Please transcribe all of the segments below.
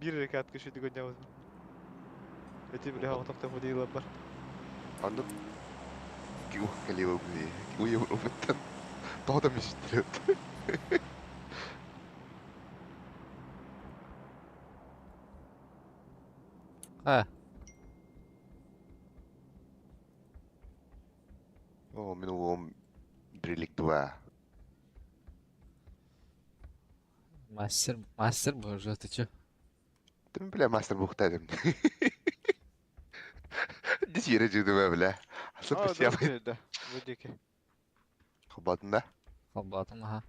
Bir rekat köşede gönyavuz. Öte bile hava takta bu değil var. Anladın? Geliyor bu diye. Uyuyor unuttun. Daha da müşteri. Ha. Oo, minum birlik dua. Master bu rötücü. Değil bile master bukta dedim. Dis yere cüdüme bile. Asıl bir Aa şey dur yapayım. dedi. Bu deki. Kapadın da. Kalbatım ha.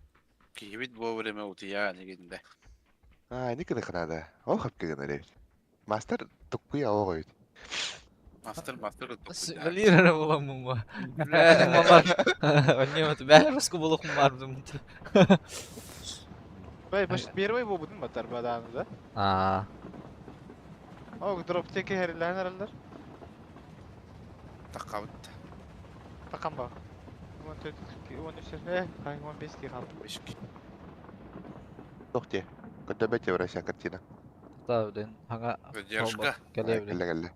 Kibit bu vreme uti yani ginde. Ha, ne kadar kanada. O hap kegana değil. Master tukkuya o koydu. Master tuttuk. Söyleyene bulamam bu. Benim var. Anlayamadım. Ben Rusku bulukum var bizim. Baş bir bu budun batar badanı da. Aa. O drop teki heriller herhalde. Takavut. Bakan bak. 14 13 hangi 15 ki kaldı. Beşik. Yok diye. Kata baca orang syakat Cina. Tabii den. Hanga. Ödeyarışka. Gelebilir. Gelle.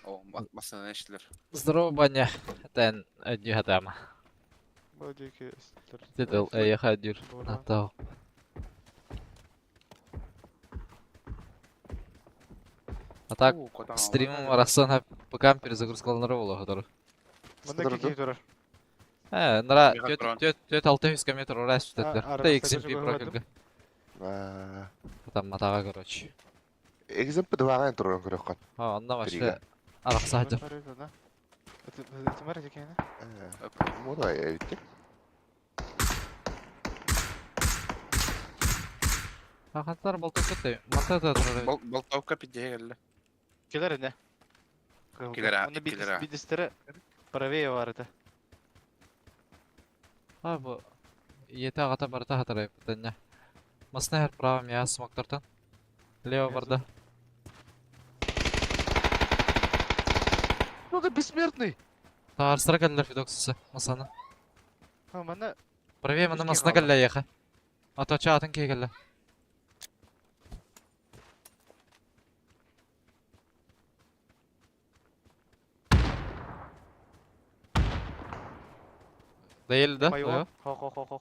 O masana neştiler. Здорово, Баня. Тен ödüyor adama. Bu deki. Dedil eye hadir. Hatta. А так, стримом арасан hep bu кампер загрузкалары болу хадыр. Bunda ki durur. Нара Мега трон. 600 км урас түтәтләр. Ара- Та арасы XMP көзі профильгә. Там матага короче. Экземпл дуаға тұрған көрекқан. Ha, ondan başka Крига. araqsa hadir. Это мэр декені. Мода әйтті. Хакантлар болтып кетти. Матада турар. Болтовка пидеге geldi. Келер не? Келер, а, Onda келер, а. бидістері правее vardı. Ha bu yete agata barта хатырай питання. Масна хер правым я смоктартан. Лево барда. Ну да бессмертный. Та арсыра келдер фидоксысы. Масаны. Ha bana Правее мына Бизге масына калды. келле яха. Атача атын кей келле. Değil de. майо. Хо.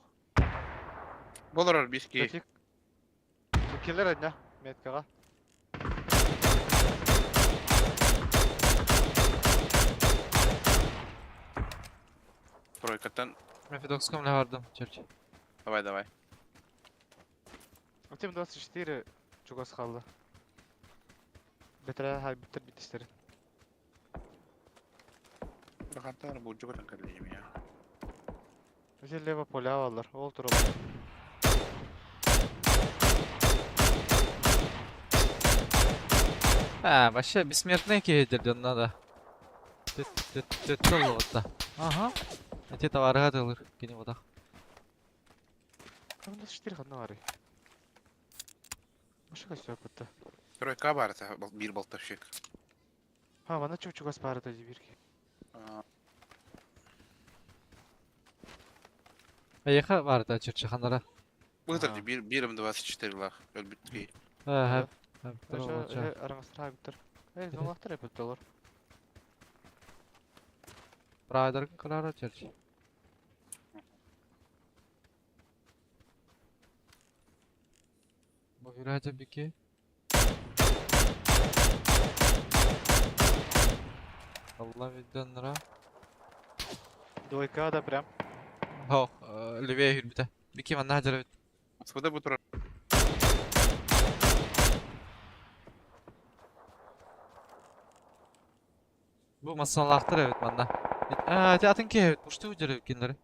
Болар биски. Тотик. Келер не? Меткаға. Тройкаттан. Ben Fidox'com le vardım. Çerçe. Давай. Тем 24 чугас қалды. Бітір бітістері. Бахаттар bu cugadan kallayım ya. Özel leva pola alırlar. Ol turu. Ha, başka бессмертный кейдерді онда да. Төт болуғытта. Ага. Әте товарға дылыр. Кені бодақ. 24 қанна var. Başka şey yapıttı. Тройка бар это bir болтовщик. Ha bana çok çugas parada bir ki. Аяқа бар да Çerçe xanlara. Выдали 1.24 лах. Ölbüttü. Ha, hep. Aşağı arаңızdır bitir. Zolaktır yapıttı olur. Прайдыргын қырары Çerçe. Bu virajı biki. Allah виденлера. Двойка да прям. Хо, левее hürmüte. Biki man nahdere bit. Sıvıda bu tur. Bu masanlahtır evet manda. Teatın ki evet. Uçtu ucları kinleri.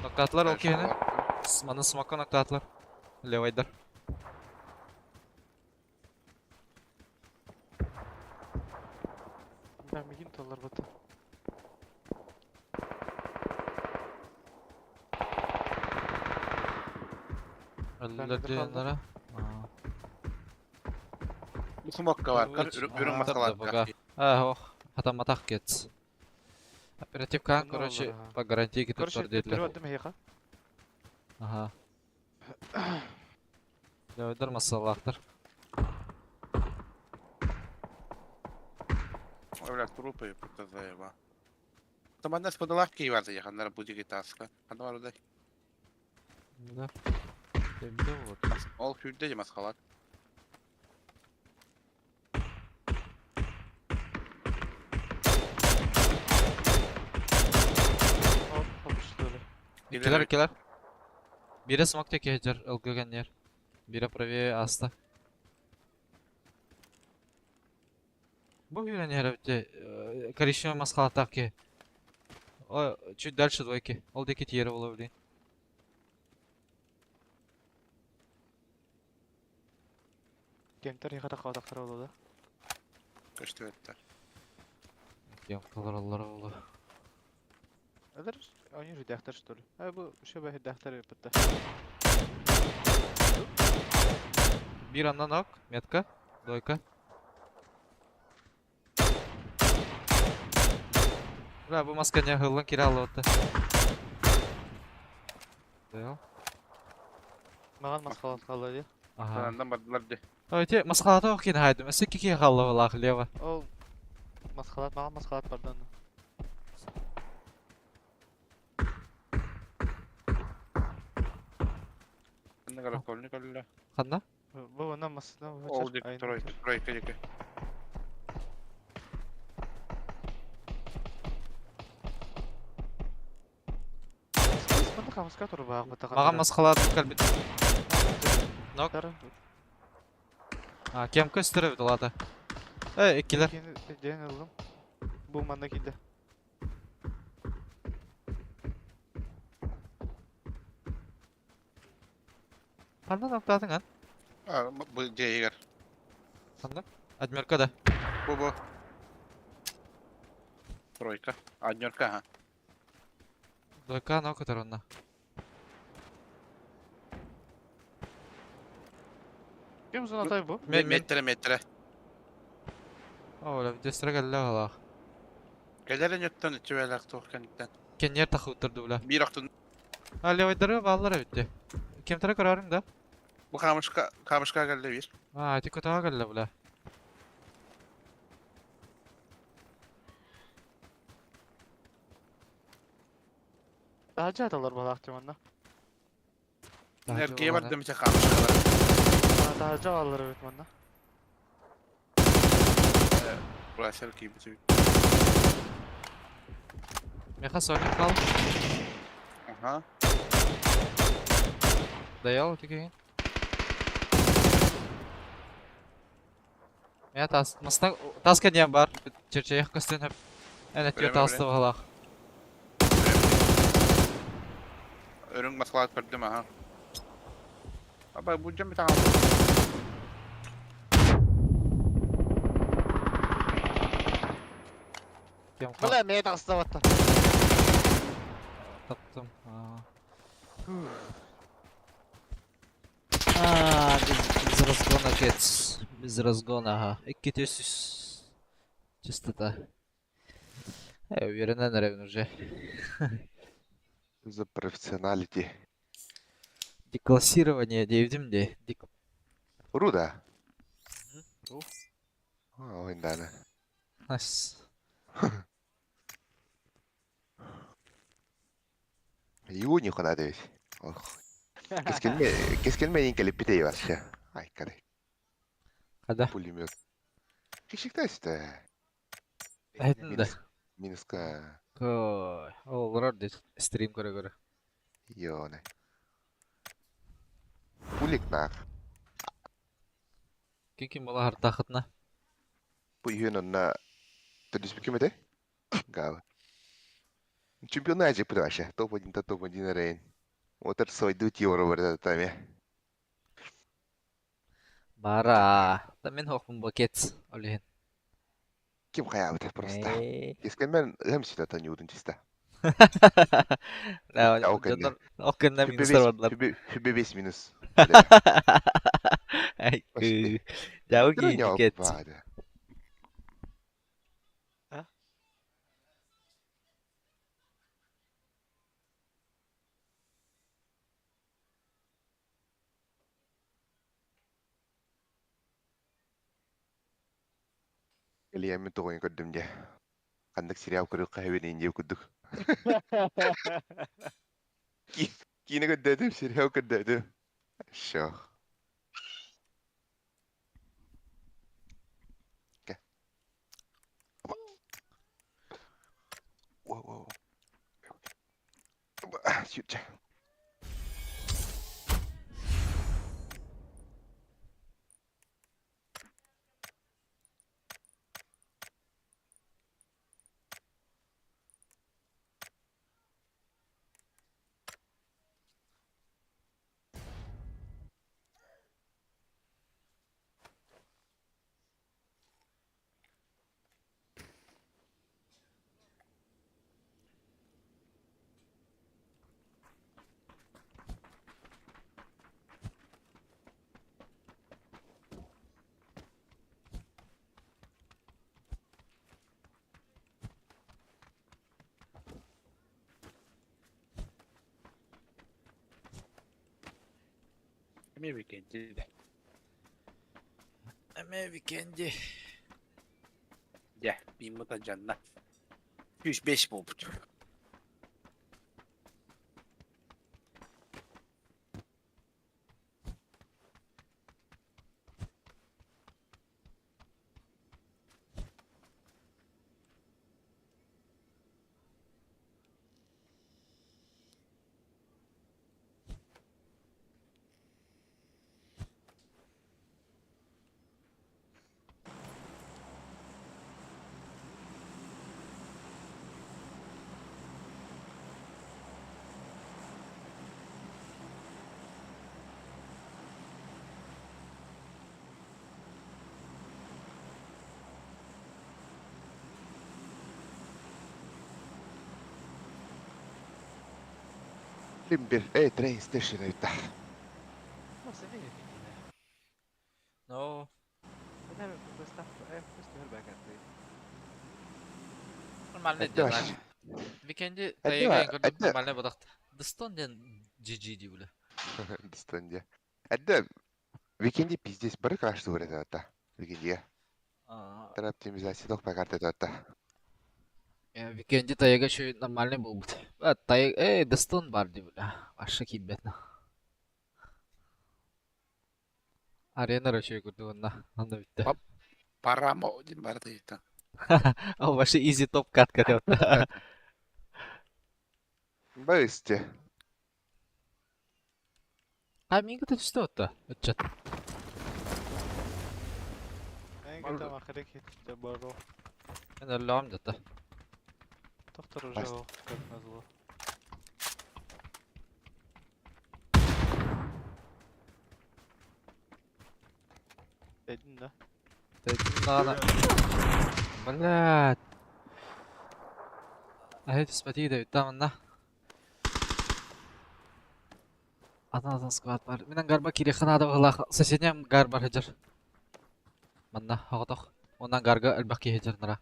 Noktatlar okey ne? Mana smoke'a noktatlar. Levaydır. Ben bir gün dolar batı. Öldürdüğünlere. Смокка бар. Ага, Үрің масқалат. бага. Ох, хатаматах кетс. Оперативкан, Ну, короче, ладно. по гарантии кетіп Короче, бар деділер. переводдым хейха. Ага. Дәуідер масалақтар. Блядь, трупы, puta заеба. Там одна сподалах Киева заехал, наверное, будет гитаска. Одна var orada. Да. Демді вот. Ол күйде де масқалат. Оп, попышты öyle. Келер, келер. Бире смок теке жер, ылгыған ер. Бире правее аста. Бұл үйрен ер өте. Коричневый масқалатақ ке. Ой, чуть дальше двойки. Ол деке тиері болу білейін. Кемтер хейха тақаудақтар oldu da. Köştü etti. Кем қалар аллар болу. Öder, oynuyor dehter что ли? Bu şöyle dehter yapıttı. Bir андан ок, метка, двойка. Бля, бұл маска не ғылын кері алып отты. Дәл. Mağan maskalat kaldı diye. Ага. Sanandan bardılar de. Өте, масқалаты оқ кен хайды. Мәсі кеке қалып алақ лева. O maskalat, mağan maskalat vardı onda. Ne kadar kolunu kolunu. Қанда? Bu ondan masasına Ол дек тройка деке. Bunda kafasına turu bağ bu takım. Маған масқалаты кәлбет. Нок. Кем көстірі біді лады. Еккелер. Den aldım. Bu mandakinde. Қанда ноқтадың, ан? Bu diğer. Қанда? Адмеркада. Bu. Тройка. Однерка, ha. Двойка нок өтір онна. Kim uzun atay bu? Metre. Оля, дестірі кәлі қалақ. Gelerin yoktan içi ve laktı orkanikten. Кенер тақы өттірді бұла. Bir aktın. Левайдары бағалар өтті. Кемтірі көрарың да? Bu kamışka geldi bir. Әті көтаға кәлі бұла. Daha cahadalar bu aktif onda. Erkeğe var demişe kamışkalar. Daha cahadalar evet onda. Burası erkeği bir tüy. Меха соник қал. Aha. Даял өтекеген. Тас кәден бар. Черчаяқ көстен өп. Әне түйе тасты бағалақ. Örün maskalat perdem aha. Abi bu cam bir tane. Кем қал. Bala neye taksı da vatta. Таптым. Без разгона кец. Без разгона, ага. Ekki төсіс. Чистота. Уверен, наверное, уже. За профессионалити. Деклассирование девдім де. Руда. Ру. Oyundana. Nice. Юуниха надо ведь. Ох. Кескенмен келіп бітей вообще. Ай, кадай. Қада? Пулемет. Кешіктайсты. Айтын да. Минуска. Кой. Олар де стрим көре-көре. Йоны. Пулик нақ. Кем бола хартақытна. Бұл үйен онна түрдіс бүкемеді? Гава. Чемпионатик буде вообще. Топ-1 та топ-1 рейн. Отыр сойдут евро барды таме. Бара. Да мен хоқпын бакет. Олеген. Кем қаябыды просто. Кескенмен ғым сүйді atan юудын чиста. لا أوكن جدر اوكن في minuslar varlar. في 5 minus. Ay, Pasti. jauh Terus gini nyawa ket. apa ada? اللي يعمل تغني قدام جه عندك سريع وكل قهوة نينجي وكدك كينا قدام سريع وكدام شو واو واو شوت Kami weekend değil. Ama weekend'i. Ya, bir mutacanla. 105 bu buçuk. Limber train station يفتح Nossa, vem aqui, né? No. Det här med Gustav, just det, höll back Normalde Hadi diyor baş. ben. Weekend'i Hadi tayaga bak, gördük hadi. normalde badaktı. Dıston den GG diyor bile. Дистонья. Это викенди пиздец бары кашты көреді ата. Викендиге. Тар оптимизация ток по карте ата. Weekend'i tayaga şu normalde bu. Tayaga dıston var diyor bile. Başka kibbetna. Arena şey gördük onda. Onda bitti. Para mo din para dito. Ama başka easy top cut katıyor. Бысте. Ha mingi de düştü hatta. Ötçat. En قلت ما خليك تبرو Ben öyle olmadı hatta. تختار بس. الجو كيف مزبوط بعدين Dedim daha بلاد. اهي تثبتي ده قدامنا. Ana squad var. Minen garba kiri khana da wala соседням garba hajar. Manna hoqtoq. Ondan garga albaqi hajar nara.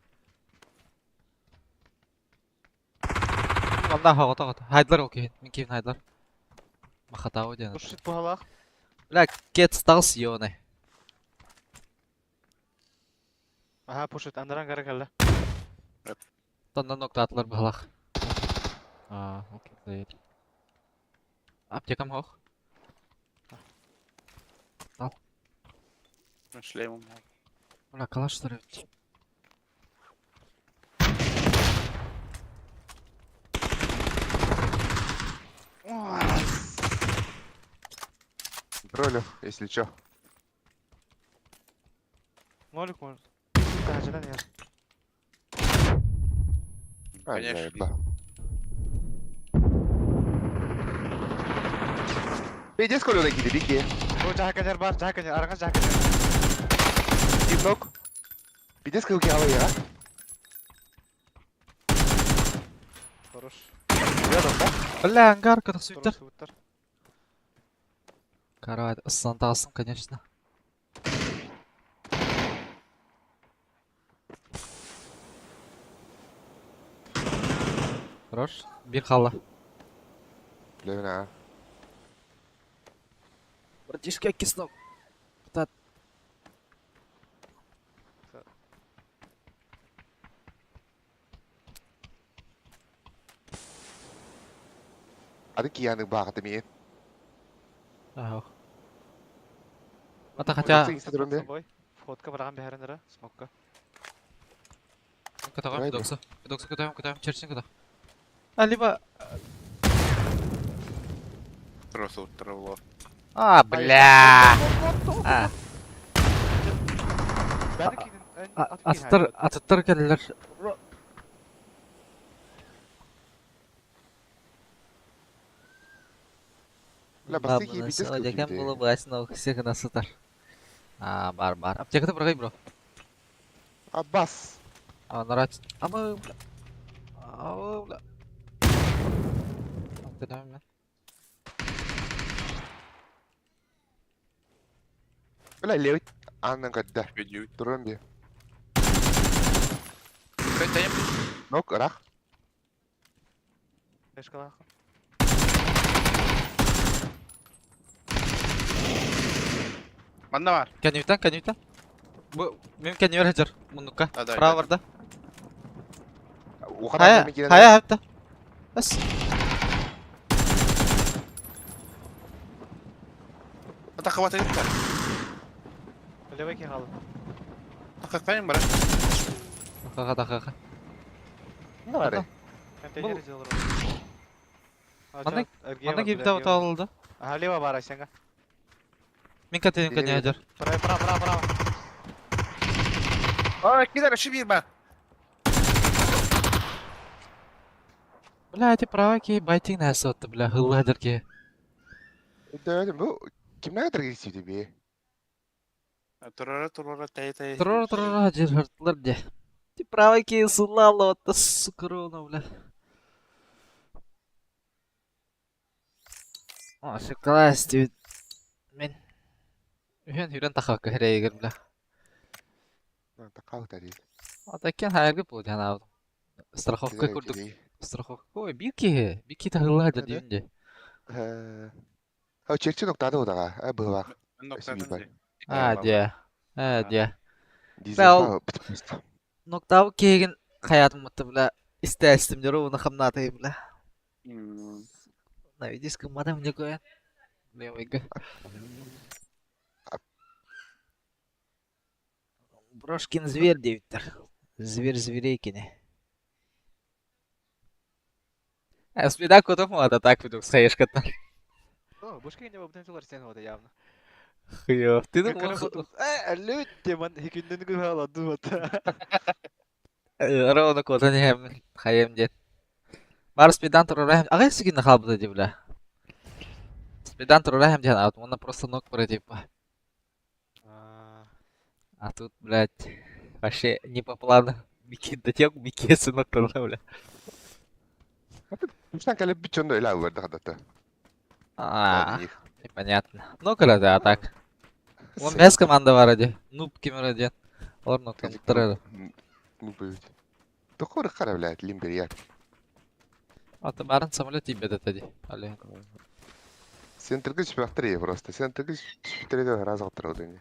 Manna hoqtoq. Haydlar okey. Min keyfin haydlar. Ma khataw diyan. وش بهلاق La ket stazione. ها بوشت اندران غير كلا Tondan nokta atlar bahalaq. Aa, okey. Değil. Aptekam hoq. Шлемом. Ulan kalaşlar evet. Бролю, если чё. مالك مال تعجلان يا Конечно. Заеба. Видишь, сколько он гиди, беги. هو جاها كنير بار جاها كنير ارغز جاها كنير Димнок. Видишь, сколько я Хорош. Рядом, да? Бля, ангар, когда свитер. Второй свитер. Каравай, ыссан тағысын, конечно. Хорош. Bir қала. Левина. Братишка, киснов. Құтат. Ады кияның бағыты мен. Ау. Ата хотя... Инстаграмда. Собой. Входка бараған бәрінірі. Смокка. Катағам, Драйвер. кудокса. Кудокса, катағам, черчен катақ. А, либо... Просто утравло. А, бля. Бәрі кейден... Атыттар кәлілер. Ла басты ки битес Одекем было басын ол кісі ғына сытар. А, бар. Аптекада бұрғай, бро. А бас. А, нарать. Ама, бля. Ау, бля. Катағам мен. Бля левит. Анның кадда. Видео. Тұрын бе. Кайтайым. Нок, рақ. Бешкала. Манда бар. Кәнеуітен. Мен кәнеуер хәжір. Мұныққа. Да, да, Право да. бар да. Уқана мен келеді. Хая әпті. Әс. Атаққа батайын ба? Левай кей қалы. Атаққа қайын бара. Дақаға. Не бар? Контейнер сделал. Мана кебіта өті алылды. Ага, лево бар, Айсенга. Мен кәтейін кәне хәжір. Право. Ой, кидар, іші бір бар. Бля, әте права кей байтин әсі өтті, бля, ғылы хәжір кей. Дәуәдім, бұл кімнәге тіргесейді бе? Тұрара, тәй. Тұрар хәжір хұртылар де. Те права кей сұлы алды өтті, сұқыры оны, бля. О, шыққала әстеуіт. Мен... Үйен тақақ көхірі егір, бля. Тақау тәрейді. Ата кен хайырғы бұл ден алдым. Страховка көрдік. Страховка. Ой, бики тағылы хәжір дейінде. Ау, чекчі ноқтады одаға. Бұл бақ. Де. Дизелға бітіп бісті. Ноқтау кеген хаятым мұтты, бля. Істәстімдер оны қамнатый, бля. На видишь, кымада мне коян. Левайга. Брошкин зверь дейвиттер. Зверь зверейкине. Спида котов мада так виду саешкаттан. О, бушка не обден жылар сен ода явно. Хуёв. Ты Лүтте ман хикүнден гү халаду ота. Ровно кота не хем хаем дед. Бар спидан турурахем. Ағай сигин халбыда ди, бля. Спидан турурахем дед, а вот мона просто ног пора типа. А тут, блядь, вообще не по плану. Дотек Микки сынок турла, бля. Үштен кәліп бүт жонда өлі ауырды қадатты. Непонятно. Ну, когда а так. Вон без команда var hadi. Noob кемер дед. Олар ноктан тұрады. Ну, будет. Тұқыры қара, блядь, лимбер, я. Ата барын самолет ебеді тади. Алле. Сен түргіш бақтыры просто. Сен түргіш бітіреді разы қыптыр одан.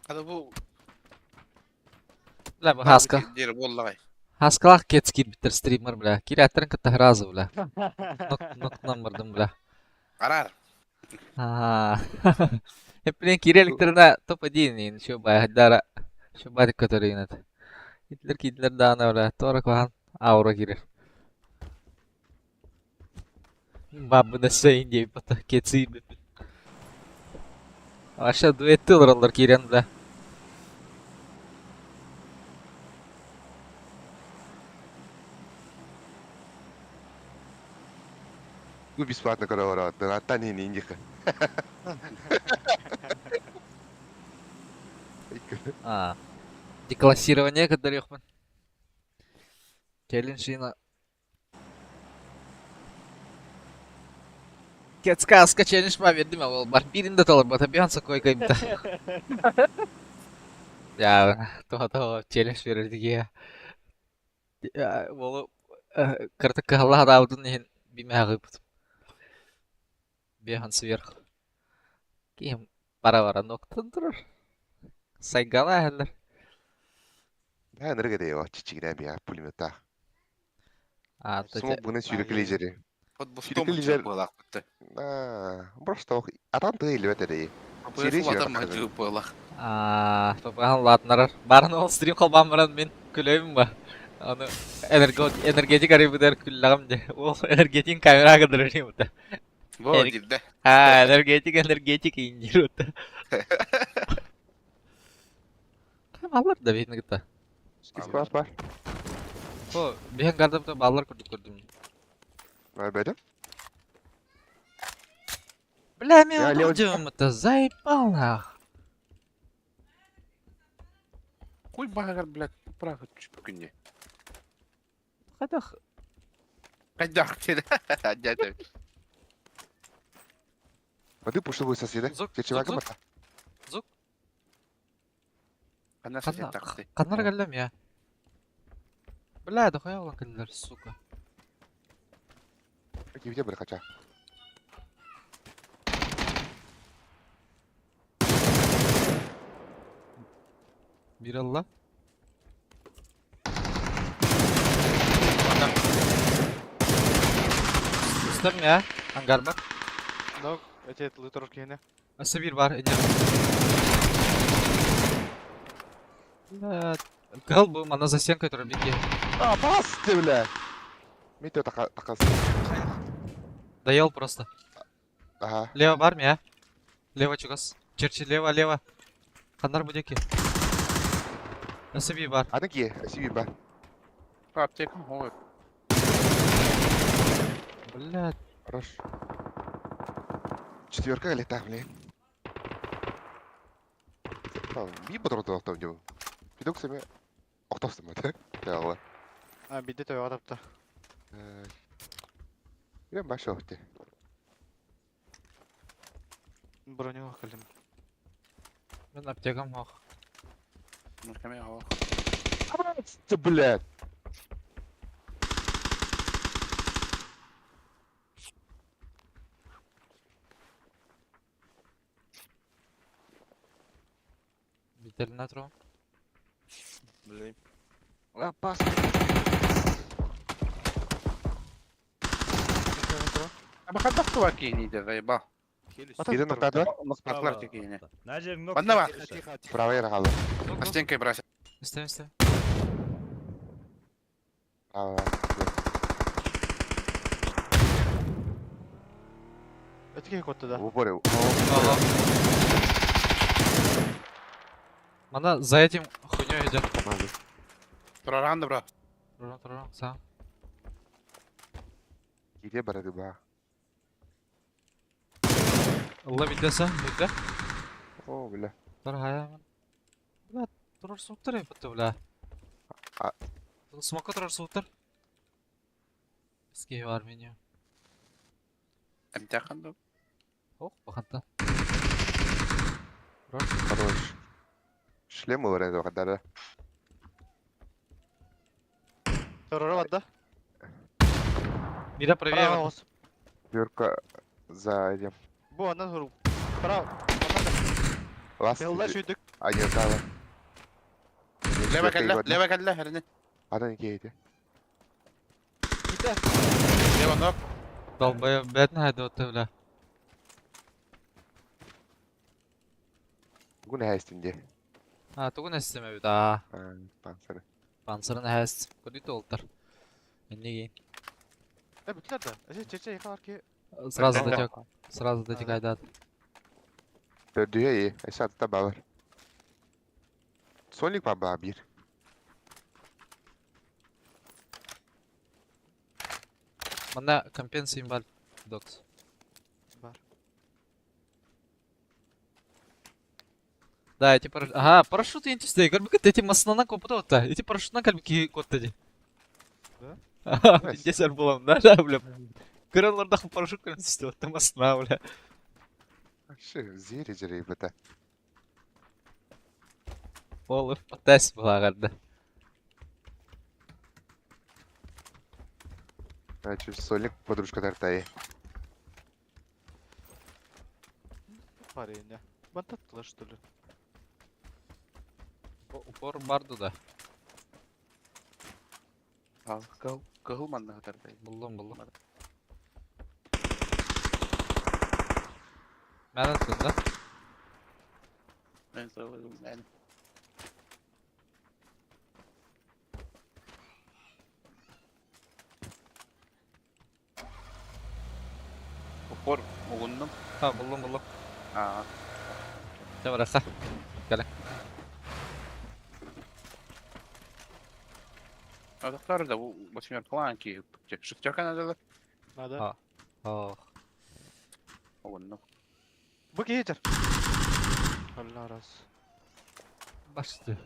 Hadi bu Бля, bu хаска. Deri bollagay. Хаскалақ кетскин бітір стример, бля. Кири аттырын кітті разы, бля. Ноктан бардым, бля. Qarar. Блин, киреліктеріне топ-1 ен. Шоба, хаддара. Шоба дек который ен. Гитлер дана, бля. Тора кохан аура кирер. Бабы насайын деп бата. Кетсейін бепін. Аша дуэтті олар кирен, бля. Ну, бесплатно, когда ворот. Да, на тане не индика. Деклассирование каддарыйахмын. Челленджина. Сказка челлендж ма бердим ол бар. Биринде толор бата бянса койкайымта. Я то челлендж бердик я. Ол кыртык калла даудун нен бимагып. Бехан сверху. Ким бара ноктон турur. Сайгала хәлләр. Да, нырга да его чичигинен бия пулемета. А, Смог буны сүйрекелейжери. Вот бұл Сүйрекел стомы жер- жер болақ бітті. Просто атан тыйлы бәтәдей. Сирий жер Адам тақырды. жуып болақ. Папахан латнарар. Барын ол стрим кылбан баран мен күлөйм ба. Аны энергетик арыбыдар күлләгем де. Ол энергетик камера кадырыр бута. Бұл Эрик. дилді. Энергетик инжир бута. Баллар да бетне гыта. Скис бар. О, бehen гардапта баллар көрдүм. Бар бәдім? Бля, мен Я лево- это заебал нах. Куй бағар, блядь, праға түшіп күнде. Хадах. Қайдақ деді. Деді. Воды пушлы будет соседа. Зук, Чечевака зук, мата. Қана сәсет тақты. Каннар галлам я. Бля, да хуя улан каллар, сука. Кивде бір қача. Биралла. Üstem ya. Hangar бар. Ног, эти лыторор кейне. Асабир бар, иде. Гал bu mana за стенкой тұр беке. Басты, бля! Метео тақасы. Доел просто. Ага. Лево бар ма я? Лево чугас. Черчи лево. Қандар будеке. Асаби бар. Аны ке, сиби бар. Аптекам, ой. Блядь. Хорош. Четверка летах, блин. Би бодорды оқтау деп. Бидок сәме оқтаусты ма, да? Тағала. Биде той адапта. Мен башы оқты. Броню калим. Мен аптекам ох. Мұркаме ау. Ты, блядь! Бителіне тұру. Блин. Опас. Ама қандақ туа кейінейді, ғайба. Един ноқтады бар? Нұсқатылар текейіне. Нажер ног. Банда бар. Право ера қалды. Астенкай брасы. Істем. Право. Эти кей котты да. В упоре. Ага. Мана за этим хуйнёй идет. Тұрарағанды бұра. Тұру, сам. Кейде барады ба. Алла бидесі, бидді. О, бля. Тұр хаямен. Бля, тұрар суықтыр епітті, бля. А- Смока тұрар суықтыр. Бізге бар меню. Әмтеқанды. Оқ, бақанта. Хорош. Шлем бар енді вақыттары. Торора вадда. Мира правее. Право ос. Верка за этим. Бу андан хуру. Право. Лас. Белла шүйдік. Один тағы. Лева кәлі, әріне. Адан кейді. Ките. Лева ног. Долбая бәтін хайды өтті, бля. Бүгін әйстінде. Туғын әстеме бі, да. Пансары. Пансырын әст. Көдейті олтар. Менне кейін. Бүтлер да. Әже чече екалар ки. Сразу да тек айдады. Төрдüğe iyi. Aşağıda da var. Sonik var baba bir. Мана компенсиям бар, докс. Бар. Да, эти парашют... Ага, парашют ентистэй. Көрбүк эти массынан копута отта. Эти парашютнан калбики коттади. Да? Ага, Nice. тинтесер болам, да, да, бля. Көрөлөрдө парашют көрсөтүп отта массына, бля. Вообще, зири жири быта. Ол ФПТС булагарда. А чуть сольник подружка тартай. Парень, бантаттылар, что ли? Упор барды да. Al kığılman da kadar değil. Buldum. Мен аттым да. Ben söyledim yani. Upor oğundum. Ha, buldum. Aa. Давай, раха. Adaklar da bu başımlar falan ki. Şıkçak anadalar. Надо. А. Ох. Oğundum. Bu gelir. Allah раз. Başladı.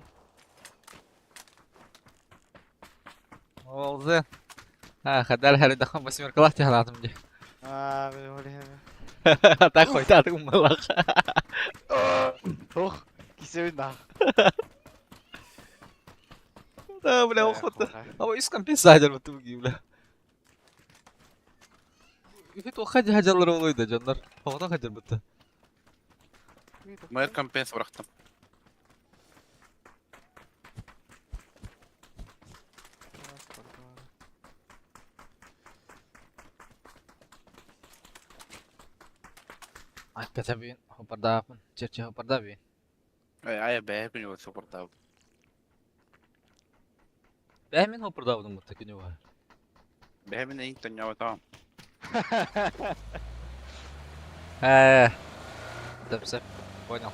Oldu. Ha, kadar her dakika basıyor kalah cahaladım diye. Ben öyle. Tak koy tak ummalak. Oh, кисевин да. Да, бля, охота. Ama üst kampiyası hacar batı bu gibi bля. Hüt o hacarlar oluyordu canlar. Havada hacar batı. Mer kompens bıraktım. Ay kaçabin. Hoparda pun. Cerce hoparda bin. Ay be hep yolu soportav. Behmin hoparda bunun mutlaka var. Behemin iyi tanıyor tamam. Да, все, понял.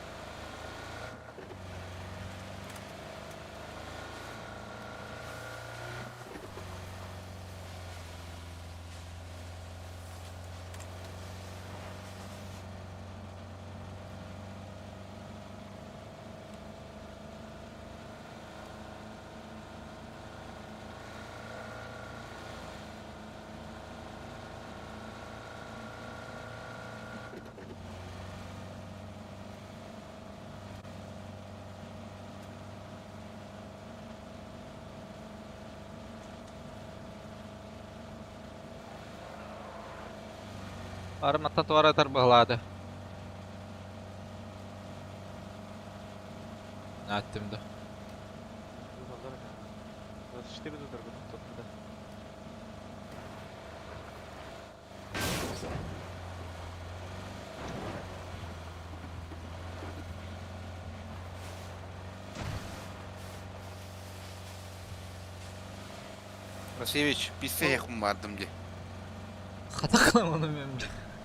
Армата туара тарбыглады. Attım da. 24 дудыр бұның топында. Rasevich pisse yakın vardım diye. Хата кыламын мен.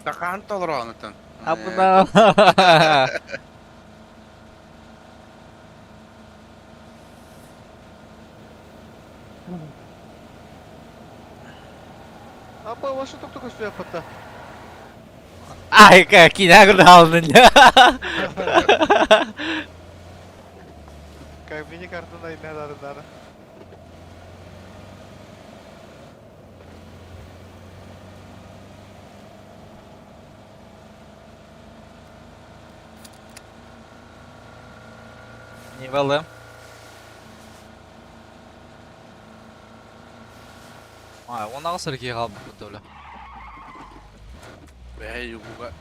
Takan olur anıtın. Абына. Апа, вашу топ только что я пота. Ай, кинагыр алдın ya. Как мини карту надо. Не валым. Ай, ona sırkı kaldı bu dövle. Ve yubuga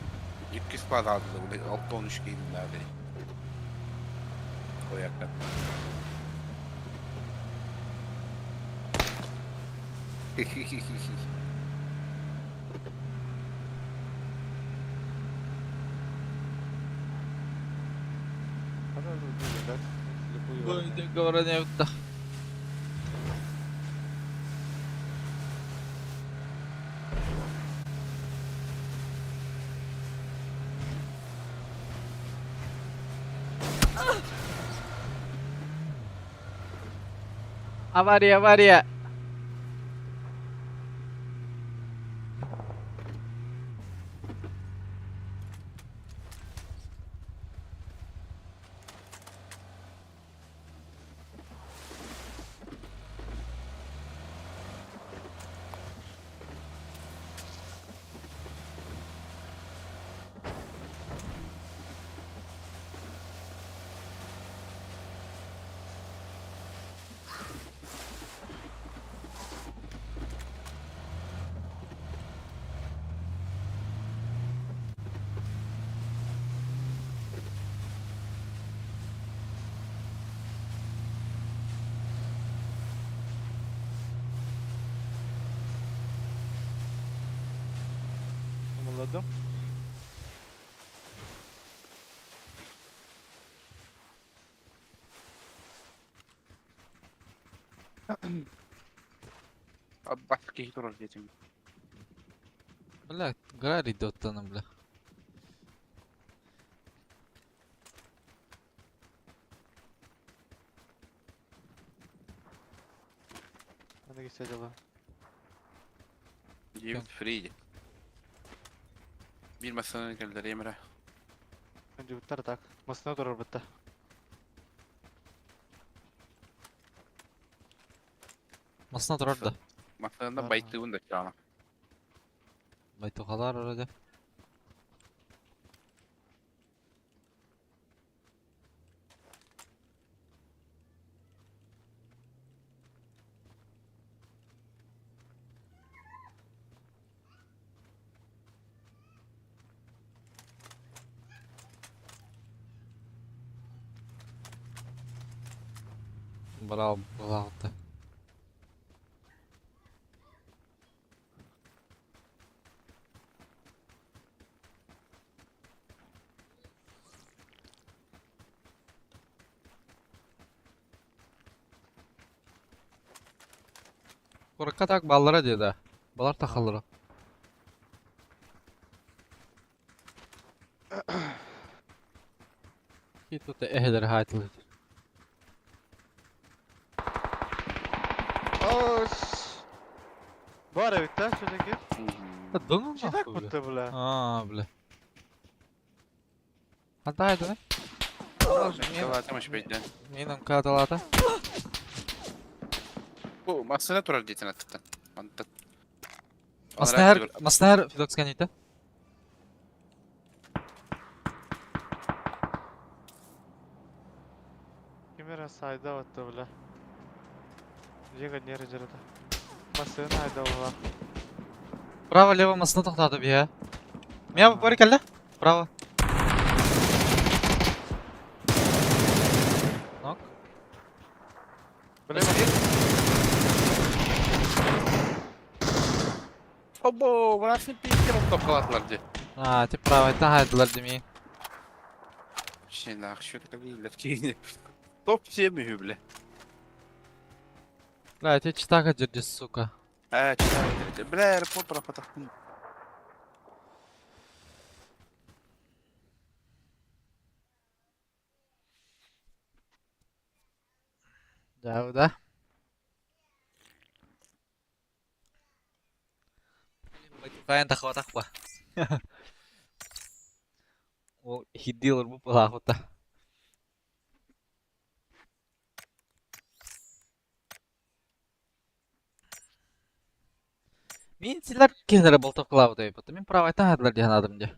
2 squad aldı da böyle 6-13 giydiler de. Koyaklar. Она будет, да? Любую. Говорю не да. Авария. Anladım. Abi başka hiç durur diyeceğim. Бля, Гарри доттаны, бля. Hadi gitse acaba. Yiğit free. Bir masanın geldiler Emre. Önce bitter tak. Masına durur bitti. Масына тұрар да. Masanında Var. bayıttığın da şu an. Байтуғалар ұрады. Bravo, bravo. Korkak tak ballara diyor da. Balar takılır. Git tut ehler hayatlı. Var evet lan şöyle git. Donu Bir şey tak bitti bile. Aa, bile. Hadi haydi lan. Kıvırtmış beyden. Minum kadalata. Bu masana durar diyeceksin artık. Mantık. Masnahar Fidox kanita. Kimera sayda battı bile. Jega nere jarada. Masına hayda baba. Право, лево масна тоқтады бия. Меня бори келді. Право. Нок. Bile Obo, burası bir kere topladılar diye. А, тип право, это хайдылар демей. Şimdi akşam değiller ki. Top yemiyor bile. Бля, тебе читака держи, сука. Evet, çıkar. Bile fotoğrafa taktım. Да, да. Кайын тақва тақва. Ол хиддилер бұл пылақыта. Мен силер кенері болтап қылауды епті. Мен право айтан адылар деген адым де.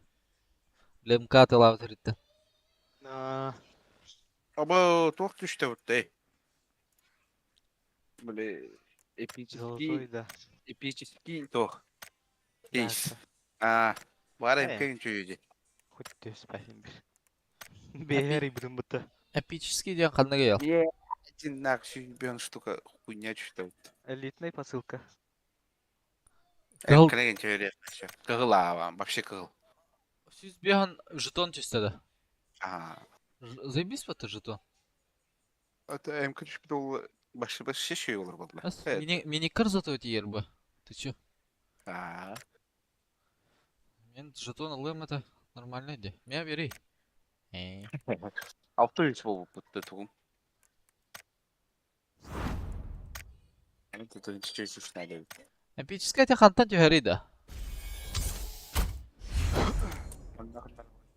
ЛМК атылауы түрітті. Obo, çok düştü burada. Böyle Zolotoi da. epический тох. Ейс. Яса. Var Evet. emkan çözücü. Хоть ты спасибо. Бери будем будто. Эпический деген қанды кел. Один чемпион штука хуйня что. Элитная посылка. Кыл. Эмkan çözücü. Kığıl abi, вообще kığıl. Сіз беған жетон түстеді. Ага. Заебись ба ты жетон? Это эмkan çözücü başka şey olur valla. Evet. Мені кір зато өте ер бі. Ты чё? Aa. Мен жетон алым это нормально де. Меня бери. 600 болып бітті тұғым. Evet, это чуть-чуть надо. Эпический те хантан тюхери да.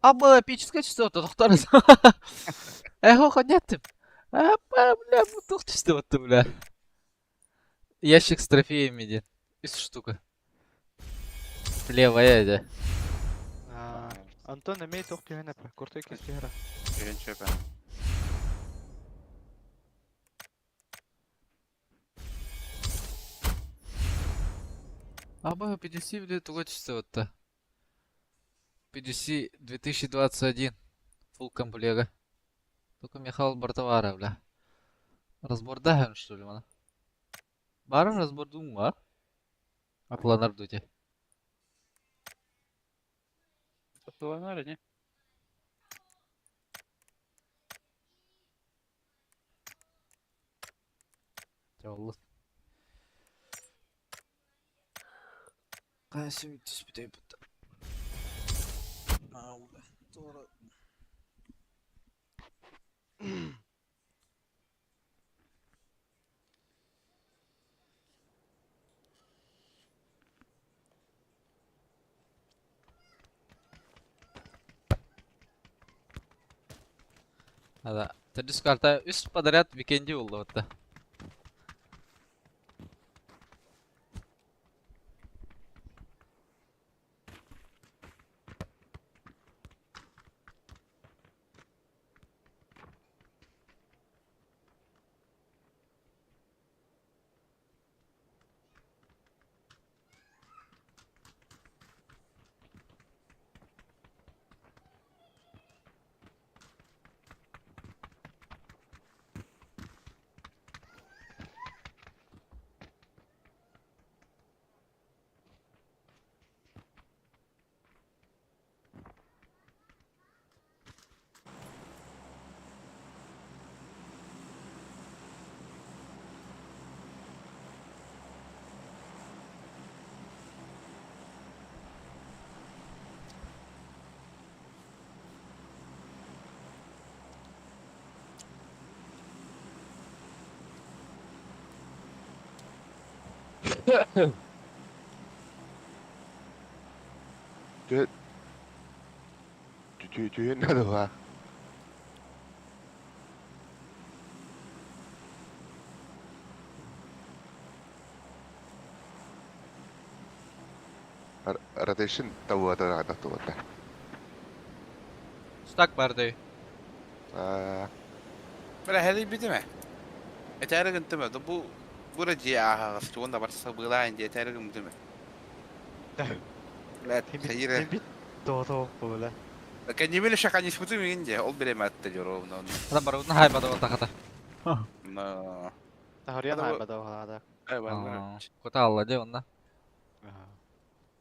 Абы эпический чувствовал-то тоқтарыз. Эхо ходнеттім. Апа, бля, бұл тоқ түсті бітті, бля. Ящик с трофеями де. 3 штука. Левая де. Антон имеет ох тигана па. Куртой кес тигара. Ben çöpe. Абы PDC, бля, туго чувствовал-то. PDC 2021. Фулл комплега. Только Михаил Бартовара, бля. Разбордаем, что ли, мана? Барын разбордум, а? Апланар дути. Dolanlar ne? Jolly. Qaysi tüspütey butda. Doğru. Ada. Tadis karta üst padarat weekend'i oldu hatta. Chuyện đó được à? Rotation tahu atau ada tuh ada. Stuck barday. Böyle her bir değil mi? Eteğe gittim mi? Bu buracı aha şu anda varsa bılayın diye eteğe gittim mi? La sayıra. Timbit Toto böyle. Kan yemin şaka nisputu mu ince? Ol bile matte joro non. Ada baru na hay pada otak kata. No. Tahorian Ada hay bu- pada hada. Ay var Oh, var. Ku tahu aja onda.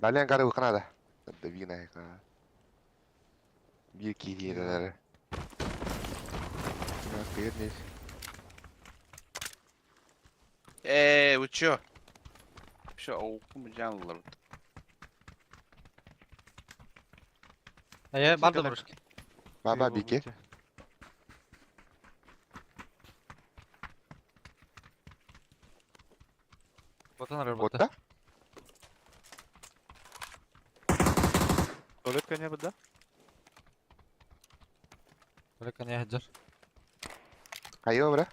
Dali yang kado Kanada. Ada bir ne ka. Bir kiri der. Ya kıyırmış. Uçuyor. Şu okum canlılar. Aya barda Sigara. buruş. Baba bir ke. Botan arar Botta. botta. Dolet kan ya beda? Boleh kan ya hajar. Kayo bra.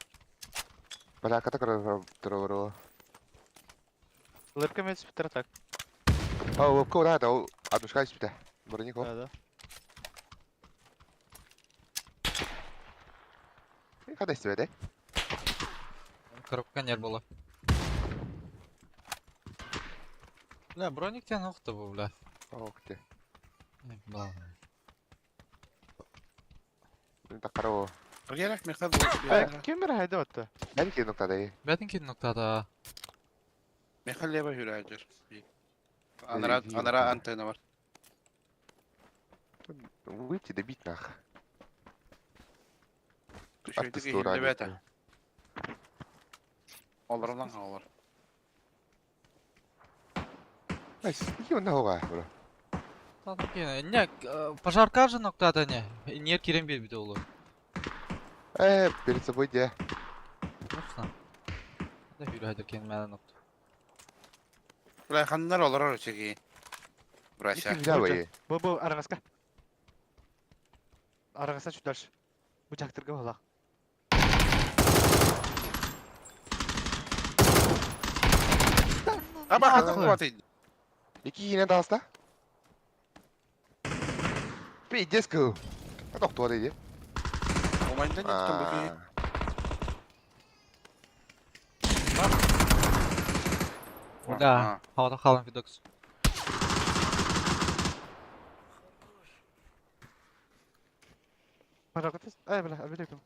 Bra kata karo. Dolet kan mes pitra tak. Oh, kau dah tahu. Aduh sekali sudah. Barunya kau. Hada. Kata istirahat. Kırık kan yer bola. Bля, брониктен оқты bu bля. Oh, oke. Bla. Minta karo. Gel mi kadar? Kim bir hayda otta? Belki noktadayı. Betinki noktada. Mehalle var hüracer. iyi Anara oldu. antena var. Выйти добить нах. Şöyle Автостора. bete. Olur lan olur. Иди он нахуй, bro. Не, пожарка же noktada ne? Niye kirem bir de olur. Перед собой где? Nasıl? Da yürü hadi kendime nokta. Buraya kanlar olur o çeki. Burası. Иди взял и. Bu aragaska. Aragasa şu ders. Bu çaktırga ola. Ama Ya, kanlar tabii. batıydı. İki yine de hasta. Bir disco. Doktor dedi. O mayından gittim bakayım. Burada havada kalan Fidox. Aragatas. Ay bela, abilekum.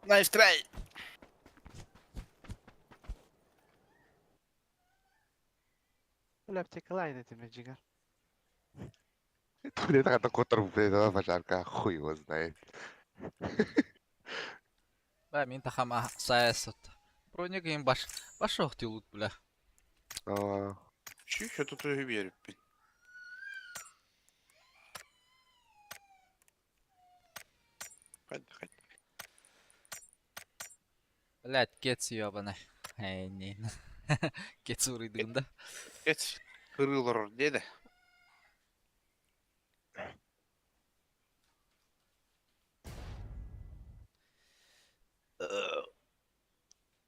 Nice try. ولا بتكلاين انت من جيجر. Ternyata kata kotor beda pacar aku ya was nice. Bä minta hama saessut. Pronya game baş ohtiulut bile. Aa, Şu tutuyor bir herif. Hadi. Блядь, кец ёбаный. Эй, не. Кец урыдığında. Geç. Kırılır dedi.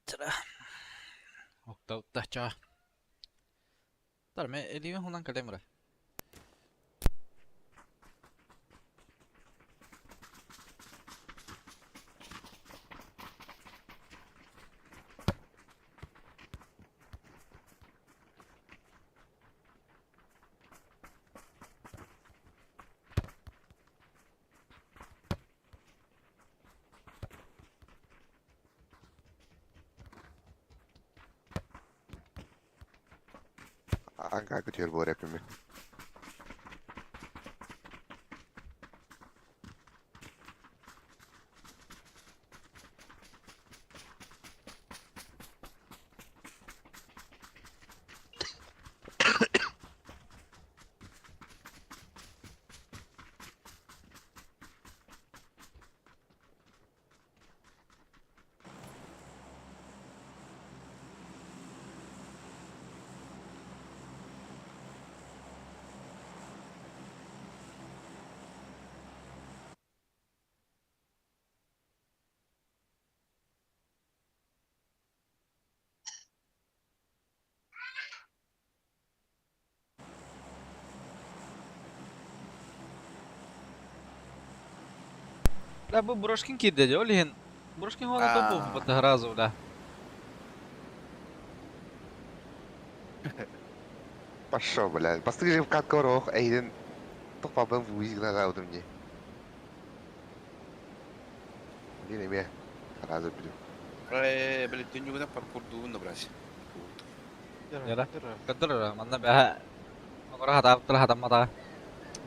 Tira. Okta çağ. Tarme elime hunan kalemre. angka kecil buat rapimi. لا bu Broşkin kide olihin. Broşkin hola da bu batı razı da. Пошел, блядь. Посмотри, как горох, Эйден. Тупо бы выиграл раудом мне. Не me. Сразу приду. Böyle dünyada parkurduğunu biraz. Yala. Kadır manna be. Magora hata aptır hata mata.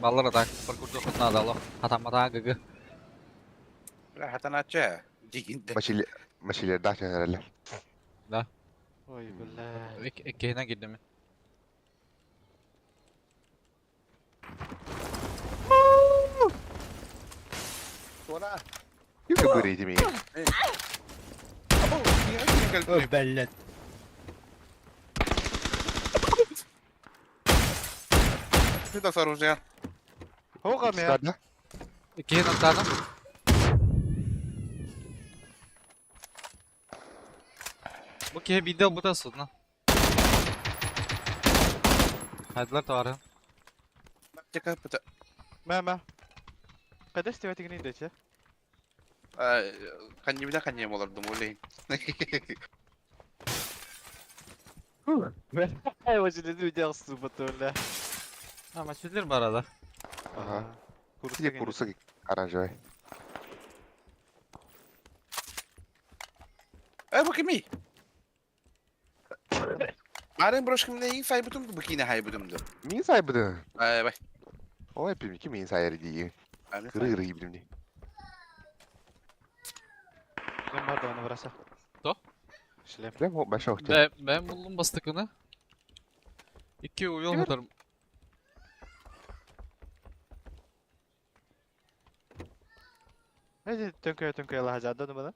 Ballar atak. Perkudu khutna dalo. Hata mata gıgı. Böyle hatan açı. Diginde. Maşiler daha herhalde. Oy بالله. İki hina gitti mi? Sonra. Kim de böyle mi? Abo. Yine geldi. Bellet. Bir de soracağım. هو غم يا. Çıkardı. İki hina tane. Bu ki video bu da sunna. Haydiler tavarın. Bakacak kapıda. ما قداش تبغى تقني ديتش؟ Kanyi bir de kanyem olurdum öyle. وجدت بدي اغصب ولا. Ha maçlar bu arada. Aha. كورس Size kurusu aranjör. Bakayım iyi. Baren broşkum ne iyi saybıdım bu kine haybıdımdı. Min sahibi. Bak. O hepim ki min sahibi değil. Kırı kırı gibi değil. كم مرة وانا براسه. تو؟ شلم. Ben o başa okuyacağım. Ben buldum bastıkını. İki yol atarım. هذه تنكر الله هزعل ده.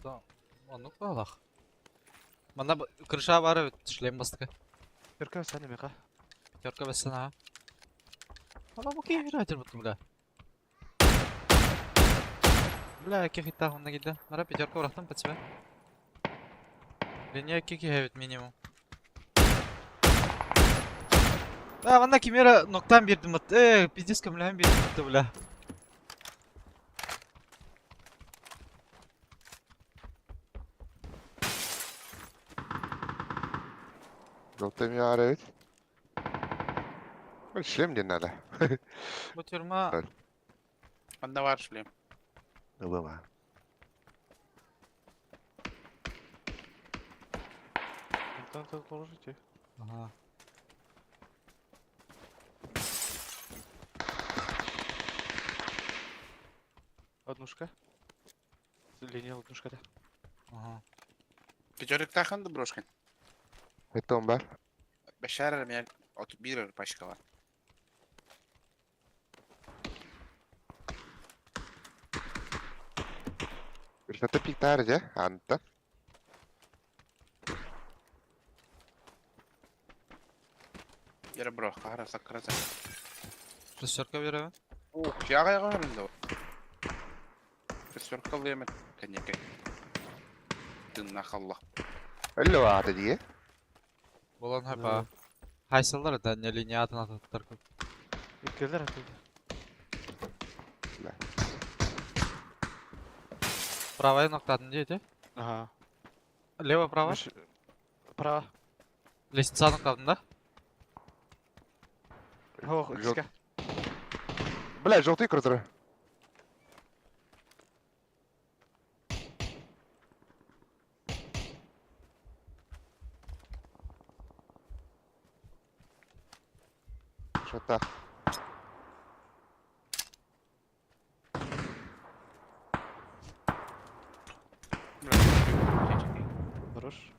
Tamam. Anlık da alak. Bana kırışa var evet. Şlem bastık. تركب سنة ميقا. Yarka besene ha. Ama bu keyif rahatır mutlu bile. Bля, ких иттах онна гидде. Мара пятерка урахтан пацбе. Линия кики evet minimum. Vanda kimera noktan bir dımat. Pizdes kamlayan bir dımat bula. Noktam ya evet. Şlem diyen nada. Bu türma Evet. Bende var şöyle. Ne bu ma? Танцы положите. Ага. Однушка. Линия однушка, да. Ага. Пятерик таханды брошкин. Айтон бар. Бешер мен от бир пачка var. Рішата пиктар же, анта. Yere bro, kahra sakrasa. Шестерка беремін. Жағай ғарында. Пятерка лемет, кәнеке. Дынна қалла. Әлі вағады дие. Болан хапа. Хайсалар да не линиятын ататтар көп. İkkeler atıldı. Правая ноқтадың дейді. Ага. Лево, право. Право. Лестница ноқтадың да? Ох, Жо- икска. Бля, желтый крутер. Что так? Хорош.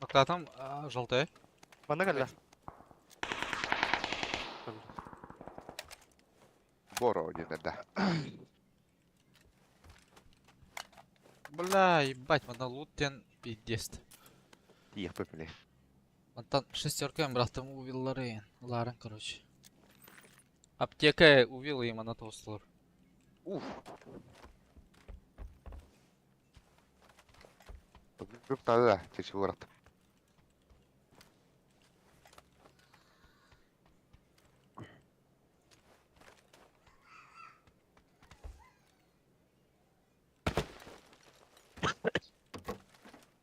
Ноқтадым, желтый. Bana gel lan. Боро где-то, да. Бля, ебать, мана луттен пиздец. Их попили. Антон шестерка братым увиллары. Ларын, короче. Аптека увилла им на толстор. Уф. Grup tadı da çeşit uğrattı.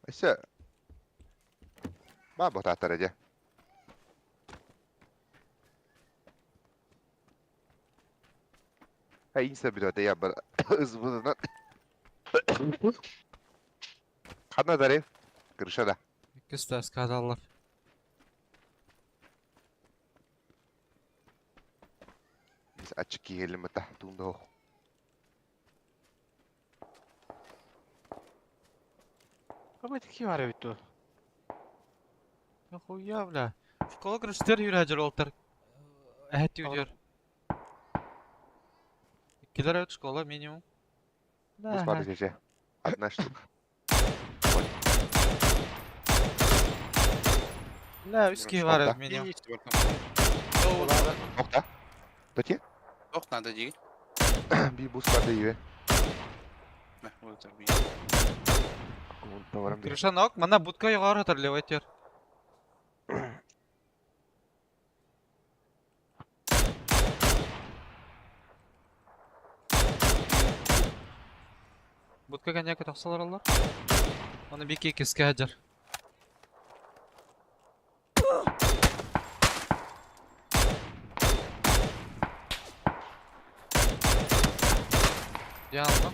Ese. Mä botar taraja. Hey insa bir öde ya bara. Hızbızından. Kadına darayım. Kırışa da. Küste skadallar. Biz açık giyelim mi tahtunda o. Какой такие вары ведь тут? Нахуя, бля. Школа кіріштер үйрәдер олтар. Әхет үйдер. Келер өт школа минимум. Biz var gece. Anlaştık. Бля, үске бар Школда. минимум. Не четвертом. Nokta. Peki. Ох, надо диги. Bir buz vardı iyi. Вот так. Tavarım değil. Кірішан ок, мана будка юғары атар левой тер. Будка коньяк тақсалар алар. Оны беке кеске хаджар. Yanılma.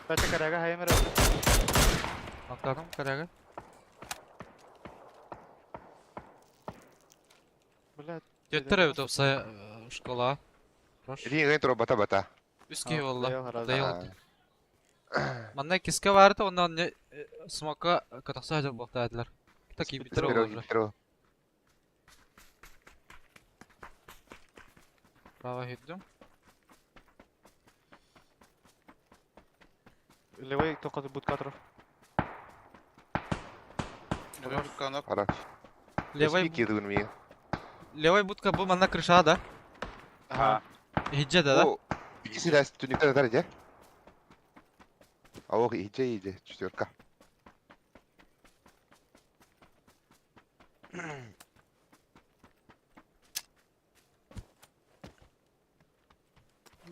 Bence karaga hayır mı? Atladım kararı. Блядь. Götür ev topsa şkola. Хорош. Рин ретро бата-бата. Üsküye Al, valla. dayal herhalde. Dayal. Мана киске vardı ondan ne smoka kataqsa hajar boqtaydılar. Так и битер Битро, уже. битро. Право идем. Левый только будет кадров. Канок. Хорош. Левой Спики дурми. levay budka bu mana крыша да? Ага. Hicce да? О, ikisi de tünükten atar ya. А ох, иди, четверка.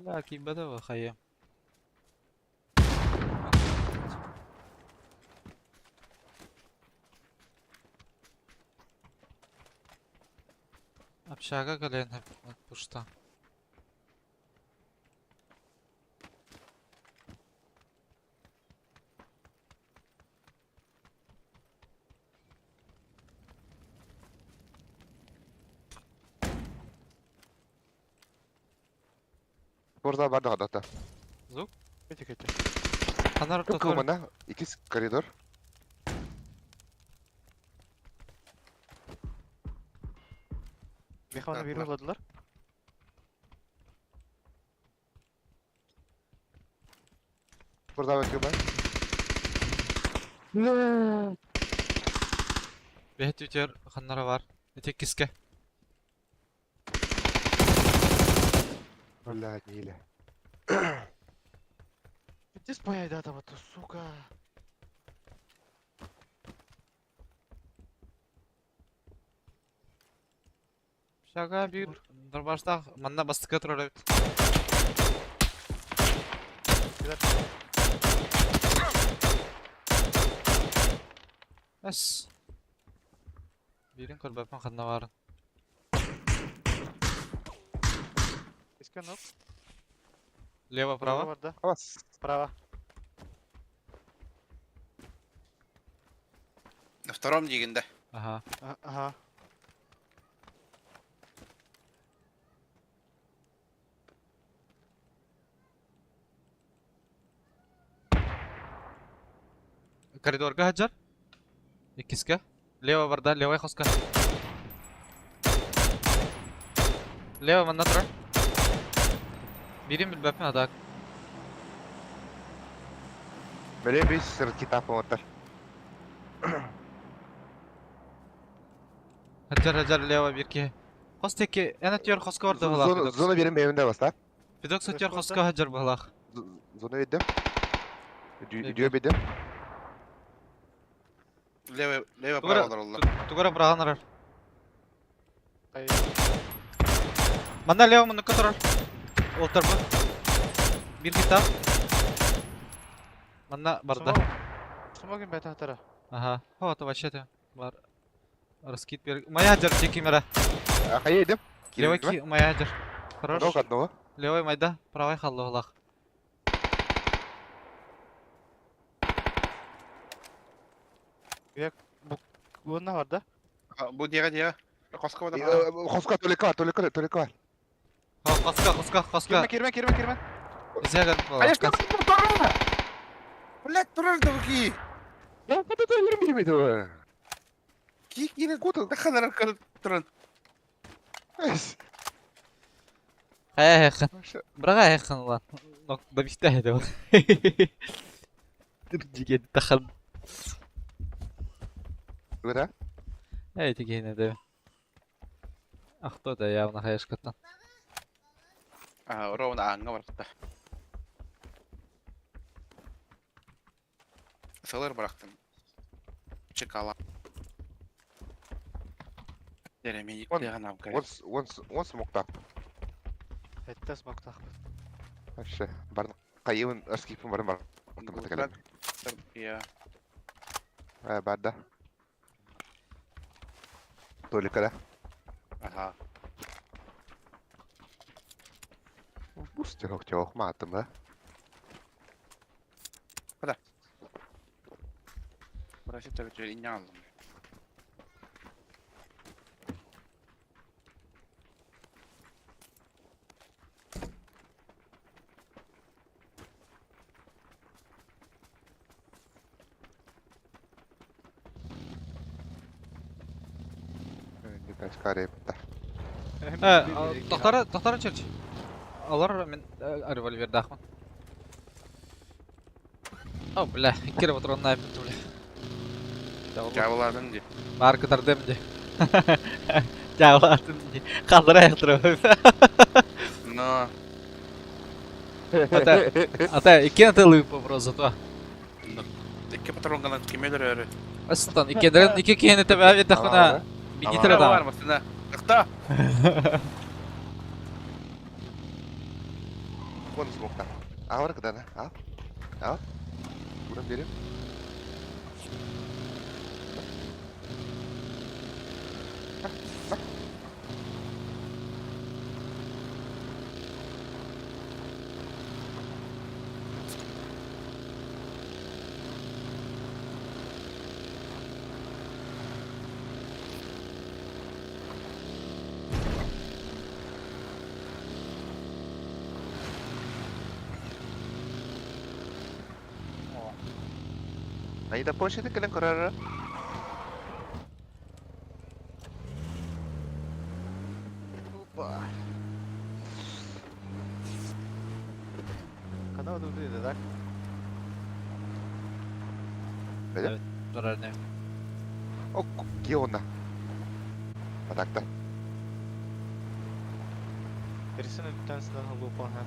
لا اكيد بدأ خيام. Общага гален пушта. Burada var da da. Кете кете. Канар Кім тотор. мына? Икис коридор. Механы бері оладылар. Burada var kim var? Бехет ütер ханнара бар. Этек киске. Вalla нейлі. Иди спай да там, сука. Общага бир дорбашта манна бастыкка турар. Эс. Бирин көрбөпмөн ханна барын. Кеске нок. Лево, право. Бар да. Авас. Право. На втором дегенде. Ага. Ага. Коридорга хаджар. Икиске. Лево барда, левой хоска. Лево манна турар. Бирин билбепмин адак. Böyle bir sır kitap otur. Хаджар лево бирки. Хостеки, эна тёр хоска барда балах. Zonu benim evimde bastı. Видок сатёр хоска хаджар балах. Zonu verdim. Diyor bedim. Лево право дороллар. Тугара браганарар. Ай. Манда лево мында турар. Олтар бу. Бир китап. Манда барда. Смоген бәті атара. Ага. О, это вообще ты. Бар. Раскид бер. Моя хаджар чеки мера. Kaya yedim. Левой ки, моя хаджар. Хорош. Yok adını o. Левой майда, правой халлы олах. Буынна бар да. Бу дига. Коска да. Koska tolik var. Хоска. Кермен. Зягар. Конечно, турар. Блядь, турар да ки. Ya kutu da 20 miydi? Ки кута да ханар кал туран. Es. Хэхэн. Брага хэхэн лан. Нок бабихтай хэдэ. Тэржигэд тахан. Bura. Эй тигээнэ дэ. Ахто да явна хаяшкатан. Ровно анга баракта. Сылыр барактын. Чекала. Деременик деген абка. Once mokta. Әтті смақтақ. Aşağı. Barın kayığın eskipim varım var. Я. Barda. Tolikada. Ага. Bu çok matım ha. Burası tabii ki ince aldım. Birkaç kare yaptı. Тохтара черч. Алар мен револьвер дахман. О, бля, кире патрон найпет, бля. Cavıladın diye. Маркетер де. Жаалатын ди. Калдыра яктырып. Но. Ата, икен тылып просто то. İki patron kalan kimeler öyle. Астан, икедерен ике кене тебе авет ахуна. Бинитер Var да. mısın ha? Kıkta. Konus mokta. Ağır kadar ha. Al. Buradan verim. Ayda poşeti kelen karara. Опа. Когда вот выйдет, так? Durar ne? Ok, giona. Atakta. Birisinin bir tanesinden loop'an ha.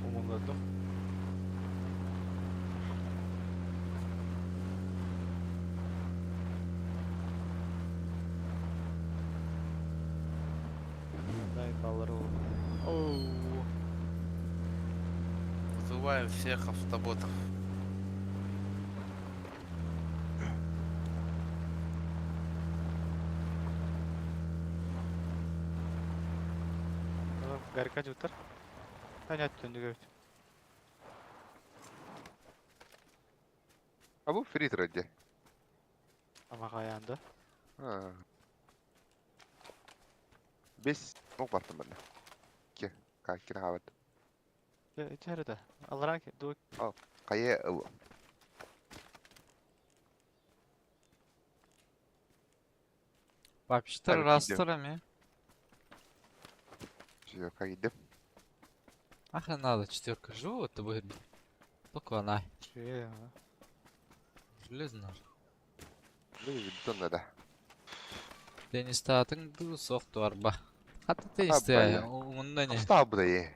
Umurladım. Дай баллары. Оу. Вызываем всех автоботов. Гарика jutар. Понятно, не говорит. Abu free trade. Ama kayandı. Ha. Biz mok bartım ben. Ki, kakir havat. Ya içeride. Allah'ın ki. Dur. Kaya Вообще-то Abi, расторами. şey kaydım. Ах, надо, четверка живут, это будет. Только она. Şey. Железно. Bir tonda da. Teniste atın soğuktu araba. Hatta teniste Abba ya. ya. Onda ne? Hasta bu da ye.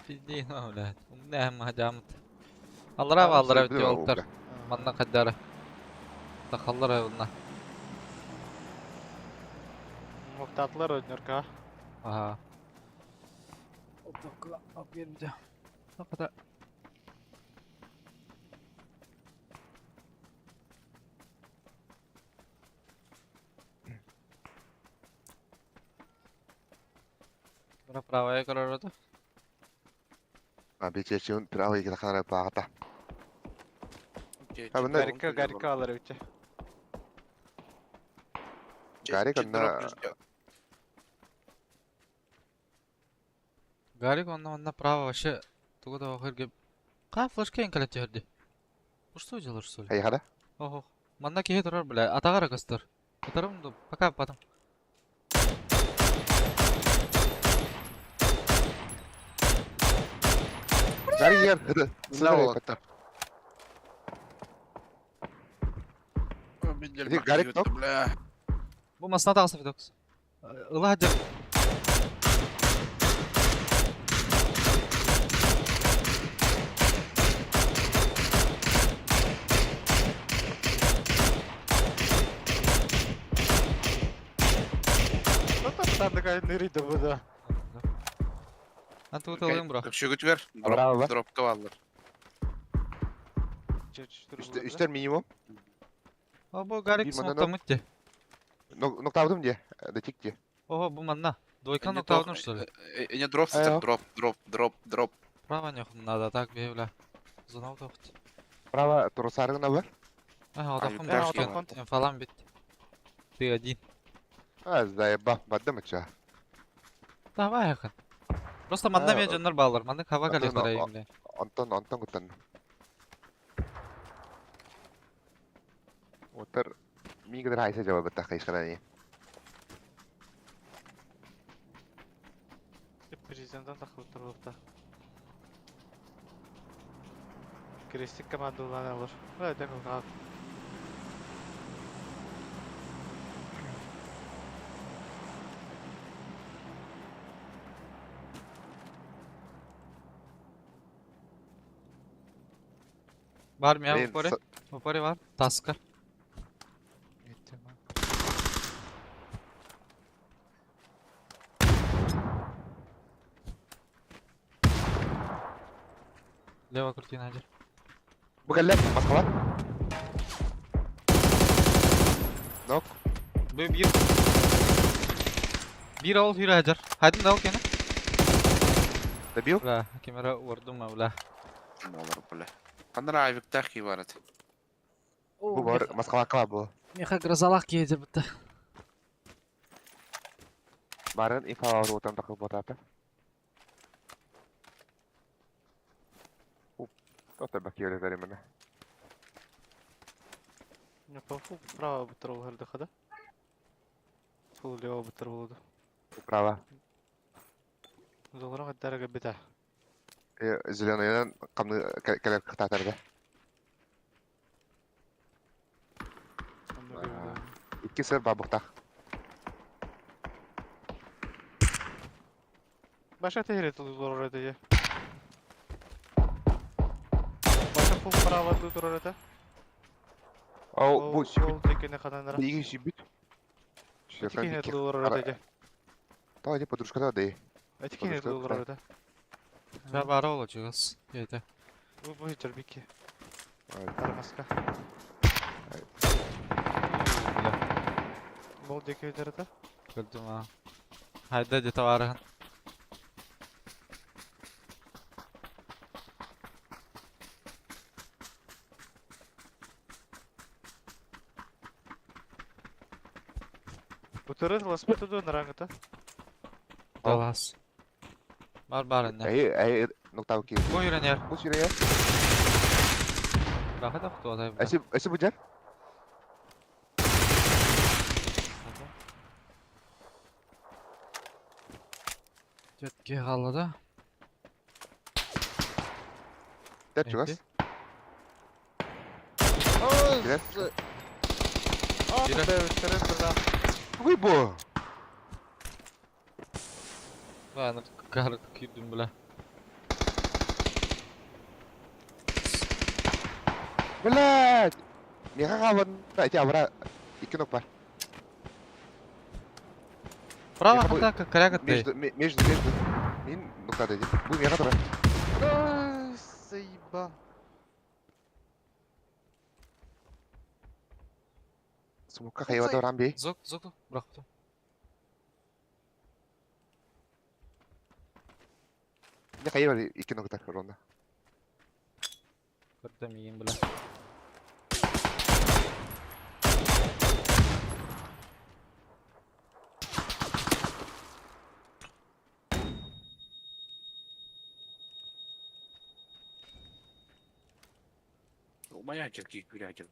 Bildiğin öyle. Onda hem hacamut. Allara allara bitiyor yollar. Manna kaddara. Takallar evına. Muhtatlar oynuyor ka. Aha. Opa, hop yerinde. Ne kadar. Buna pravaya karar oldu. Abi çeçiyon trabayı kita kadar pakata. Окей, Ha, bunlar- Garika alır üçe. Гарик, она- Гарик он право вообще. Тогда охерге. Ка флешка инкалет жерди. Ну что делаешь, что ли? Hayır hada. Ого. Манна кие турар, бля. Атагара кастыр. Атарым да пока потом. Gari yer hadi. Sıra o. yapata. Обидели Где Гарик махают, бля. Bu masna tağısı Fidox. Ilı hacer. Ну там sandık ayı nereydi bu da? Ben tuğut alayım bura. Köşegüt ver. Bravo. Drop kavallar. Üstler minimum. O bu Garik Bir smokta manada- mıttı. Nokta aldım diye. Dıçık diye. Oho bu manna. Дойка Не нокта то- одну что ли? Не дроп, Ага. дроп. Права нехуй надо так бевля. Зонал тоқт. Brava Torosar'ın haber. Ага, отахым да, башкен. что? Falan бит. Ты один. Ha zayıba. Badda mı ça? Давай yakın. Просто manda Ha, мен жандар балдар. Manda hava Антон, kalıyor tarayayım bile. Anton kutan. Otar. Mi kadar hayse cevap etti kayış kadar iyi. Президенттен takılıp тұрып та. Крестик командаларын алыр. Ой, так қалып. Var mı ya Ben Vapori? Vapori var. Taska. Gitti mi? Leva kurtuyun Hacer. Bu kelle maskala. Nok. Böyle bir... Bir ol yürü Hacer. Hadi de ol gene. Debiyo. Ulan kamera vurdum mu ulan. Olur bля. Kanlar ayıkta ki var et. Bu var maskala kala bu. Meha grazalak gelir bitti. Barın ifa var otam takıp otata. Totta bak öyle verim bana. Не по фул право бутырыл хырдыха да. Фул лево бутыр болду. Права. Золрак аттарга бета. Зеленый камны келер кытатарда. İki sır babıkta. Баша тегерет золрак эте. Баша фул право турар эте. O bu Ол декене хананара. bu iyi şibit. Тикене золрак эте. Та иди подружка да. Тикене золрак эте. Ben bari olacağız. Yeter. Bu hiç Армаска. Бол декене эте. Gördüm ha. Haydi de tavarın. Бутыры ласпету нарангата. Dalas. Var ne? Ey nokta ki. Bu yürüner. Bu şuraya. Daha da kutu olay. Esi bu cer. Jetki halada. Der çıkas. Girer. Бира бетерен турда. Bu bu. Ben kar kürdüm bile. Блядь. Не хаван. Да эти авра. İki nok var. Bravo Ya bu- hatta karagat değil. Между. Min nokta dedi. Bu ne kadar? Сейба. Smoka hayvada oran bir. Zok bıraktım. Ne hayır var iki nokta ronda. Gördüm yiyeyim bile. Маячерки курятин.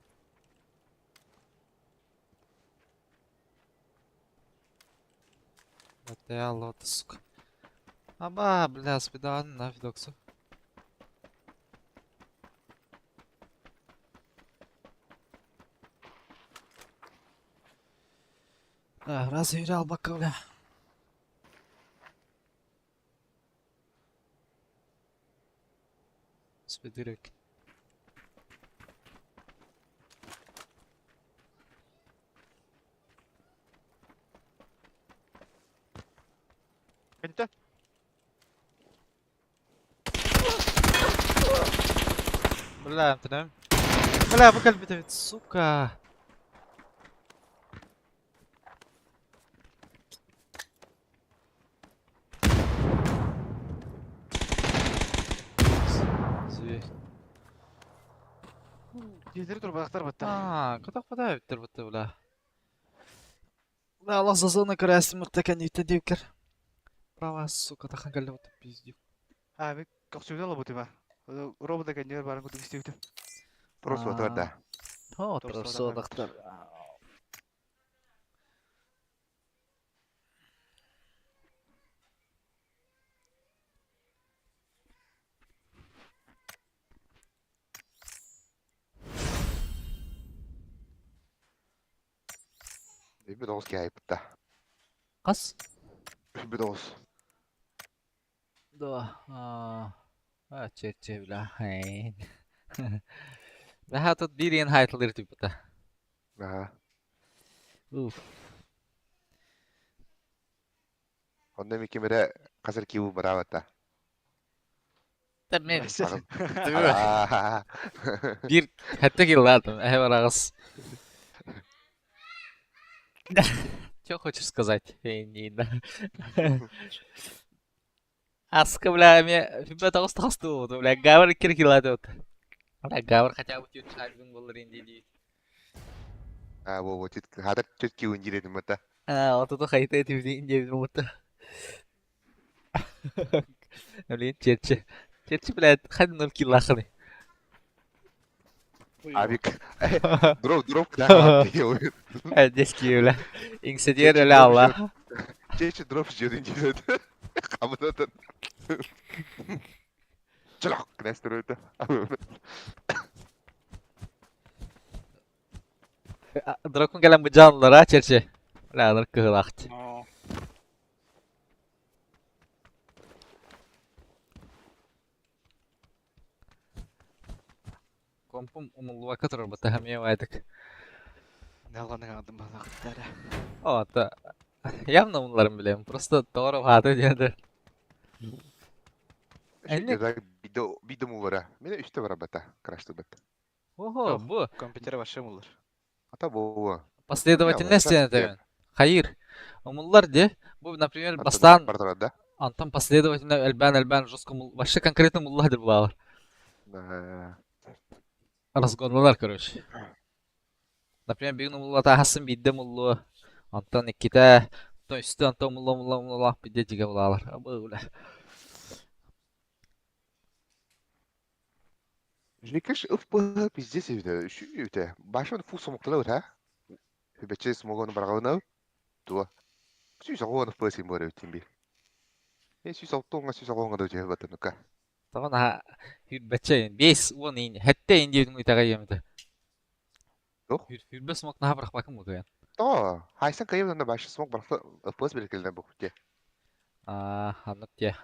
Это я лота, сука. Аба, бля, спидан на видоксу. Разыграл бока, бля. Спидырек. Кента. Бля, تمام. Бля, bu kalbi evet, сука. Зви. Дизель турбактар батта. Куда биттер бутты, бля. Бля, Allah зазона красим муртакен ютедевкер. Права, сука, тахан галли бутты пиздюк. Abi коксюдала бутыма. Робота кандер баран куту истеуте. Просто вот да. О, Торсо торсо, да, доктор. Bir de olsun ki ayıp da. Kas? Bir de olsun. Да. Че, бля. Хейн. Бля, тут бирин хайтлер типа та. Aha. Уф. Ondan bir kemere kasır ki bu bravo da. Tamam. Bakın. Değil mi? Aa. Bir hatta ki ладно, var ağız. Что хочешь сказать? Не, да. Аска, бля, мне ребята устал, бля, гавр киркиладот. Бля, гавр хотя бы чуть шайбин был ренди. А, вот чуть хадar чуть ki unjiredim mata. Вот это хайты эти инди вот. Блин, черче, блядь, хад 0 кило ахны. Abik. Drop kılağı diyor. Здесь киюля. Инсидер или алла. Çeşi drop jiyordun diyordu. Kapıdan. Çılak kılağı. Дракон келем bu canlılara çerçe. Ladır kıhılaqtı. No. Компум умулуа катырыр бата хамия вайдык. Ne alanı aldım bana kadar. О, та. Явно умларым билем. Просто doğru hadi diyordu. Bir de mu var ha. Mene üstte var bata. Краştı bata. Ого, Yok. bu. Компьютер ваши мулар. Ata bu. Последовательность Ya, тегін. Hayır. Умуллар де. Bu, например, Ата бастан бардыр да. антон последовательно эльбан жестко вообще конкретно муллахдыр булалар. Разгонлар, короче. Например, bir мулла тахасын бидде муллу. Антон икките. Антон üstü антон мулла бидде жиге булалар. Böyle. Жникаш ıf пиздец evde. Şu evde. Başımda full somuklar ha. Hübetçe smogon barağına. Tua. Süsağın ıf pısim var evde bir. Süsağın da cevap batın ka. Tamam ha. Hürbetçe. Bes ulan in. Hette in diyordum itaga yemedi. Yok. Hürbe smok naha bırak bakın mı koyan? To. Haysan kayıp da başı smok baraqta ıf pıs birikilden bu ki. Anlat ya.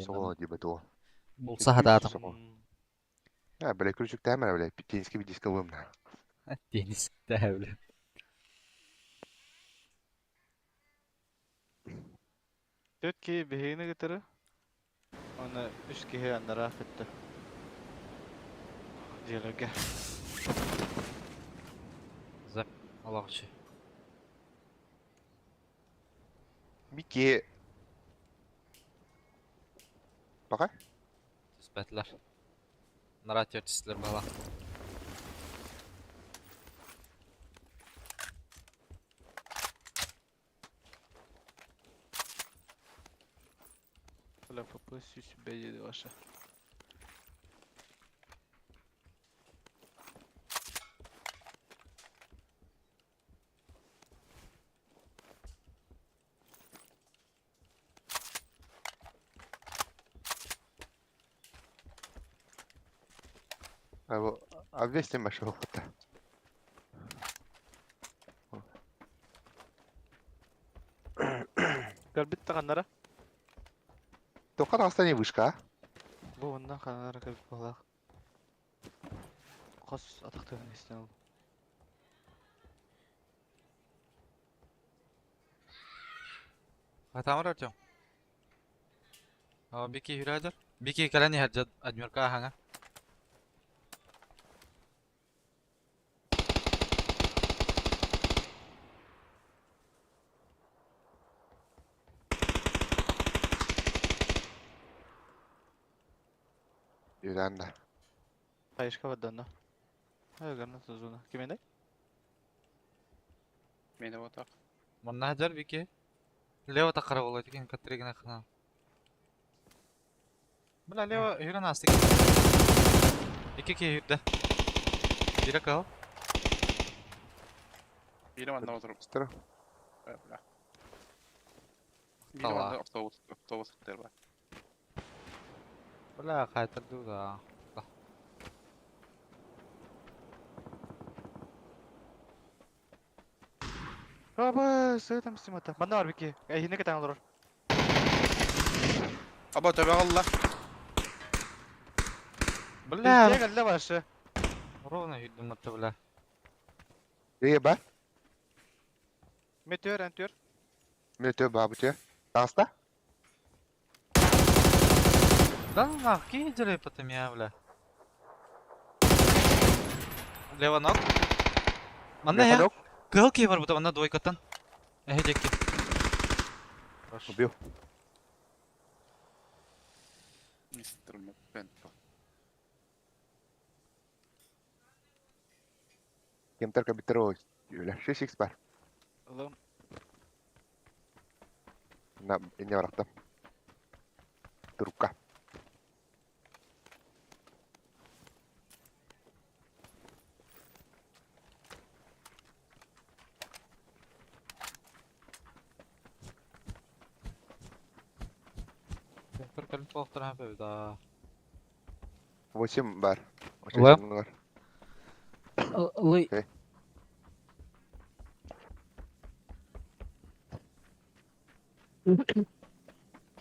Soğan diye betul. Bulsa hada adam. Ya böyle küçük temel öyle. Tenski bir disk alalım. Deniz de öyle. Dört ki behine getirir. Ona üç ki yanına rafetti. Diyaloge. Zap. Allah için. Bir ki bakar. Süsbetler. Narat artistler bala. Böyle papaz yüz beceri başa. Abi обвесьте машину фото. Gel bitti kanlara. Тоқсан астане вышка. Bu ondan kanlara gel bala. Қос атақтығын естен ал. Hatamır Артем. Бики hüradır. Biki kalani hajjad ajmer ka hanga. Yürüyenler. Kayışka vaddanna. Hayır garna tuzuna. Kimende? Meni otak. Manna hajar biki. Leo takara olaydı ki katrigina khana. Bula Leo hüran astık. İki ki hürde. Bira kal. Biri bana oturup. Stara. Böyle. Biri Tamam. bana otobüs gider var. Bula kaytardı da. Aba, sığıtam istimata. Banda var Biki. Yine ketan olur. Aba tabi Allah. Bula. Bizde geldi başı. Ровно hürdüm hatta bula. Neye bak? Meteor, entör. Militör babıcı. Dansta? Да ну нахуй, какие деревья потом я, бля. Лево ног. Манна я. Yok. Кылки var burada, manna двойкатан. Ehecekki. Убил. Мистер Макпенто. Кемтер кабитер öyle. 6x var. Oğlum. Ne bıraktım. Turukka. Perkalian pohtar HP da. 8 бар. Лэп. 8 бар. Лы.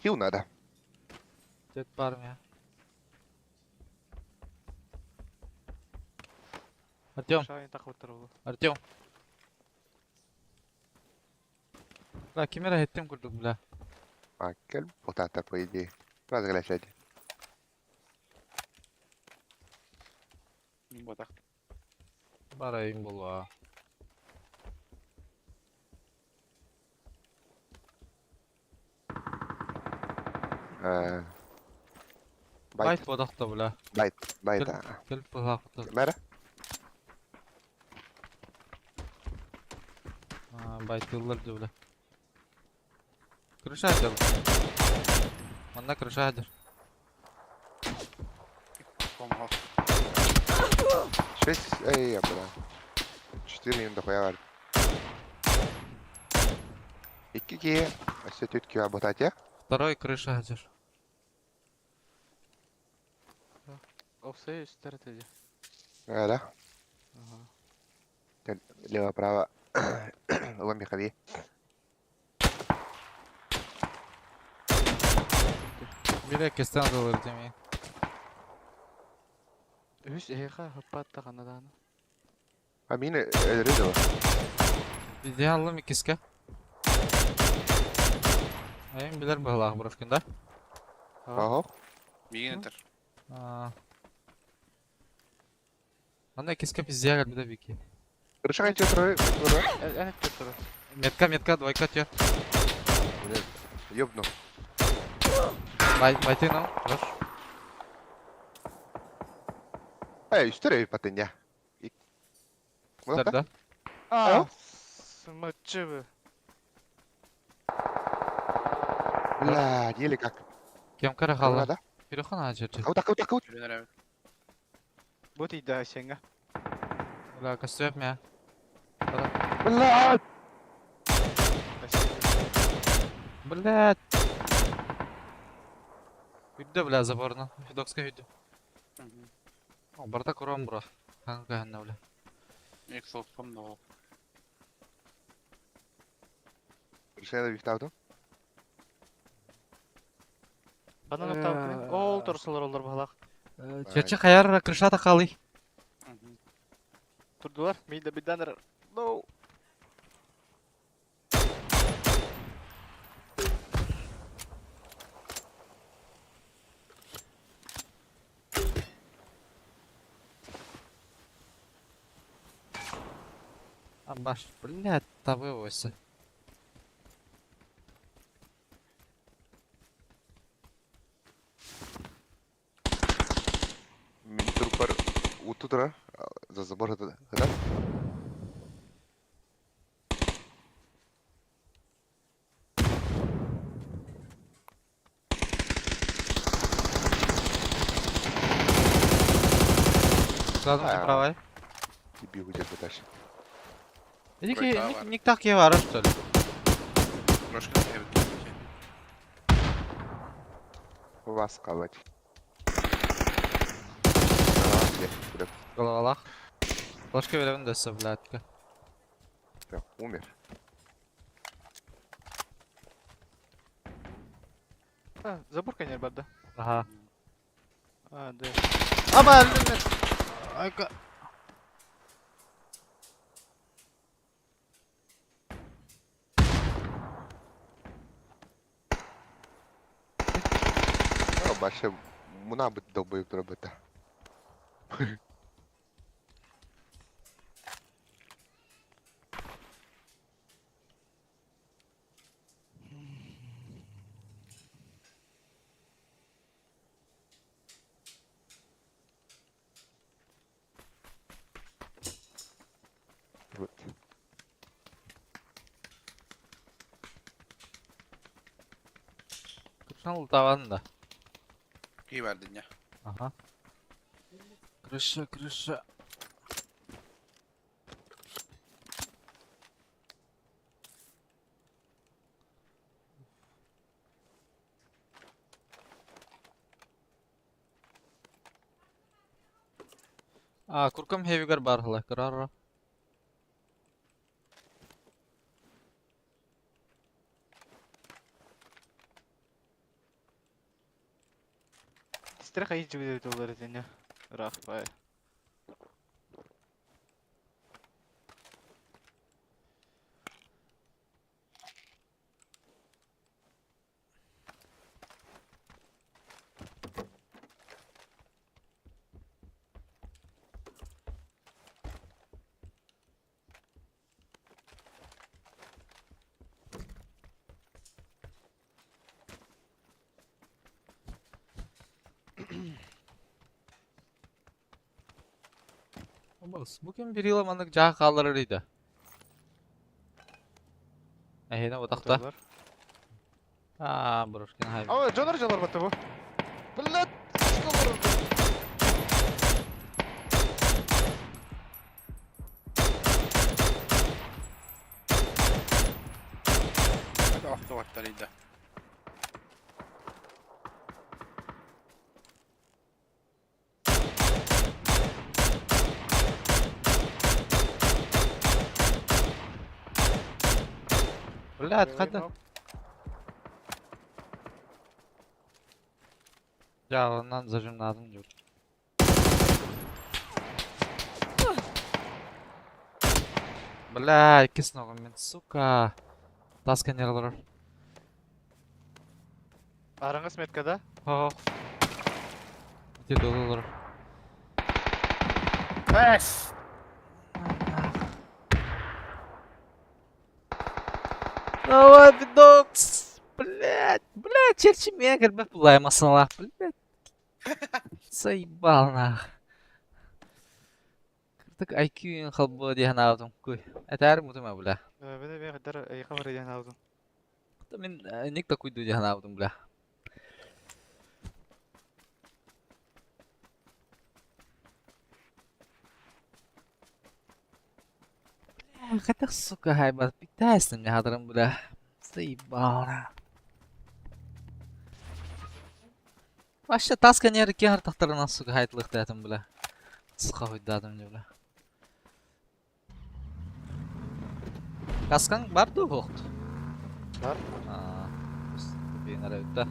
Хил надо. Дед парня. Артём, Шайын тақып отыр ол. Артём. Бля, кемера хеттем курдук, бля. Акель потата, по идее. Разглашать. Ботақ. Барайын болва. Байт. Байт бодақта, бля. Байт. Байт. Келіп бұлақ бұтыр. Мэра? Байт yıllardı, бля. Крыша одел. Манна крыша одел. Помогал. 6. Эй, я бля. 4 им дохуя var. 2 ки. Все тетки работать, я? Второй крыша одел. Овсе үстері теді. Да. Ага. Лево-право. Ломи ходи. Бля, кестен долар демей. Үш эйға хыппатты қанаданы. А мины рыдал. Идеаллы микиска. Айым билер бұлақ бұрышкын да? Ого. Биген ентер. Анда киска пиздия гал биде бики. Крыша қанша тұры? Әнет көттірі. Метка, двойка тер. Ёбну. Байты нау, жош. Эй, үстері патын, я. Тер да. Смычы бы. Бля, еле как. Кем кара хала. Да? Пирохан ажырды. Каут. Жүренер әбі. Бұт иді әшенға. Бля, костюм я. Бля! Блядь. Үйді, бля, заборына. Фидокска үйді. Барда құрам бұра. Ханға ханна, бля. Ек соқпам да ол. Крыша да бифтаудым. Банан оқтау ол тұрсылар олар бағалақ. Черче қаяр крыша тақалы. Тұрдылар, мейді бидданыр. Ноу. Баш, блядь, табы осы. Мен тұрып бар ұтты тұра. За забор это. Складно ты правай. И бегу где-то дальше. Ник так я вара, что ли? Трошки әбі. Вас кавать. Головалах. Ложка веревен дөсі, блядька. Умер. Забор конер барды. Ага. Да. Аба, өлімет. Айка. Башы мұна бұт долбойып тұра бұта. Вот. Крышан лутаван да. Кей verdin ya. Ага. Крыша. Kurkam heavy'gar bar hala karar. Истер кайы жибе доллар эдене. Рахпай. Bugün bir yılamanlık cağı kaldırırıydı. Ehine otakta. Доллар. Buruşken hayır. Aa, жанар бата bu. Блядь, что вырубил? Hadi aklı vaktarıydı. Блядь, hadi. Yağından zırhımladım diyor. Бля, ikisi nogum men, сука. Taskan yaralar. Араңыз меткада? Ho. Bite dolular. Pes! Давай, бедокс. Блядь, черчи меня, как бы пулаемасın Allah, блядь. Заебал нах. Кырдык IQ-ün қалбы дейін алдым, көй. Әтәрі мұтыма, бля. Беде бе кадар айка бар еден алдым. Мен ник та куйду дейін алдым, бля. Катық, сука, хайбат, питайсың мне хадырым, бля. Заебал нах. Вообще, таска нері кеңір тақтарынан, сука, хайтлықты әтім, бля. Sıka huydadım diyor. Kaskan var da holt. Var. Bir nere ötte.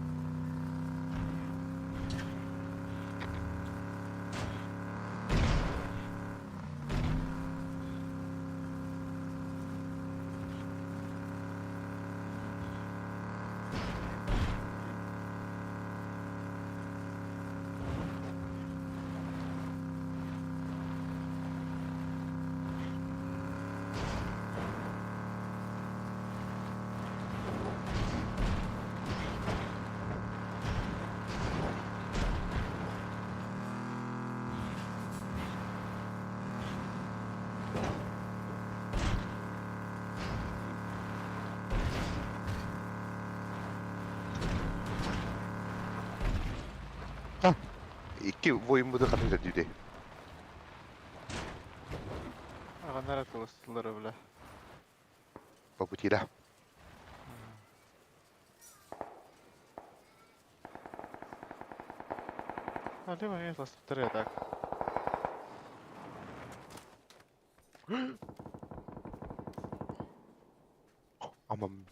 İki oyunmudu kadar düde. Агандар атылыстылар бля. По пути, да. Либо я ластыря так. Aman.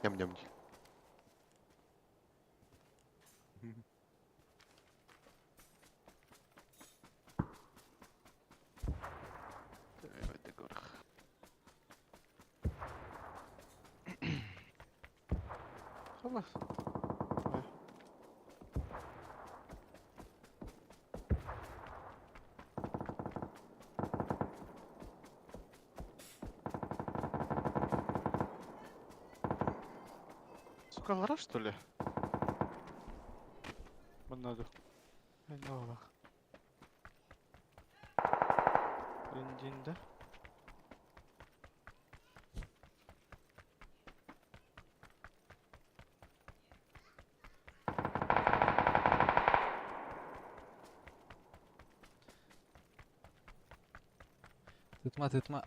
Yam yam. خلاص. Сука, лара что ли? Надо. Айнала. Бензинда. Tıtma.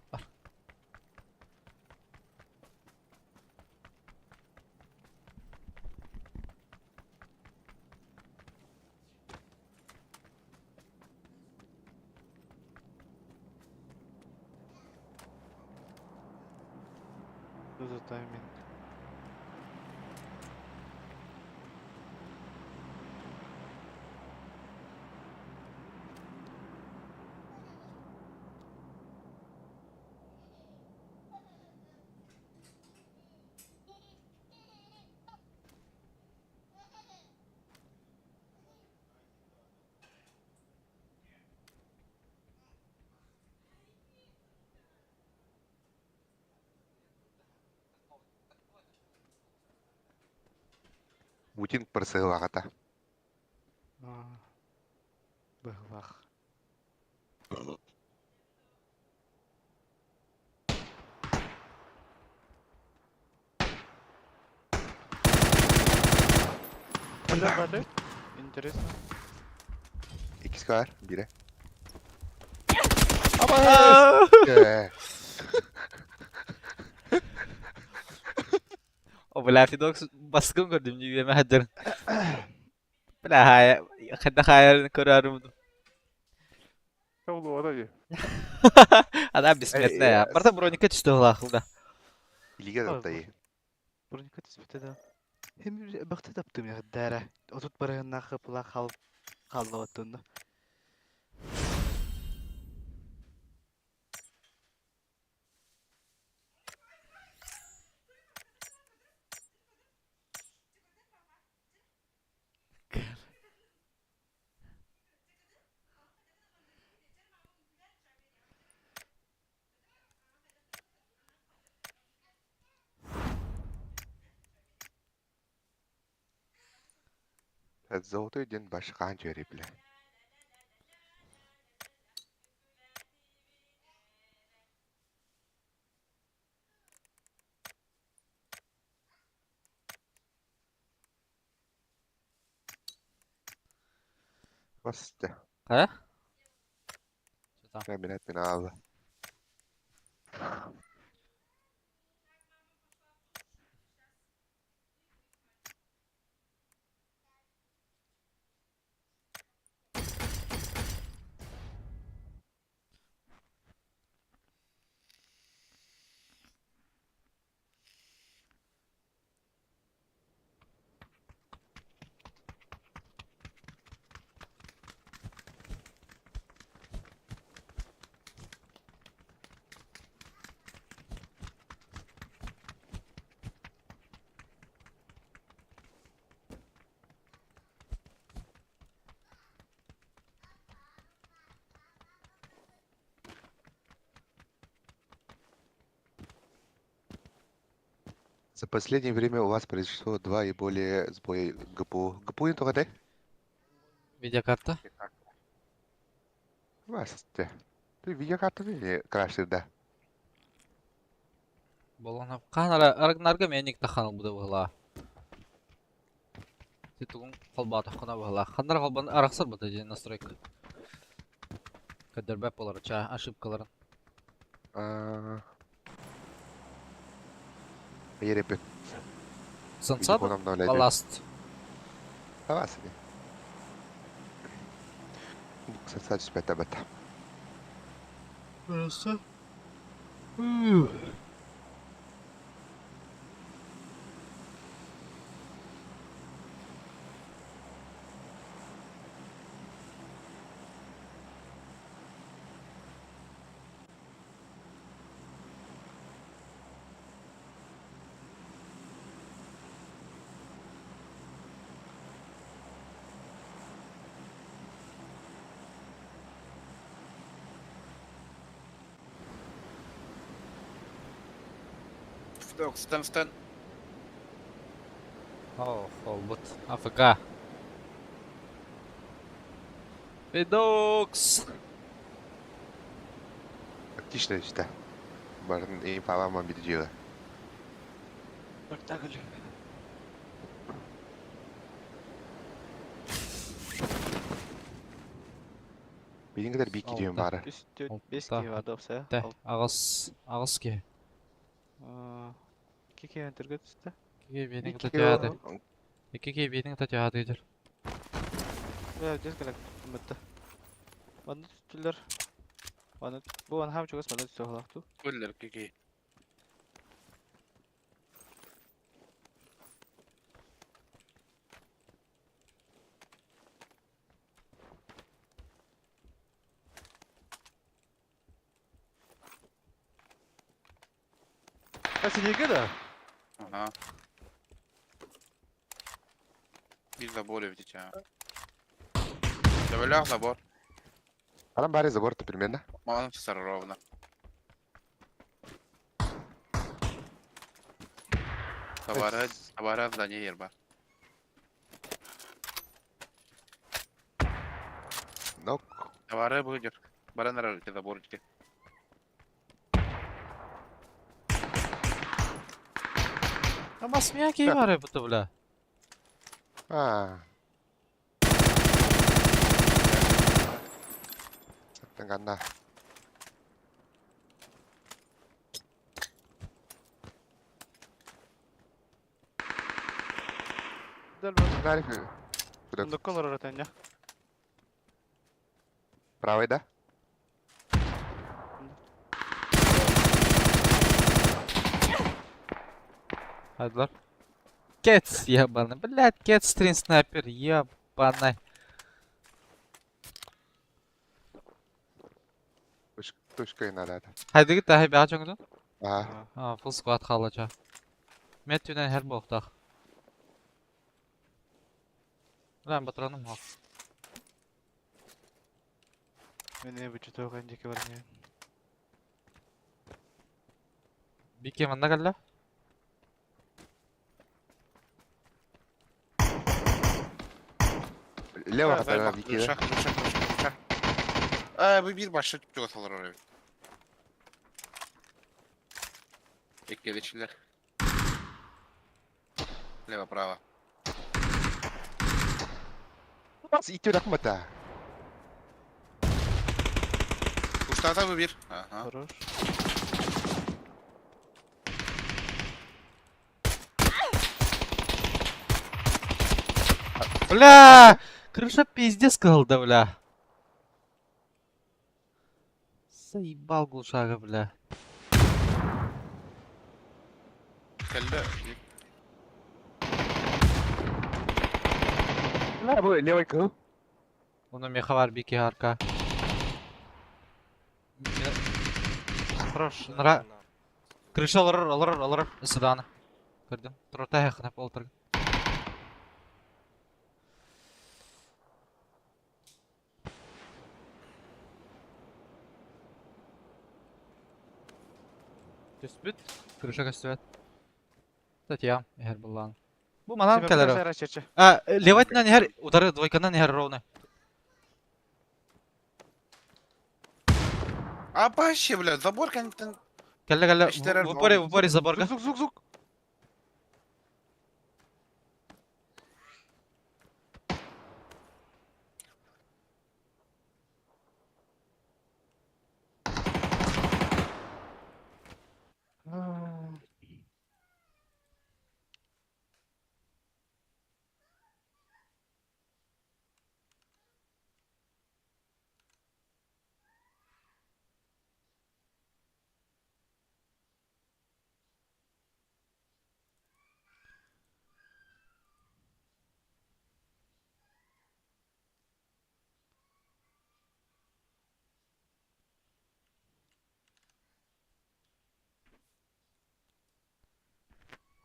Uzatayım ben. Мутин просылағата. Бах. Vale. Интересно. İkisi var. Biri. Aa! O Fluffy Dogs baskın gördüm yüzüme hadır. Bela haya, kadda hayalini kurarım. Oldu o da iyi. Adam bismetne ya. Barda bronика düştü hulakılda. İlgi Ой, de dayı. Броника теспите да. Hem бахты таптым я дара. Отут барыгына кыпыла калды оттунда. Золотой ден başı kanca öyle bile. Bastı. Ha? Kabinet beni aldı. За последнее время у вас произошло 2 и более сбоя ГПУ. ГПУ не только ты? Videokarta. Бастı. Ты видеокарту или крашер, да? Болона. Канара аргнарга меник таханыл буда була. Титугун колбата хана була. Хандар колбан араксар буда же настройка. Кадер бэп болар ча ошибкаларын. Ерепет. Сансад Телефон обновлять. баласт. Давай себе. Кстати, спять об этом. Просто. Стэн. О, холбот. АФК. Видокс. Отлично, işte. Barın iyi falan mı bir diyor. Спектакль. Benim kadar bir iki diyorum Altta. bari. 5 Altta. ки vardı olsa. Те, агас ки. Кики ентергет üstte. Киги бенин İki татяды. Киги бенин татяды идер. Ya дескалек мытты. Баны түттүлөр. Баны бу ан хам чугас баны түстө халакту. Куллер кики. Синеге да? Ага. Bir забор видите. Добавлял забор. Alam bari забор-то примерно. Мало ровно. Товары здание ерба. Нок. Товары будет. Баранар эти заборчики. Ama ki var ya bu bля. А. Тангана. Дәл бар. Нарик. Куда? Мұнда колор өтен, я. Правый, да? Haydiler. Кец, ебаный. Блядь, Кец стрин снайпер, ебаный. Точка и надо. Haydi git daha bir açın. Ага. Ha, full squad kalacak. Met yünen her boğdak. Lan batranım ha. Мен не бічі тоған деке бар не. Bir kemanda galla. Лево хатана Вики, да? Шах. Bu bir başta çok atalar oraya. Bekleyeçiler. Лево, право. Итё рахмата. Kuşlarda bu bir. Aha. Хорош. Бля! Крыша пиздец калды, бля. Заебал глушага, бля. Kelle. На, bu левый крыл. Onun meha var bir ki arka. Хорош. Нара. Крыша alır. Sıdanı. Kırdım. Trota yakın hep oltırgın. Төспүт. Крыша көстүбөт. Татьям, ехер буллан. Bu manam Тебе келер. бәрі рачечі. А, леватынан ехер, удары двойканан ехер ровно. А вообще, блядь, забор как-то... Келле, Эштер в упоре заборга. Зук.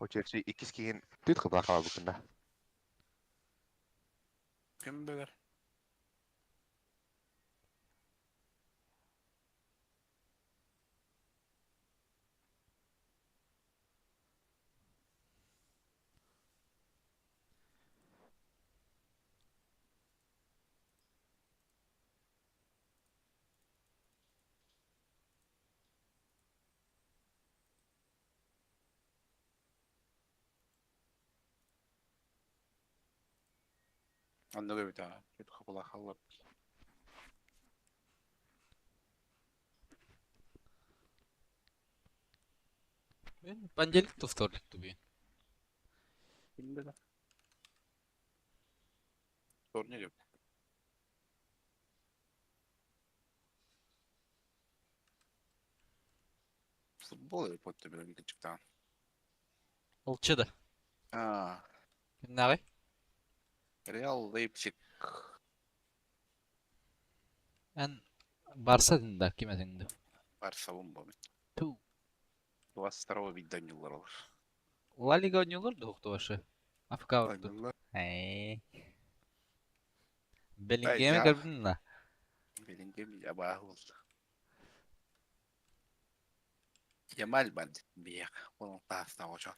Очерчи икис кейін түт қыбла қала бұкында. Kim bilir? Anlığı bir tane. Kötü kapılar hallar. Понедельник, то вторник тобі. Kim bilir? Sorun yok. Futbol yapıyor bir küçükten. Olçıdı. Aa, Ne abi? Real Leipzig. En Barça dinde, kime dinde? Var savunma mı? Tu. 22-го видео Мюллер. La Liga oynuyorlar da Hukta başı. Afrika vurdu. Mюллер. Hey. Ay, Bellingham'e ya. gördün mü? Bellingham ya bahu. Yamal ben bir onun pasta hocam.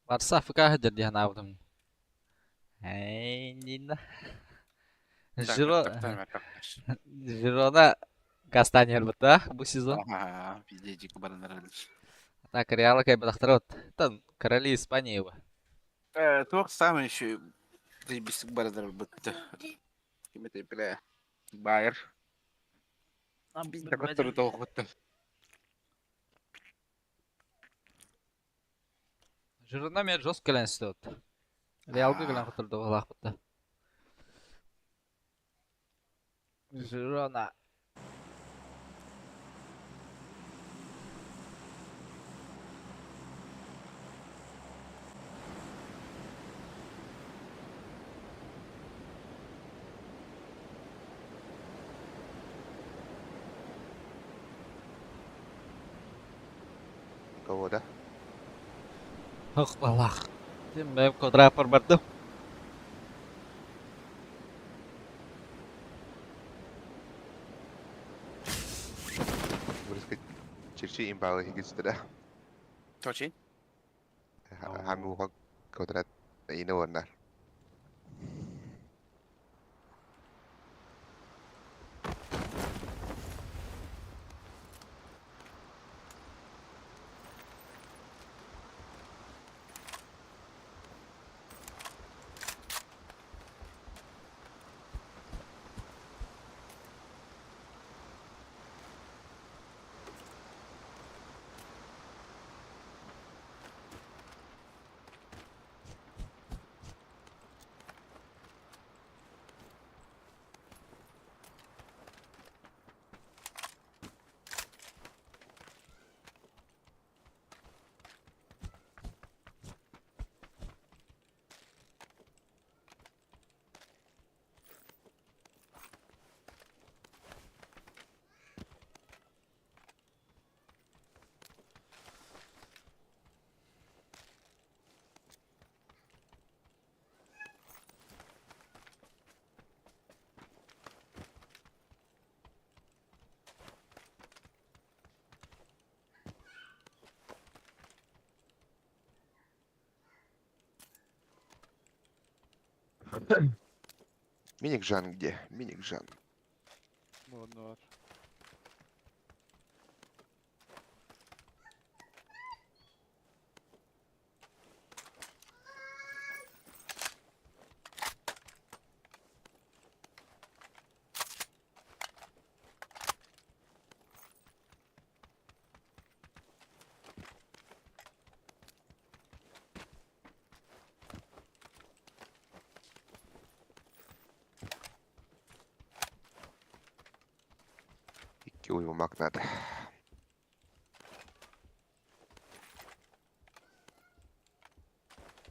Barça Afrika hadir diye navdım. Hey, Nina. Girona Castanyer betul bu sezon. Ага, видите, баранаралыш. Так, Реал kayak betakterot. Tan, Королі Испании его. Тух самый еще заебись баранарал бытты. Кем это бля? Байер. Так который то хоть. Girona мен жос кэлэн стот. Real'ga gelen kutuldu Allah kutlu. Girona. Kau dah. Hak Allah. Tim benim kontra perbardu. Boleh sikit cerita imbau hingga situ dah. Точи? Kami bukan kau tak ini warna. Миник Жан где? Миник Жан. Вот, вот. İki uyumak надо.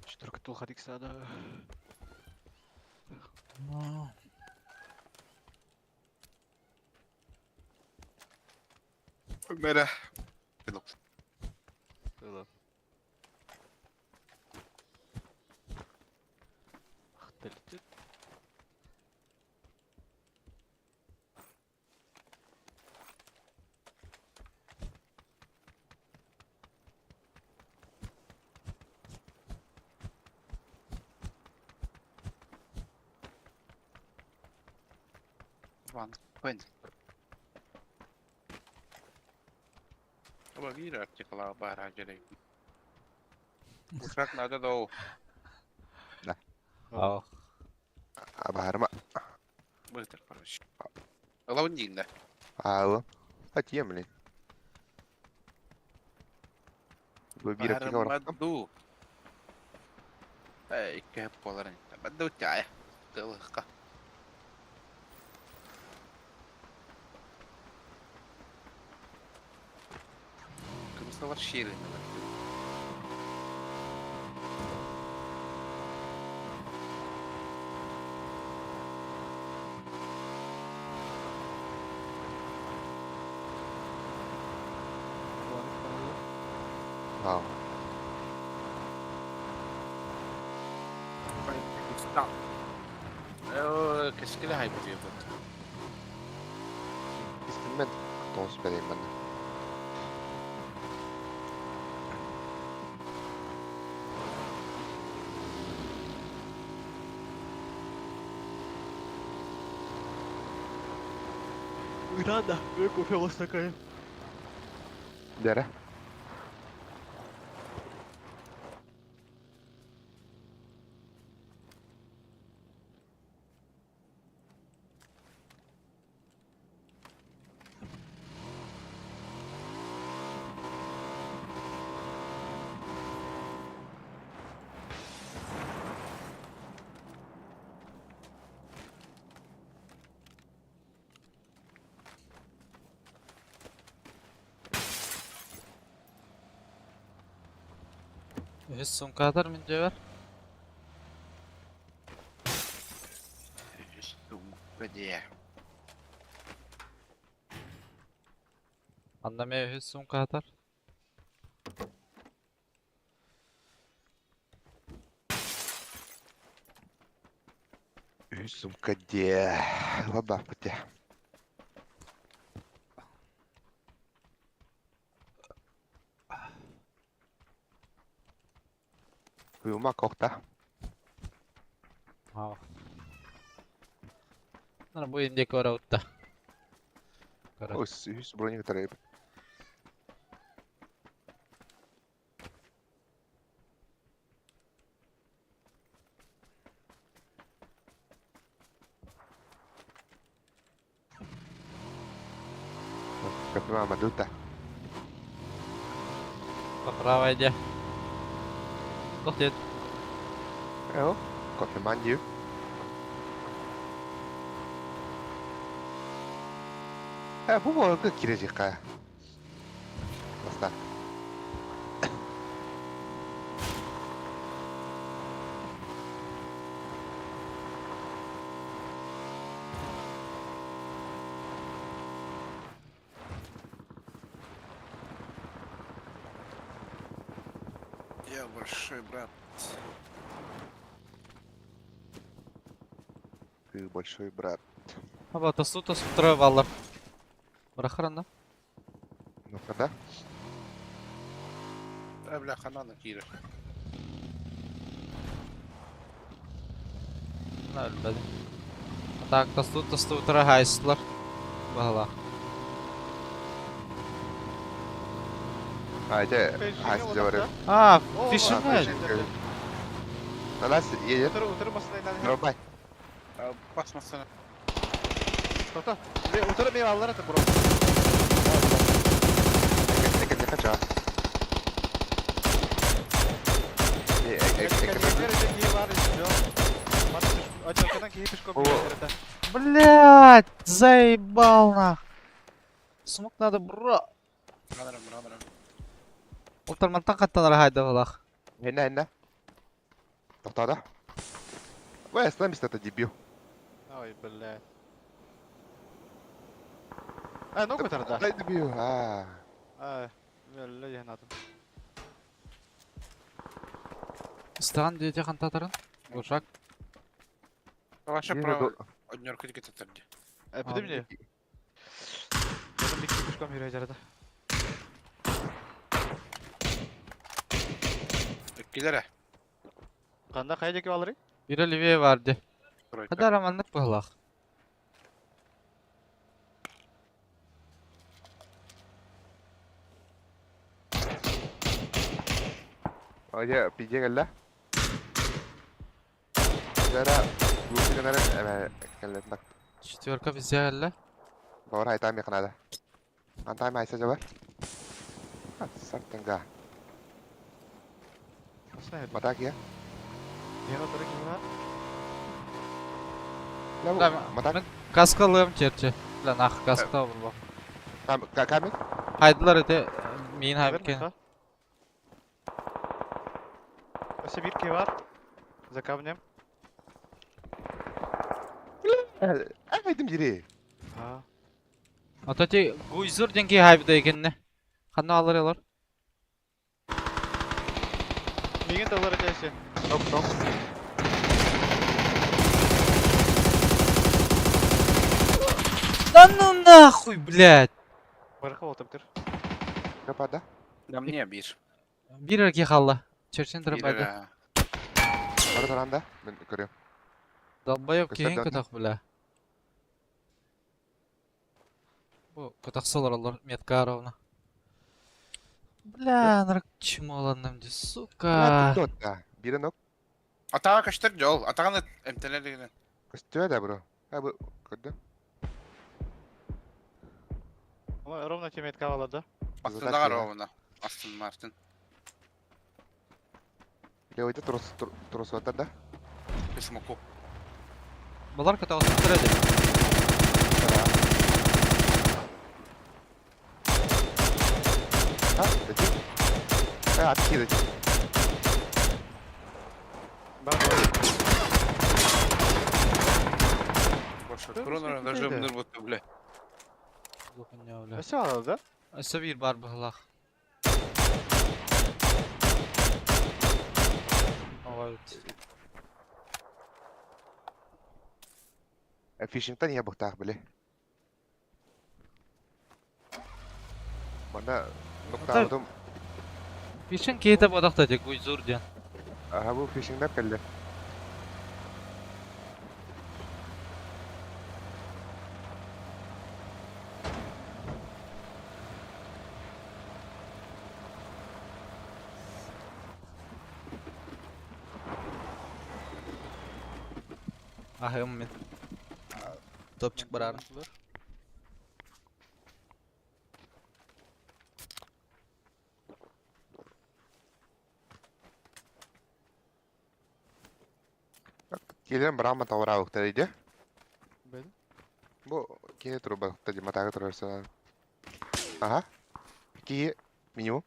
Четверка тул ходить надо. Merhaba. Yok. Было. Ах, ты летит. Ван. Вен. Ama bir artık la bahar gerek. Uçak nerede de o? Oh. Abahar mak. Bıhtır kardeş. Alavın değil de. Tahu. Hadi yemin. Gue bilang Bahar tiga orang. madu. İki hep poların. Madu çay. Tılık ka. Kımsa var şiirin. Ha. Stop. Keskile hayır diyor bu. İstemem. Tons vereyim ben de. Irada, eu confio você caiu. Dere. Üç sumkadır mı diyor? Sumka diye. Anlamaya üç sumkadır. Sumka diye. Ладно, пути. Uyuma kokta. Ha. Nara bu indeki ora utta. Kara. Hys bronjik tarayıp. Kapıma maduta. Поправай dia. Kok dia. Evo, kopi manju. Bu mu girecek ha? Basta. Я большой брат. Ты большой брат. Aba тасу трое баллар. Бырахырын да. Ну-ка, да? Да, бля, ханана кире. Ölmedi. Tak tastu tıra hayslar. Bağla. Haydi, haydi говорю. Ha, Oo, fishing var, head. fishing. Нас едет. Утырı masada ilerle. Дробай. Basmasana. Toto. Ve утырı meyveler atın bro. Не хочу. Kendine iyi var istiyor. Aç arkadan keyif pişko bir yerde. Блять, заебал нах. Смог надо, бро. Брадером. Ултармантан каттан хайда балах. هنا. Тоқтады. Ой, остановись, это дебил. Ой, блядь. Ну көтерді. Дай дебил. Велле янадым. Стан дети хантатарын. Бушак. Ваше право. Однерку дикет атырды. Пиди мне. Benim bir keyif pişkom yürüye jarada. Gidere. Kanda kayacak gibi alırım. Biri Livye vardı. Тройка. Hadi aramanlık balах. Oye, pillé el la. Zara, bu kenara kelletmek. Четверка везде geldi. Doğru haytam yakın hadi. Antay mı aysa var? Sartınga. Nasıl ne? Matak ya. Yeni oturı gibi var. La bu. Tamam. Matak. Ben kask alıyorum çerçe. Lan ah kask da olur bak. Kamil. Haydılar öte. Min hayvke. Ose bir key var. За камнем. Aydım jiri. Ha. Atati guyzur denki hayvda ekenni. Kanna alırlar. Деген доллар әтәші. Nok. Да ну нахуй, блядь! Барқа отып тұр. Kapada. Да мне bir. Bir erkek kaldı. Çerçen Bir tırmaydı. ara. Bara taranda. Ben görüyorum. Долбоёб Көсөп кейін дөнді. көтақ бля. Bu көтақсалар алар Меткаровна. Бля, нырық чумаланным де, сука. Totta. Biri nok. Atağa kaçtır yol. Atağını emtelerine. Köstü da bro. Ha bu. Kötü. Ama ровно теметка алады. Aslında Zaten var ya. o ona. Aston Martin. Levayda turus vatar da. Pismoku. Bunlar көтақ sütüredi. Ha, dedi. Ha, atki dedi. Boş ver. Dur, Kurun biz даже bekleyelim. münir botu bile. Zuhun ya bля. Әсі алады. Öse bir bar bıhlaq. Evet. Fishing'tan ya buhtaq bile. Mana nokta Tabii. aldım. Fişin keyte bodak da tek uyzur diyen. Aha bu fishing'dan kelle. Ah emmin. Topçuk bararım. Gelirim Brahma tavara avukta dedi. Benim. Bu kini turu bakta di mata turarsa. Aha. Ki minimum.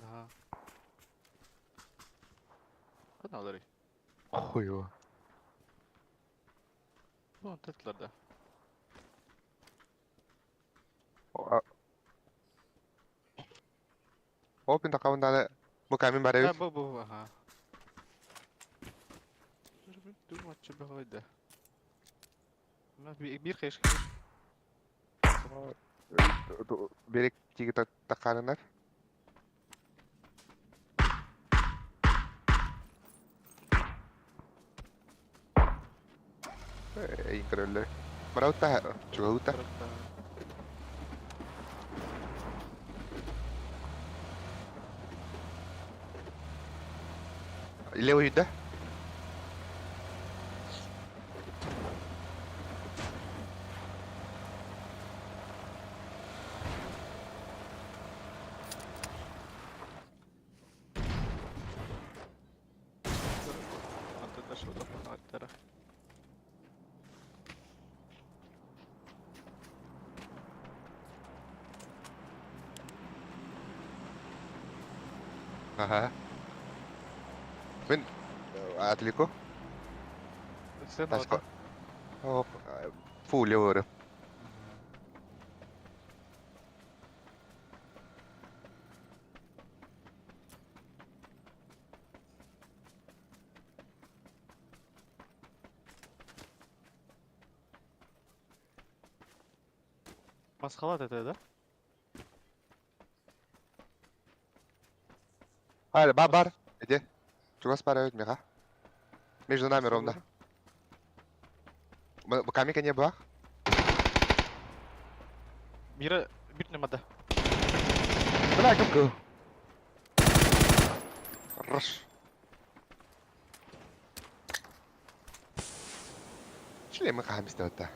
Aha. Kadın alır. Oyo. Bu tetlarda. O pinta kawanda bu kami bare. Ha bu aha. Dur maçı bir haydi. Bir kış. Berek tigi takanlar. Increíble. Marauta, chugauta. Leo yudda. Antı da şurada falan atlara. Aha. Ben Atliko. Sen Tasko. orada. Oh, full euro. Maskalat ete de. Hayır, bar. Иди. Чугас пара мега. Между нами ровно. Камика не было? Biri bitmedi. Бля, капку. Хорош. Шли мы хамис да.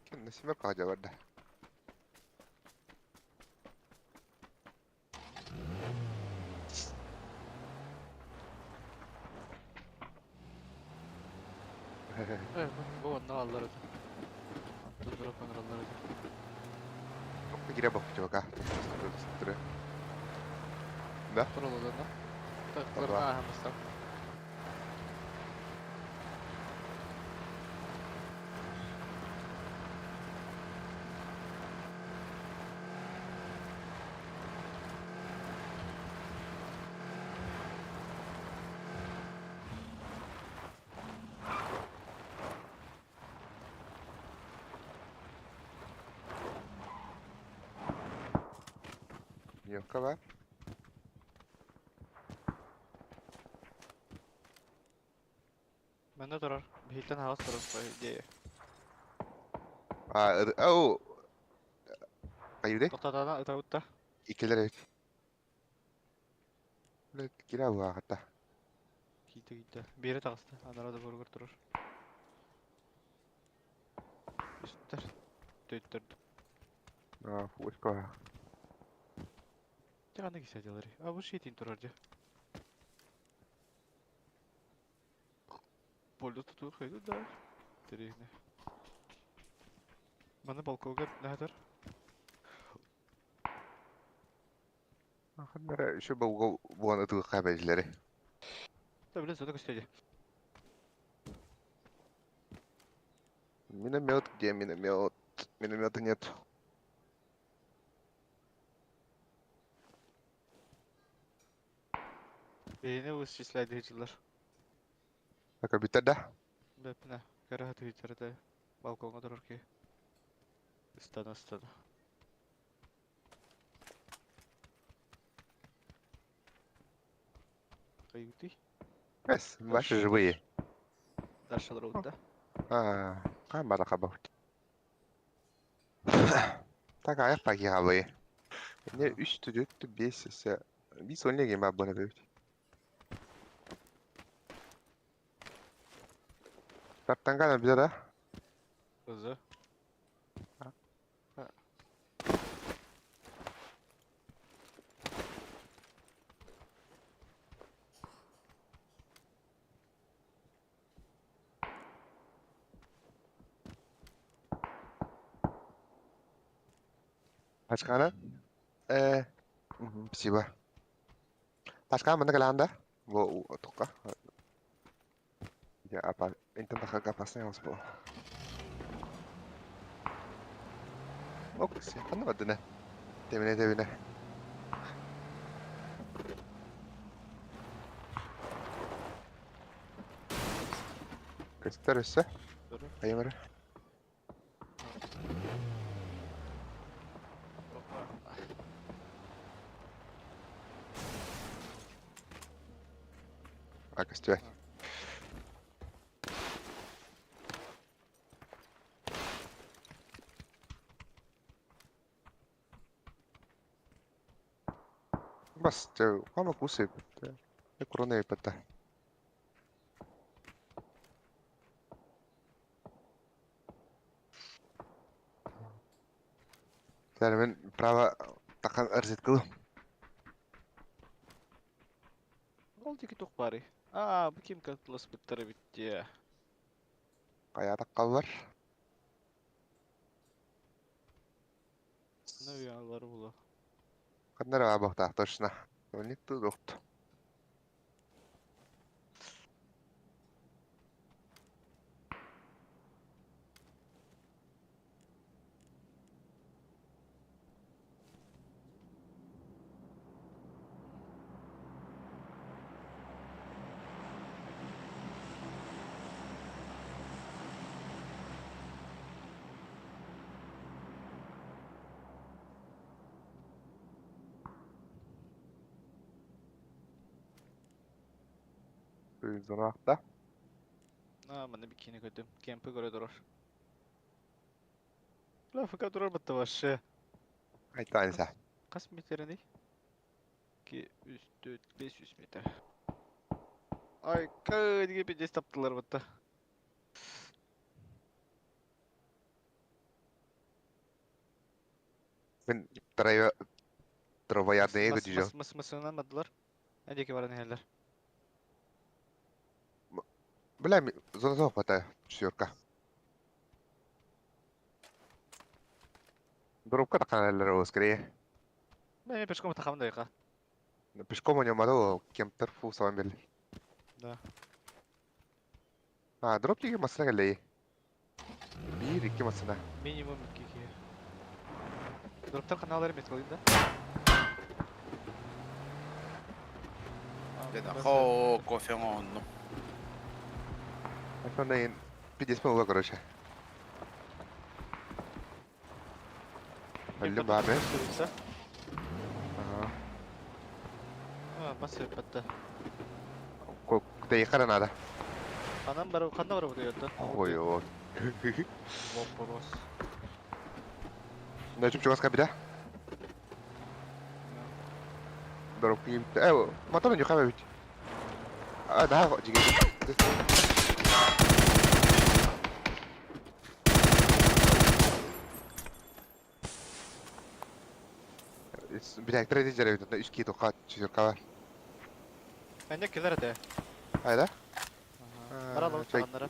Kim nasıl bir kaca vardı? Onunla alırız. Tuzura panıralları. Gire bak coba. Dur. Da. Turulduğunda. Vallahi. Takılır ahımızda. Yok var. Bende durar. Bihilten havas durar. Diye. Oh. Kayu deh. Totadana ıtavutta. İkileri. Böyle gire bu hatta. Gitti. Bir yere tağıstı. Anarada burger durur. Üstler. Döttürdüm. Bu iş var. Canı gitse diyorlar. Aa bu şey din durarca. Bolda tutuğu koydu da. Dereyine. Bana balkoga ne kadar? Kanlara şu bu anı habercileri. Tabi sonra göstereceğim. Миномет где миномет? Миномета нет. Beyni bu şişler diyiciler. Так bitti de. Bepne. Kara hatı içeride. Balkonga durur ki. Istana. Kayıtı. Бес, ваши живые. Darşalar oldu. Kan bana kabah. Tak ayak pagi havayı. Ne 3 4 5 ise bir sonuna geleyim ben bana böyle. Tarttan kalan bize de. Hızlı. Başkanı? Спасибо. Başkan mana kalan da? Bu toka. Ya apa? Intenta kapasnya harus bu. Oke sih, kan ada nih. Temine. Gösterirse. Durur. Ayımırı. Arkadaşlar. بس قامك بصي الكورونا يبقى yani ben prava takan erzitku Oldu ki tok bari. Aa bu kim katılası bitti bitti ya. kayak takal var. Ne rüyaları bulu. Kan nere abah tah точно. Он itu doktu. Zonakta. Aa ben de bikini koydum. Kempe göre durur. Lafı durar bitti başı. Ay tanesi. Kaç metre ne? 2, 3, 4, 500 metre. Ay kıy gibi bir taptılar bitti. Ben trova yardıya gideceğim. Mısınamadılar. Önceki var neler? Bilal mi? Zona patay. Şurka. Дробка таканалар оскрее. Ben peškom takamda yaka. Пешком у него мало, кемтер фу с вами. Да. А, дроп тиги масына галей. Bir iki masına. Minimum 2 ki. Drop'tan kanalları met koyayım da. Dedim ho кофе онну. Sonra bir desme uğa karışa. Öldüm abi. Sürükse. Aha. Ha, bas yapıttı. Değil karan ada. Kanam baru, kanda baru diyordu. Oy oy. Bok boros. Ne çup çukas kapida? Drop tigi bitti. Motor önce kabe bitti. Daha kok jige. Bir dakika trade jere bitti. Üst kito kat çizir kavar. Bence killer de. Hayda. Bara alalım Çek. kanlara.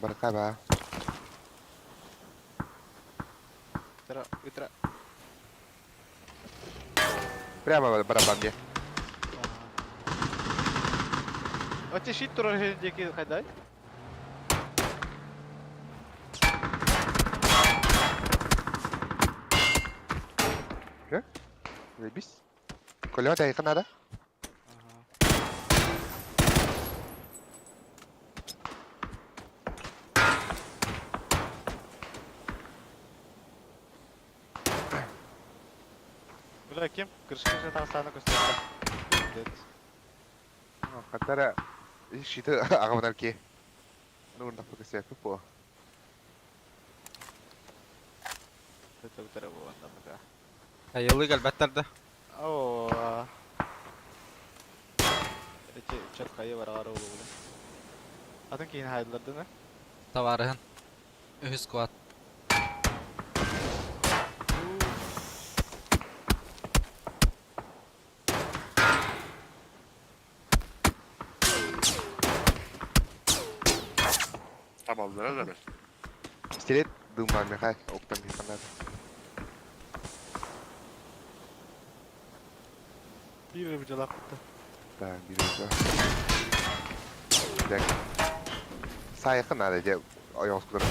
Barka ba. Tara, itra. Прямо барабан dia. Öte shit durur önceki kayday. Lebis. Kalau ada kan ada? Ulan kim? Kırışkırışa tağ sağına gösterdi. Evet. Katara situ agak benar ki. Nung tak pakai siapa po. Betul betul bu anda maka. Yıllık elbette. Oo. Çok kayı var ağır oldu. Adın ki yine haydılar değil mi? Tavarıhın. Ühüz kuat. Tamamdır öyle. Stilet dumban mekay. Oktan bir kanar. Bir bucak attı. Ben bir daha. Bir dakika. Saya kan ada aja. Oyong skuter.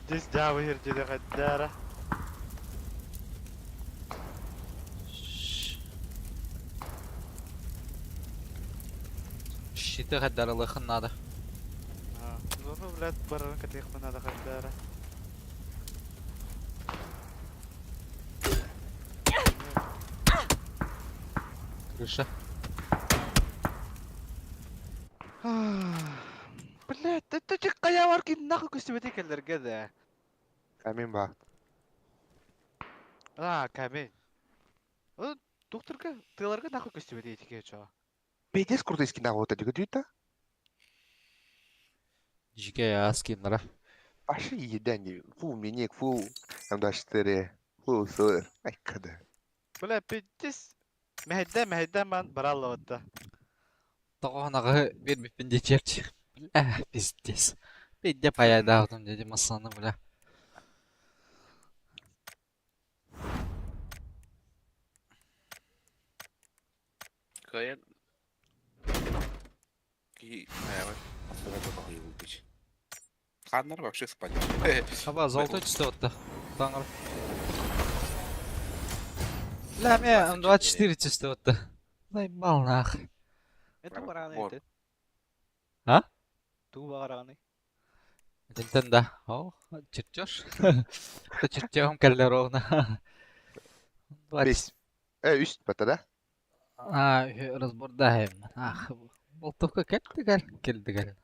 Dis jauh jadi kadara. Şite kadar alakın nada. Zonu vlad barang ketik mana ada kadara. Kırışa. Блядь, это че кая var ki нахуй көстөбөтекелерге да. Amin ba. Камень. Докторга, тыларга нахуй көстөбөтекеге чо. Bedes kurtu iskin daha oта juga duita. Jike ya skinlara. Başı yeden gibi. Fu minik fu. Hem de aştırı. Fu sor. Ay kadar. Бля, пиздец. Мehedden ben baralla otta. Тоғонаға бермеппін де черчі. Пиздец. Бедде паяда алдым деді масаны бля. Каен. Ки, наверное, особенно такой убить. Ханнер вообще спать. Хаба золотой түсті отты. Таңыр. Бля, мен 24 түсті отты. Заебал нахуй. Это бараны Вот. это. А? Ту бараны. Нинтендо. О, чертеж. Это чертежом келді ровно. 20. Üst bata da. Разбордаем. Ах, болтовка келді гәл.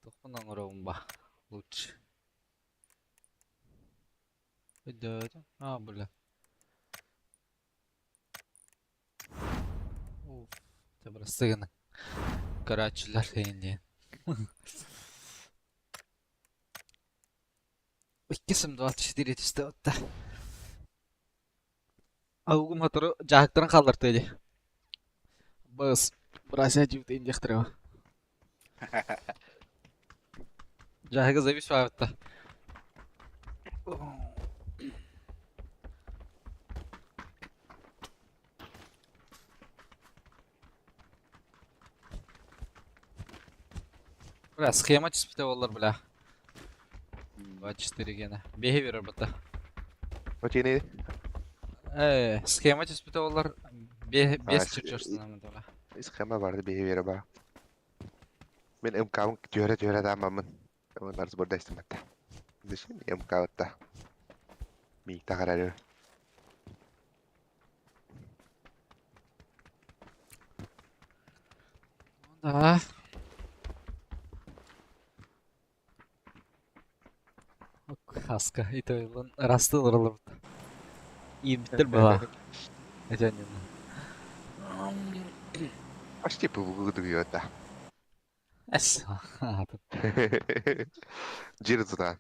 Тоқпынан ұрауым ба. Лучше. Идет. Бля. Уф. Это просто гына. Карачылар дейін. İkisім 24 түсті отта. Ауғым атыры жағықтырын қалдырды еді. Бұз Брася живут инжекторы. Жахага завис баатта. Бля, схема чиспите болар, бля. 24 гена. Behavior бата. Вот ini. Схема чиспите болар. Без чирчорсын амында бля. Schema vardı behavior var. Ben MK'ın göre tamamın. Onlar burada istemette. Düşün MK'da. Miktar kararıyor. Да. Хаска, это он растыл рылып. Имбитер бала. Это не. Почти bu da. Эс. Джирзудан.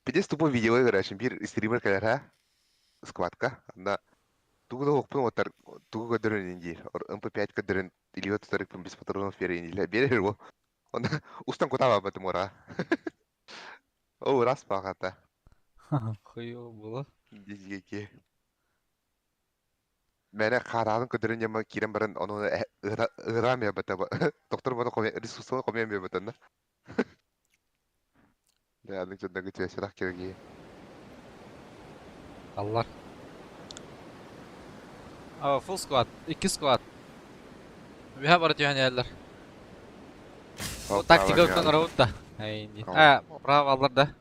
Bir de bu videoya göre şimdi bir streamer kadar ha. Squad'ka. Anda tuğda hokpun otar. Tuğda kadırın inci. Or MP5 kadırın. İliyor tutarak biz fotoğrafını fiyere inci. Bir bu. Onda ustan kota var batım ora. O ras pakata. Хуёво было. Дизгеке. Мене карадын көдөрүн жама кирен баран ону ырам я бата. Доктор бана коме ресурсун коме я бата. Да, адын жонда гыч шарак керги. Allah. Full squad. 2 squad. We have already yerler. Bu taktika utan round da. Haydi. Bravo alır da.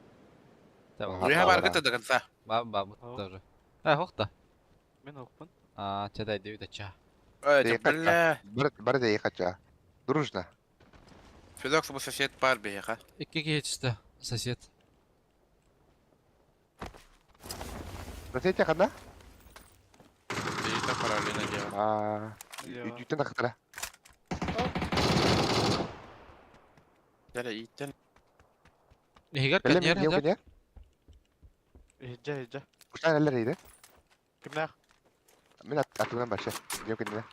Tamam. We have hareket edelim sa. Baba bu doğru. Hoq da. Мен оқпын. Чадай дейд ача. Бля. Бар да ехача. Дружно. Федокс bu сосед бар беха. 2 geçti сосед. Насете канда? Бейта параллельно делать. Үтүтен тактара. Дәле иттен. Нигер Белем каньер yok hadi. ne? Ejja. Kuşlar neler iyiydi? Kimler? Ben atımdan başla. Yok ne?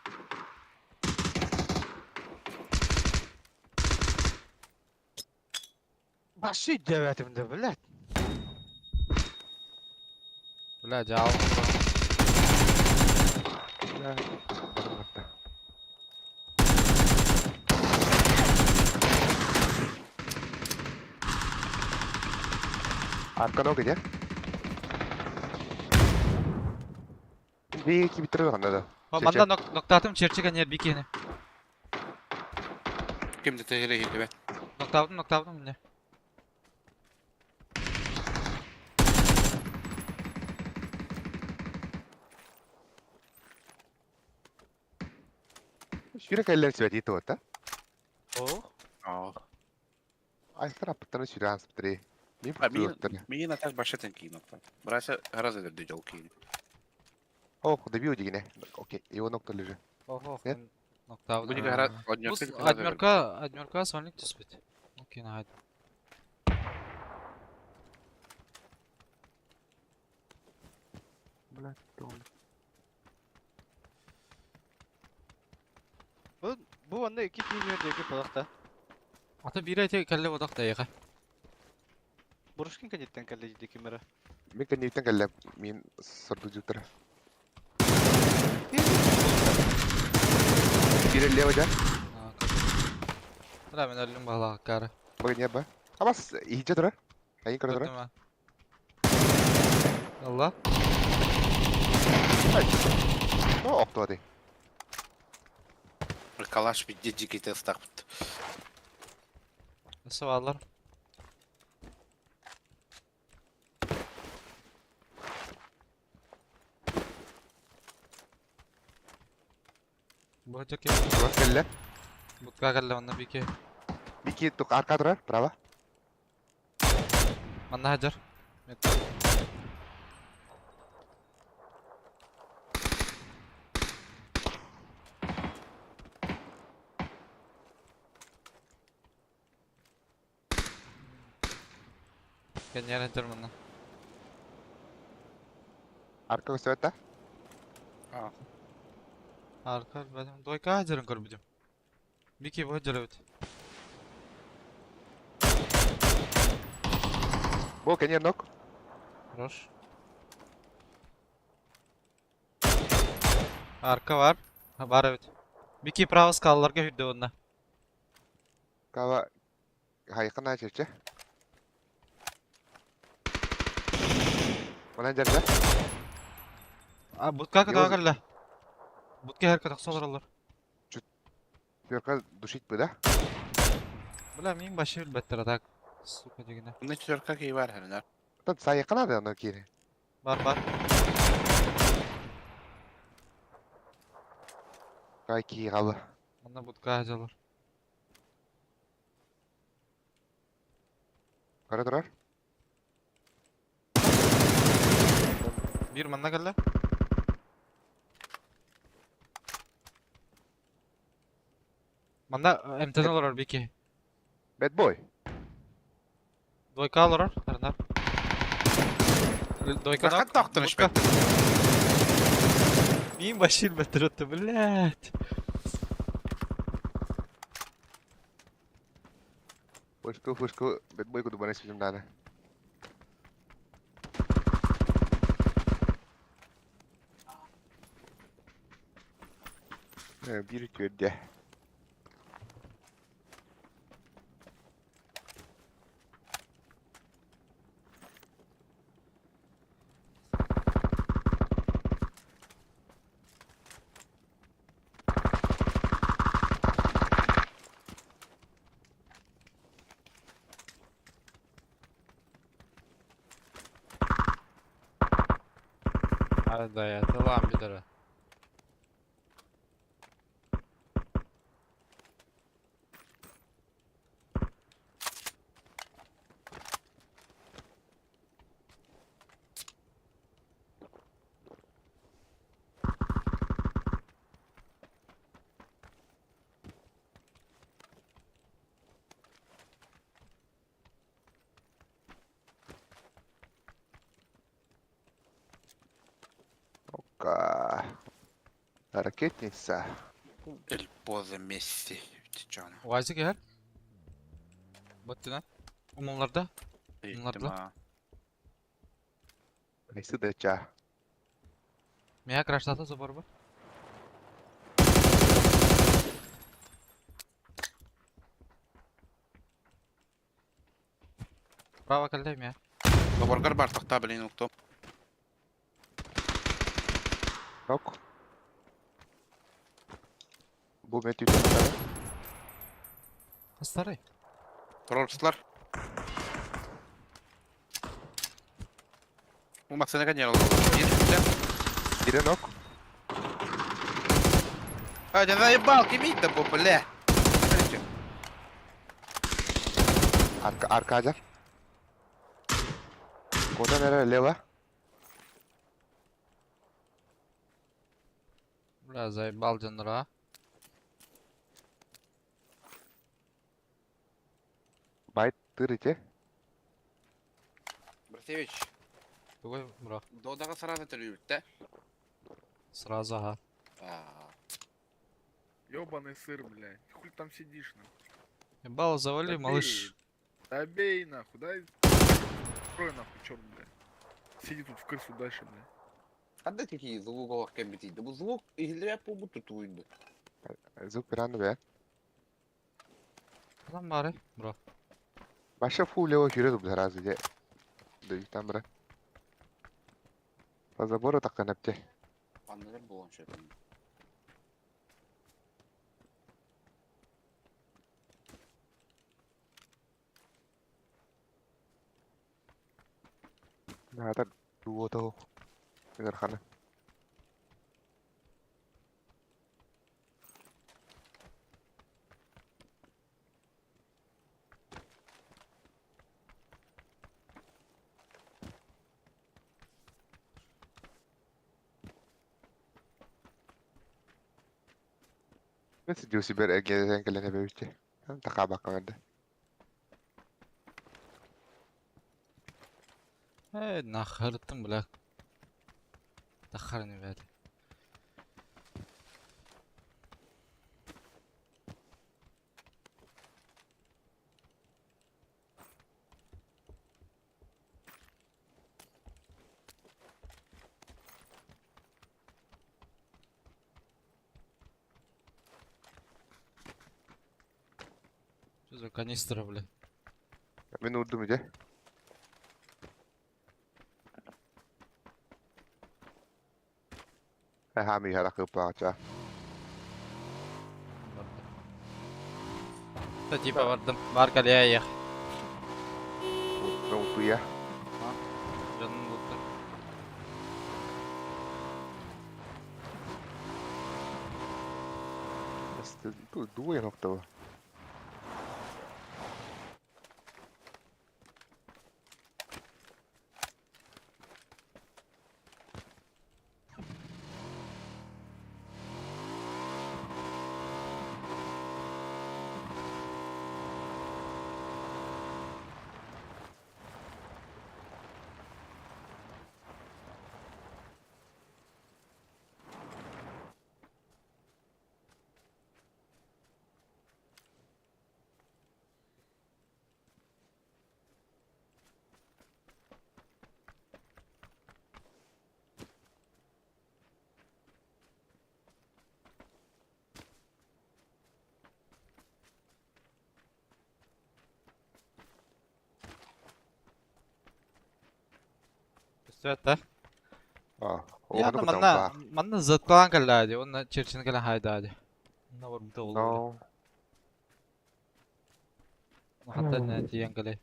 Başı devletimde bilet. Бля, жау. Arkadan o gidiyor. Bir iki bitiriyor anladı. Манда ноктатым черчи каньер бикени. Kimde tehire girdi be. Ноктатым мне. Şuraya eller süreti tuota. О, Aa. Ay sıra pıttanı şuraya spri. Bir А мин, pıttanı. мин так башетен кинул. Брася раза дедел кинул. Oh, добил yine. Окей, его нокта лежит. Ого, Нет? ноктатым. Будет играть Адмерка свалник теспит. Окей, найд. Блядь, bu anda iki yerdeki palakta. Ата бире те калле бодак да яга. Бурушкин кадеттен калледи кимера. Мен кенеттен келіп, мен сырды жүтір. Бері лево да? Бля, мен өлүм бала кары. Бұл не ба? Амас, иже тұрар. Айын кірі тұрар. Көрдүм. Allah. О, оқты вады. Калаш bir dicik test taktı. Nasıl varlar? Bu hocak ya. Burası kelle. Butka kalle manna bike. Bir iki tuk arka durar. Bravo. Manna hajar. Kenyer hajar manna. Arka gösterdi. Aa. Arka benim doyka hajarın görmedim. Biki bu hajar evet. Bo can you knock? Roş. Arka var. Ha var evet. Biki pravas kallarga hüdde onda. Kawa haykan aja. Mana jarda? Butka Yavuz- kadar Butka her kadar solarlar. Yorka dushik bu da. Bula min başı elbette atak. Suka degine. Bunda çörka ki var herhalde. Tad saya kan ada ono kiri. Var. Kay ki kawa. Onda butka hajarlar. Kara durar. Bir manna geldi. Manda MT'den olur Biki. Bad boy. Doyka alır. Karnar. Doyka Rahat taktın işte. Min başı elbette atak. Blät. Fusku. Bad boy kudu banes film dana. Bir ködde. Hadi ya tamam bir lira. Ka. Ракетница. El poze Messi. Canım. Vaysı gel. Battı lan. Umumlarda. Gittim da- ha. Neyse de ça. Meya crashtata zor bu. Prava kaldayım ya. Dobargar Bartak'ta bilin nokta. Nok. Bu met yukarı tane. Hastaray. Trollslar. Bu maksana kan yer oldu. Biri nok. Hadi zaybal kimiydi bu bile. Arka ajar. Koda nereye leva? Biraz ay balcanlara. Bayt tır içe. Брасевич, Bugün bura. додаға сразу төлеуді. Сразу ага. Ёбаный сыр, блядь. Хуй там сидишь, нахуй. Бал завали, Да малыш. бей. Да бей, нахуй, дай. Открой, нахуй, чёрт, блядь. Сиди тут в крысу дальше, блядь. Қандай текей звук олаққан бетейді? Бұл звук игілер бұл бұты туйды. Zuk bir anda be. Adam bari. Bura. Başka full leva yürüyordu bu herhalde diye. Dövüşten bırak. Fazla boru takkan hepçe. Anneler болған şey. Nah, ada dua tuh. Dengar kan? Nasıl diyorsun bir egeden gelene böylece? Tak bakkan ada. Hey, nakharıttım bile. Takharını verdi. Bizim kanistra bile. Ben vurdum iyice. Hami hala kıpaça. Da tipe vardım. Var kaleye ya. Ben vurdu ya. Canım mutlu. Dua nokta bu. Üstüette. Ah, o Ya hanu da kutam manna pa. manna zat kalan kaladi. Onna çirçin kalan hayda hadi. Ne var mıta olur. No. Hatta ne diyen kalay.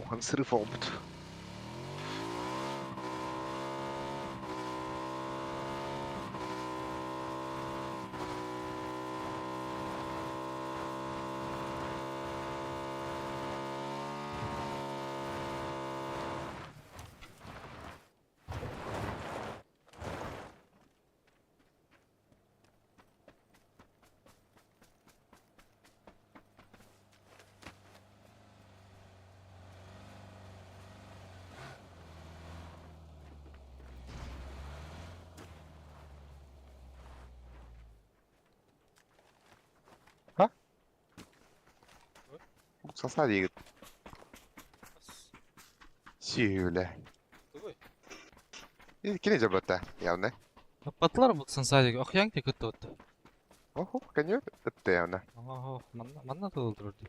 O han sırf olmuş. Sasa değil. Şöyle. Kini jabata. Ya ne? Patlar butsan sadece. Okyan ki kötü oldu. Oh, kanyo. Ötte ya ne? Oho, manna da öldürürdü.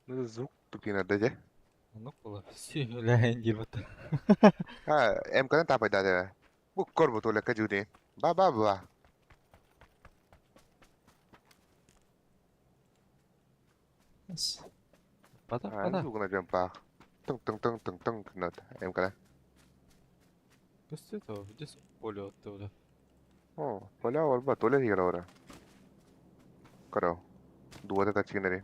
Ne zuk tukin ada aja. Anlık ola. Sihirle hengir batı. Ha, em có ta phải đã. Bu kor bu tole kaju ni. Ba. Pada, Ha, pada. lu kena jumpa. Tung kena. Em kena. Göster tabi. Bir de polio attı öyle. Oh, wala wala ba tole hira ora. Karo. Dua ta chicken dari.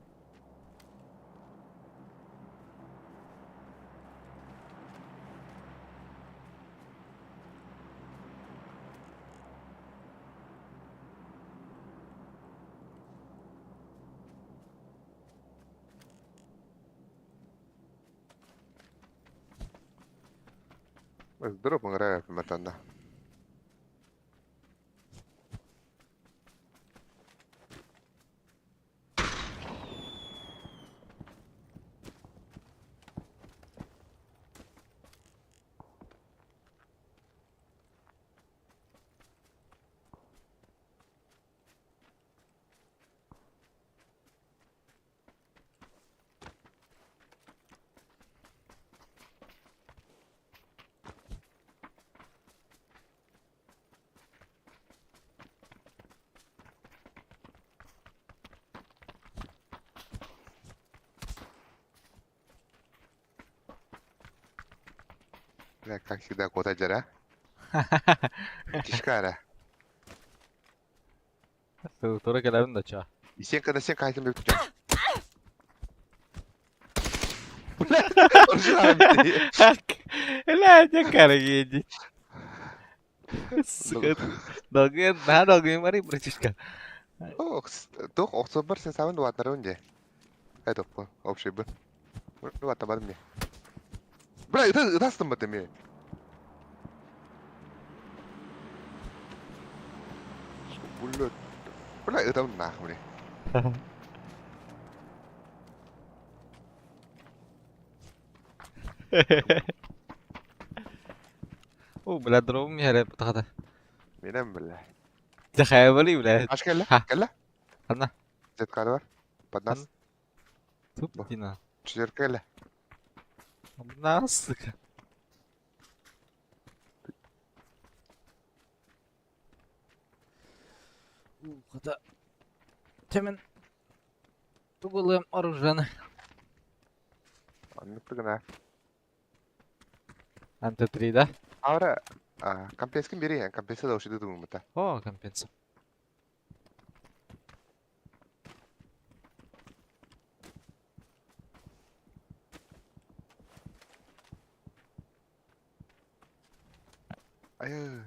Mas drop ngara matanda. Ya kaksi da kota jara. Müthiş kara. Tora gelelim de çağ. Сен қайтым деп тұрсың. Ұржаған Lah, aja cara gini. Suka dongeng, nah dongeng mari berciska. Тоқ, оқса бар, сен сабын дуатнары өнде. Қайт оқпы, общий бұл. Дуатна бадым не. Бля, ұтастым ба теме. Бұллы. Бля, ұтамын нақ мұне. Beladrom ya repot kata. Менен бля. Jahay bali belah. Аш келі? Ха. Келі? Ана. Зеткары бар? Под нас? Туп дина. Четверка келі? Нас. Kata. Temen. Тугулым оружаны. Анны пігіна. Анте 3 да? Аура, компенскін бері, компенсия да ошиды думын бұта. О, компенса. Айы.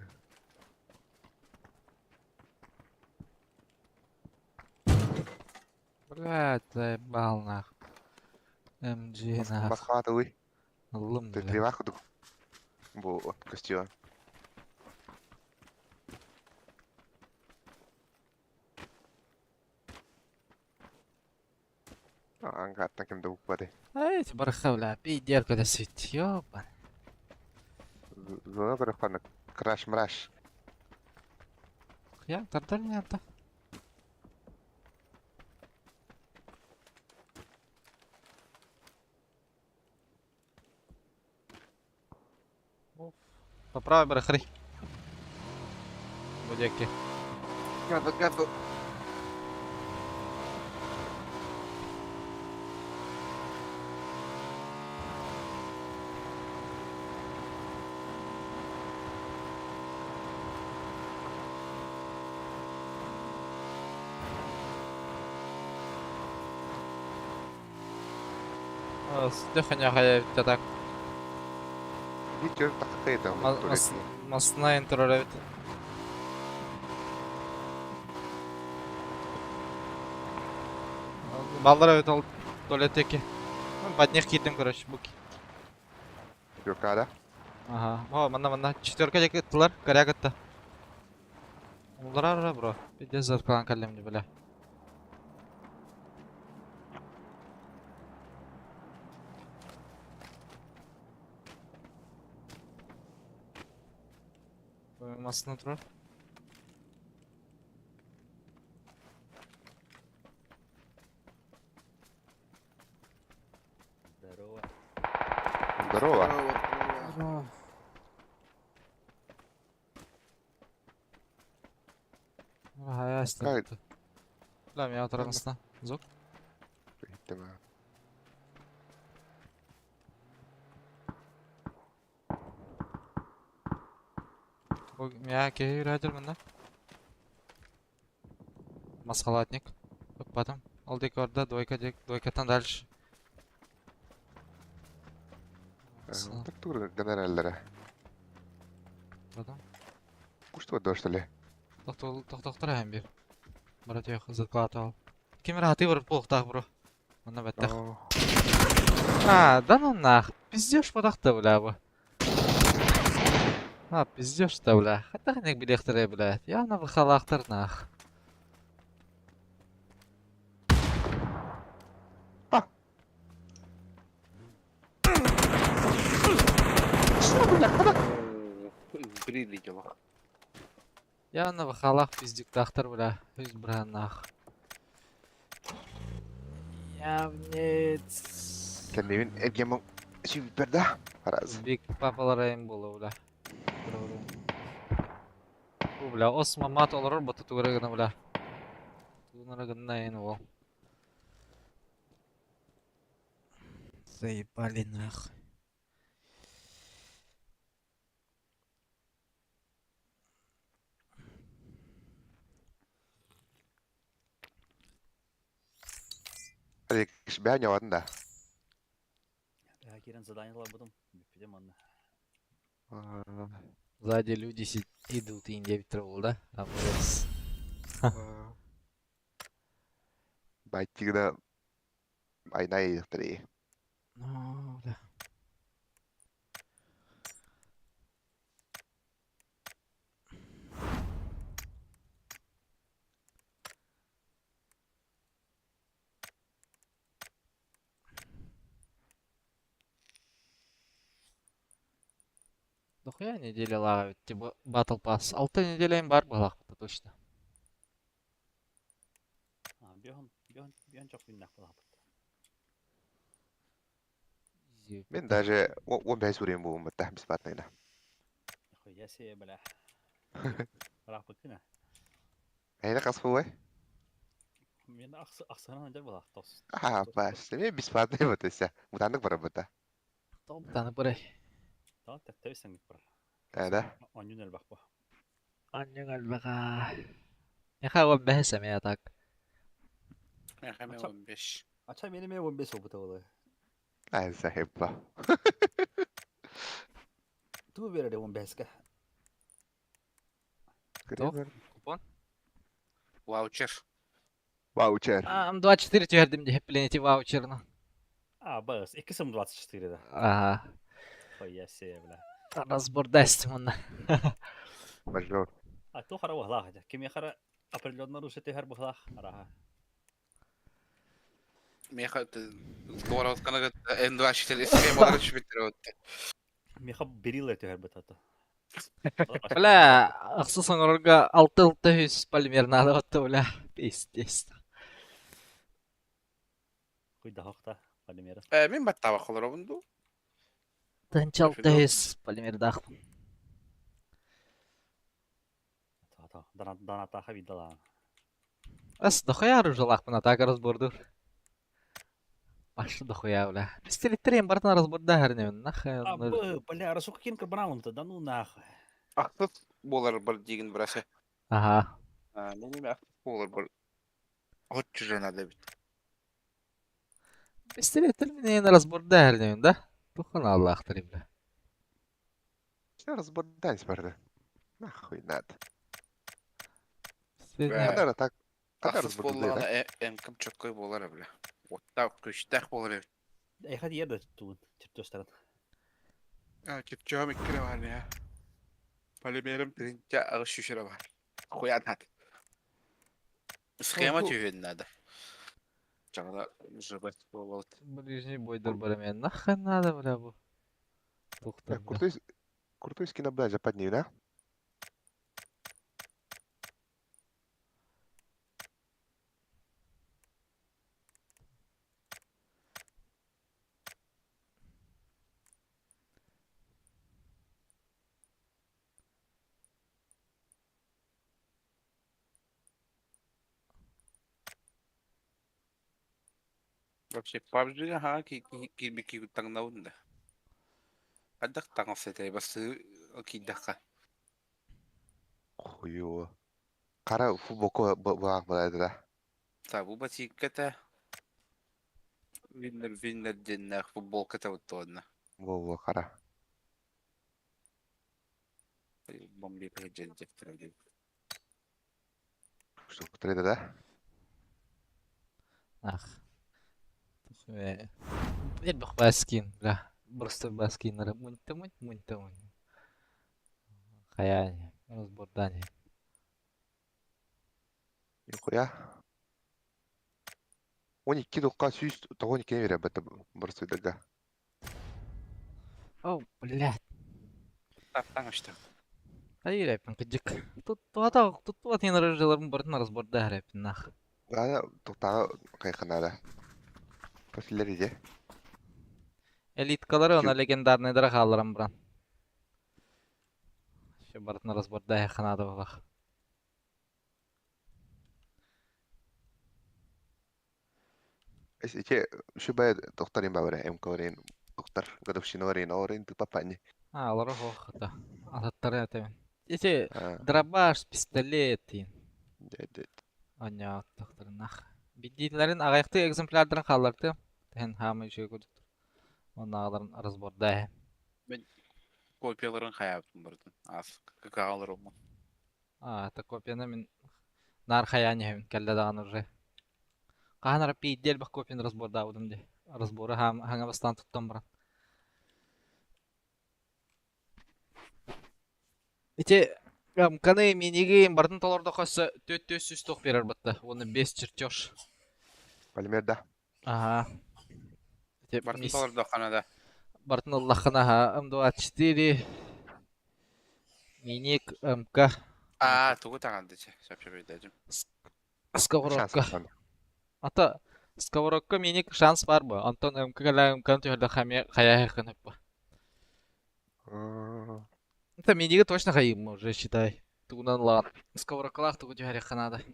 Блядь, заебал нах. МГ нах. Масқалаты ұй. Лым, Ты блядь. тревах ұдық. Бұл костюм. Аңғаттан кімді бұқпады. Ай, барха, бля, пидер, когда сидит, ёбан. Зона бір қаны краш-мраш. Я, тартар не это. По правой барахри. Будяки. Гады. Стеханя хая так. Ничего, так қайда. Масна интероревит. Балдар авит ал туалеттеки. Под них китим, короче, буки. Юрка, да? Ага. О, мана. Четверка жекеттілер, корягатта. Улдырар, бро. Пиздец заткалан каллемди, бля. Masasına oturur. Здорово. Ага, я Как? Бля, меня оторвался. Звук. Tamam. Я кей радио мында. Маскалатник. Потом. Ол декорда двойкадан дальше. Так тур генераллары. Потом. Что дождь ли? Тоқтар әм бер. Брат, я заклад ал. Кемер аты бір полықтақ, бро. Мына бәттіқ. Да ну нах. Пиздешь подақта, бля, бо. Пиздешь-то, бля. Хотя ханек билектірі, блядь. Явно выхалақтыр, нах. Прилетело. Явно выхалақ пиздюктақтыр, бля. Өз бран, нах. Явнец. Kendimi evgeme süperdi. Paraz. Биг папалар айым болу, бля. Бу, бля, осма мат олар боты тугрегіна, бля. Тугрегіна айын ол. Заебали, нах. Hadi kış beğen yavan da. Я кирен задание лабудым. Бипидем анна. Сзади люди идут, и 9 тролл, да? А молодец. Байтик да айнай три. Ну, да. Дохуя неделя лагают, типа Battle Pass. 6 неделяйм бар балақ, точно. Бьон çok günah kula hapıt. Мен даже он бәй сурен буым бітті біз батнайна. Ya se bela. Rap bakına. Әйна қасқы бай? Men aksana ancak balaq tos. Бас, мен біз батнай бұты ся. Мұтандық бара бұты. Топ таны бірай. Tamam tabii sen git bırak. Әді. 10 gün el bak bu. Анның албаға. Яха он бәхесем я так. Mehame Açam. 15. Açam benim ev 15 oldu tavada. Әй сахиб ба. Tu verir 15 ka. Купон? Voucher. Ваучер. 24 твердим де пленити ваучерно. Bas 2 sım 24 da. Ага. Ya se bela. Разбор дастим он. Мажор. Tu xara wahlah ja. Kim ya xara определенно рушите her бахлах. Araha. Meha doğru kana endvaştel ismi olarak şu bitir. Mi xab beril et her batata. Бля, ахсусан орга 600 полимер надо вот бля. Пиздец. Kuy da haqta. Palimera. Min batta bakılır bundu. Тынч 600 полимер дах. Ta Даната хавидала. Ас дохуя ружалах на так разбордур. Пашу дохуя бля. Пистолеттерин бартына разборда хернемен. Нахай. Бля, расука кин карбаналымты, да ну нахуй. Aksız bolar bir digin burası. Ага. Benim aksız bolar bir. Hoç jana da bit. Пистолеттер менен разборда хернемен, да? Тухана Аллах тари бля. Все разбордань барды. Нахуй надо. Пистолеттер- Kadar tak. Kadar Aksız разбордань. bollarına emkim çok koy bolar bile. Otta kuştak bolar. Hadi yerde tutun. Çırt gösterin. Çıkacağım ikkire var ya. Polimerim pirince ağız şişire var. Koyan hadi. Схема тювен надо. Чагда жыбат болот. Ближний бой дурбарамен. Нахай надо, бля, бу. Тухтар, бля. Крутой скин бля западней, да? Вообще PUBG ха ки тang naun da. Adak tang sete bas ki daka. Хуёво. Қара футболка бұлақ болады да. Табу батикката. Виннер деннах футболката уттуанна. Во, қара. Бомби педжен жектирди. Что құтыреді да? Ах. Тухуя. Бер бақ баскин, бля. Просто баскинлары. Мунта. Хаяне. Разбордане. Нихуя. 12 доққа сүйіс тоғын екен бере бәтті бір сөйдігі. Оу, блядь. Таптан işte. Hayır yapın kıcık. Tuttu yine rıcılarımın barına разборда her yapın нах. Ана тоқтағы қайқына да. Көсілер еде. Элиткалары она легендарный дыра қалырам бран. Şu barına разборда яқына да болақ. Ече, үші бәй тоқтарин ба бәрі, әмкаларин тоқтар. Гадовшиналарин аларин тыпапани. Алары хоқыта. Ататтары әтемен. Ете дробаш, пистолет. Дәдет. Аня тоқтары нах. Биддилерин агайыкты экземплярдарын калдырды. Тен хамы жөө көдүк. Онағаларын разборда. Копияларын хаябытын бардын. Аз какаалар олма. Это копияны мен нар хаяне келде даган уже. Каханара пиддел бак копияны разборда будым де. Разборы хаңа бастан туттан баран. Ите каны миниги бардын толорда касы 400 ток берер батты. Оны 5 чертеж. Полимерда. Ага. Ите Бартын толарда қанада. Бартын Аллахына М24 миник МК Тугу тағанды че. Шап-шап едәжім. сковородка. Ата сковородка миник шанс бар бы. Антон МК-ла МК-ны түйірді қая хақын өп ба. Это миниги точно хаим уже считай. Тугунан лан. Сковородкалах тугу түйірі қанады.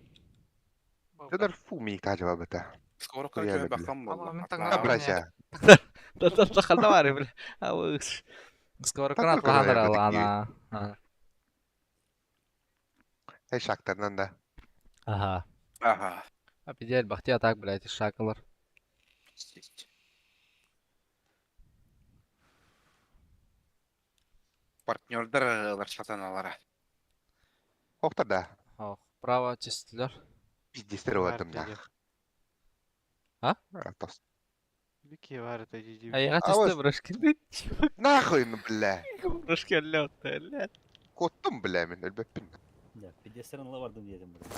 تقدر فوق ميك عجبها بتا. Сковородка Реально, жөй бля. бақам Ама мен болла. таңдап Братья. Тахалда бар бля. Ауыз. Сковородканы Такой атлахандар кровавый алана. Эй, шахтардан да. Ага. Аха. Апидель бахти атак, блядь, шакалар. Партнердар сатаналара. Оқтар да. Ох, право чистилер. Пиздестер в этом Бар, нах. А? Тос. Бики бар это жиди. Айга А вот- чисты брошки. Нахуй, ну, бля. Брошки лёт, блядь. Коттум, бля, мен өлбеппин. Ya pedestrianla vardım diyelim burada.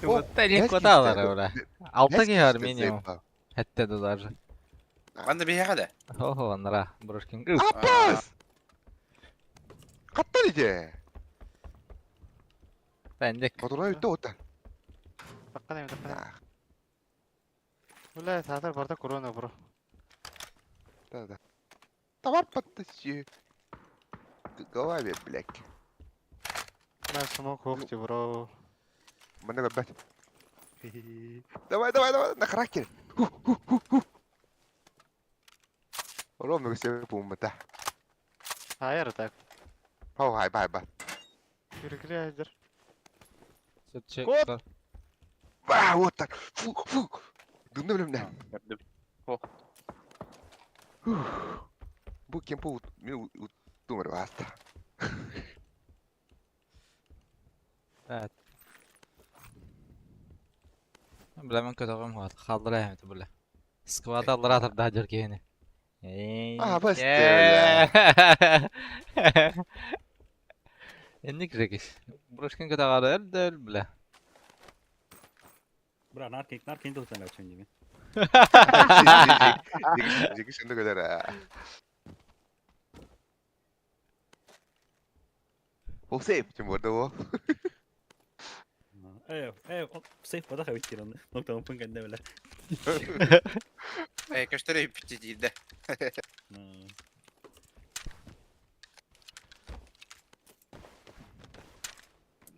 Вот они Бля, квадалар, кисті. бля. Алты гер Бля, минимум. заебал. Хәтта да даже. Анда бейе қада? Ого, нара, брошкин. Апас! Каттар иде. Бәндек. Моторна өтті оттан. Баккана баккана. Бля, сатар барда корона бро. Да. Товар подтащи. Голове, блядь. На смок хохти бро. Мене бабать. Давай, на кракер. Ровно все пумата. Хайр так. Пау, хайба. Юрикли айдер. Сөтче. Кот! Вот так. Фу. Дымны білімді. Бұл кемпі мен ұттымыр басты. Evet. Бля, мен көтөгөм хат. Халдыра эми бля. Сквада алар атып да жеркени. Бас Энди кирекиш. Брошкин көтөгөрө элдел бля. Bra, narkin de utan açın gibi. Жеги шынды көдер. Ол сейп, чем борды ол. Safe bada kavit kirandı. Nokta mı kendi böyle. Көштері бітті дейді.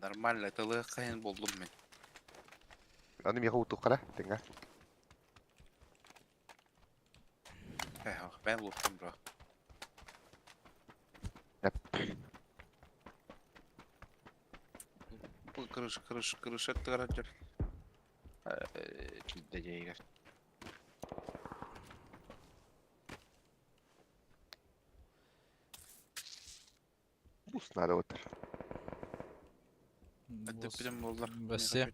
Нормально, тылы қайын болдым мен. Аны меға ұттық қара, теңға. Ben луттым, бро. Бұл кырыш аттығарат жүр. Пидді жейгер. Бус надо отыр. Әттіп білім болдыр. Бәсе.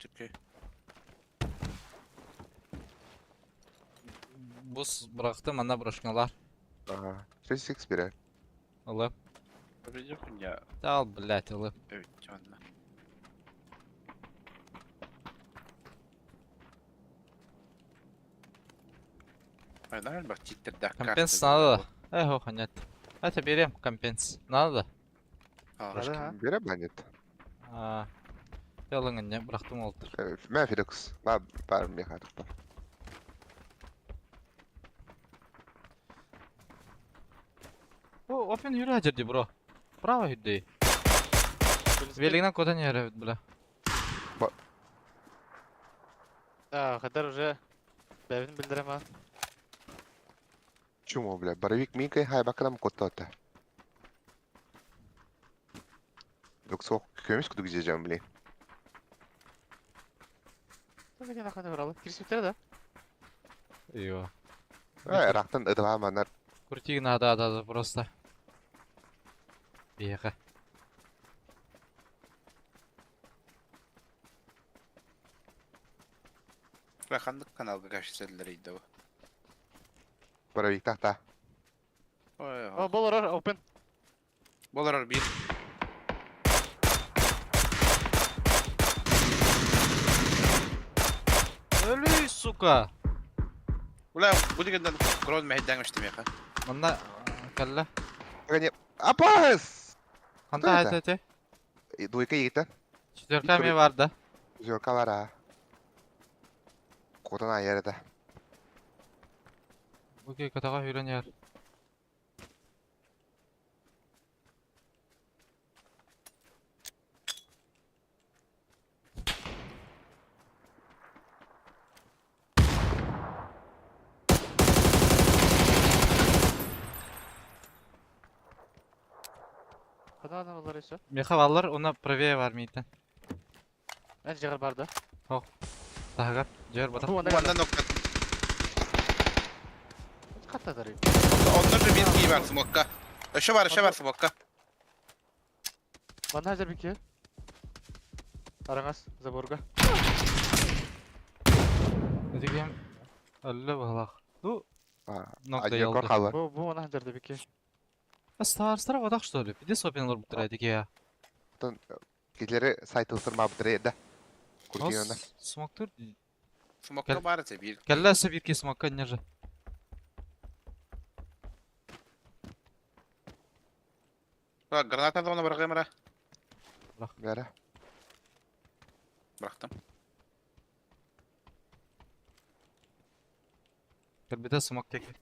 Бус бырақты мана брошкинлар. Ага. 6 берер. Улы. Білдім я. Дал, блядь, улы. Evet, canına. Aynen bak çittirde. Компенс надо. Эх, нет. Это берем компенс. Надо. Надо, а? Берер бәнет. Ялыңын не бырақтың олдыр. Мен Федекс. Бар меға атық бар. О, опен юрі әжерді, бро. Право хүдді. Велигнен көтен юрі хүд, бля. Хадар уже бәбін білдірем а. Чумо, бля. Боровик минкай хайбаканам котта ота. Док соқ көмес күдік жежем, блин. Мен аканы баралы. Кирсиптер да. Йо. Рахтан ыдыва манар. Крутик надо просто. Беха. Рахандык каналга кашселер иде бу. Боровик тахта. Ой, О, болор open. болар бир. Өлүй, сука! Ула бу дигәндән грон мәйдан эштемәкә. Мында кәллә. Апас! Канда это? айтате? Дуйка егиттен. Четверка ме бар да. Жорка бара. Котан айырда. Окей, катага үйренер. Када аны болор эсө. Меха баллар, уна правее бар мейтен. Мен жагыр барды. Тагар, жер бата. Бу анда Уандан нокта. каттадыр. Оннор же бир ки бар смокка. Эше бар смокка. Бана хәзер бике. Араңас заборга. Дигем әлле балак. Ду, нокта Ажер ялды. корхалар. Бу ана хәзер бике. Стар водах что ли? Иди сопен лор бутырайды ке. Кетлері сайт ысырма бітіреді да. Куркинанда. Смоктур. Смокка бар эте бир. Кәллә сыбирки смокка не же. Граната да бара гэмра. Бәрі. Брахтым. Кәлбете смокка ке.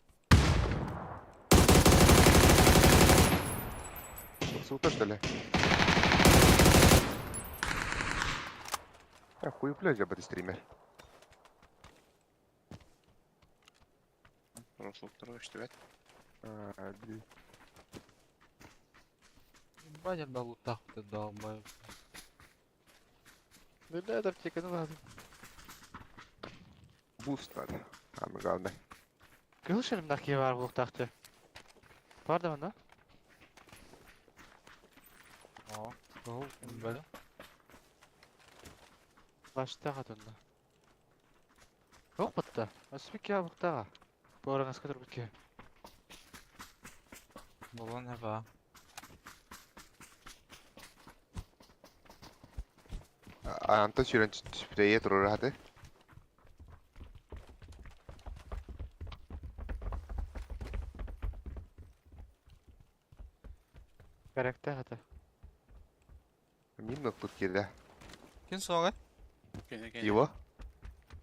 Сука, что ли? Хуй плёзя бы стример. Росул второй штебет. Баня на лутах ты долбай. Неле да текені lazım. Буст надо. Самое главное. Кылыш элимде ки бар бул такчы. Бар да мында. О, гол, бәле. Башта хатында. Yok бутта. Аспик я буктага. Бораңыз кадыр битке. Болон не ба. Анта сүйрен түспірейе тұрыр хаты. Керекте хаты. Мин ноқтық келді. Кин соңга? Его?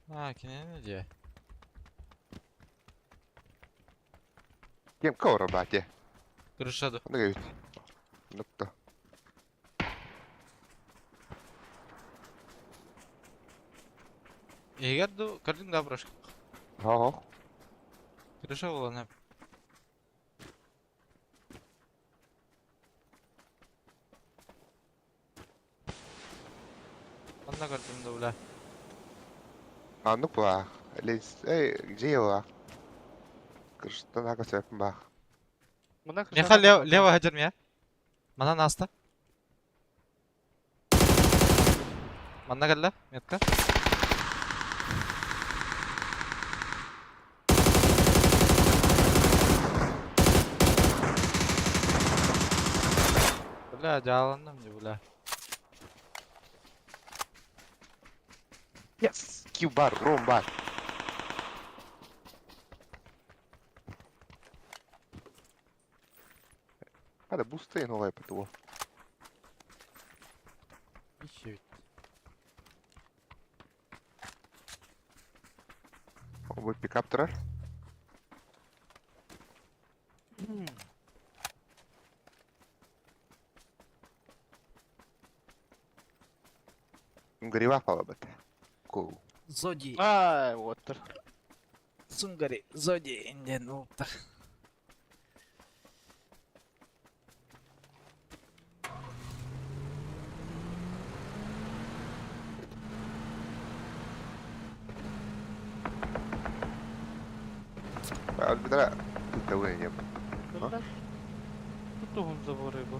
А, кине де. Кем ковра бәте? Крышаду. Оны көйт. Ноқта. Егер ду кардин да брош. Хо-хо. Крыша болон хеп. Анда кардин да ула. Анық бұлақ. Где его? Кырштан аға сөйпін бақ. Мында Меха лево хадер ме? Мана наста. Мана галла, метка. Бля, жаланdım diye bля. Yes! Кью бар, ром бар. Hadi boostlayın olay patuvo. İşi. Bu pick-up тұрар. Грива пала бәті. Коу. Зоди. Ай, оттыр. Сунгари. Зоди инден ултар. Albidara tahu ini. Billah. Tutuhum zabore bu.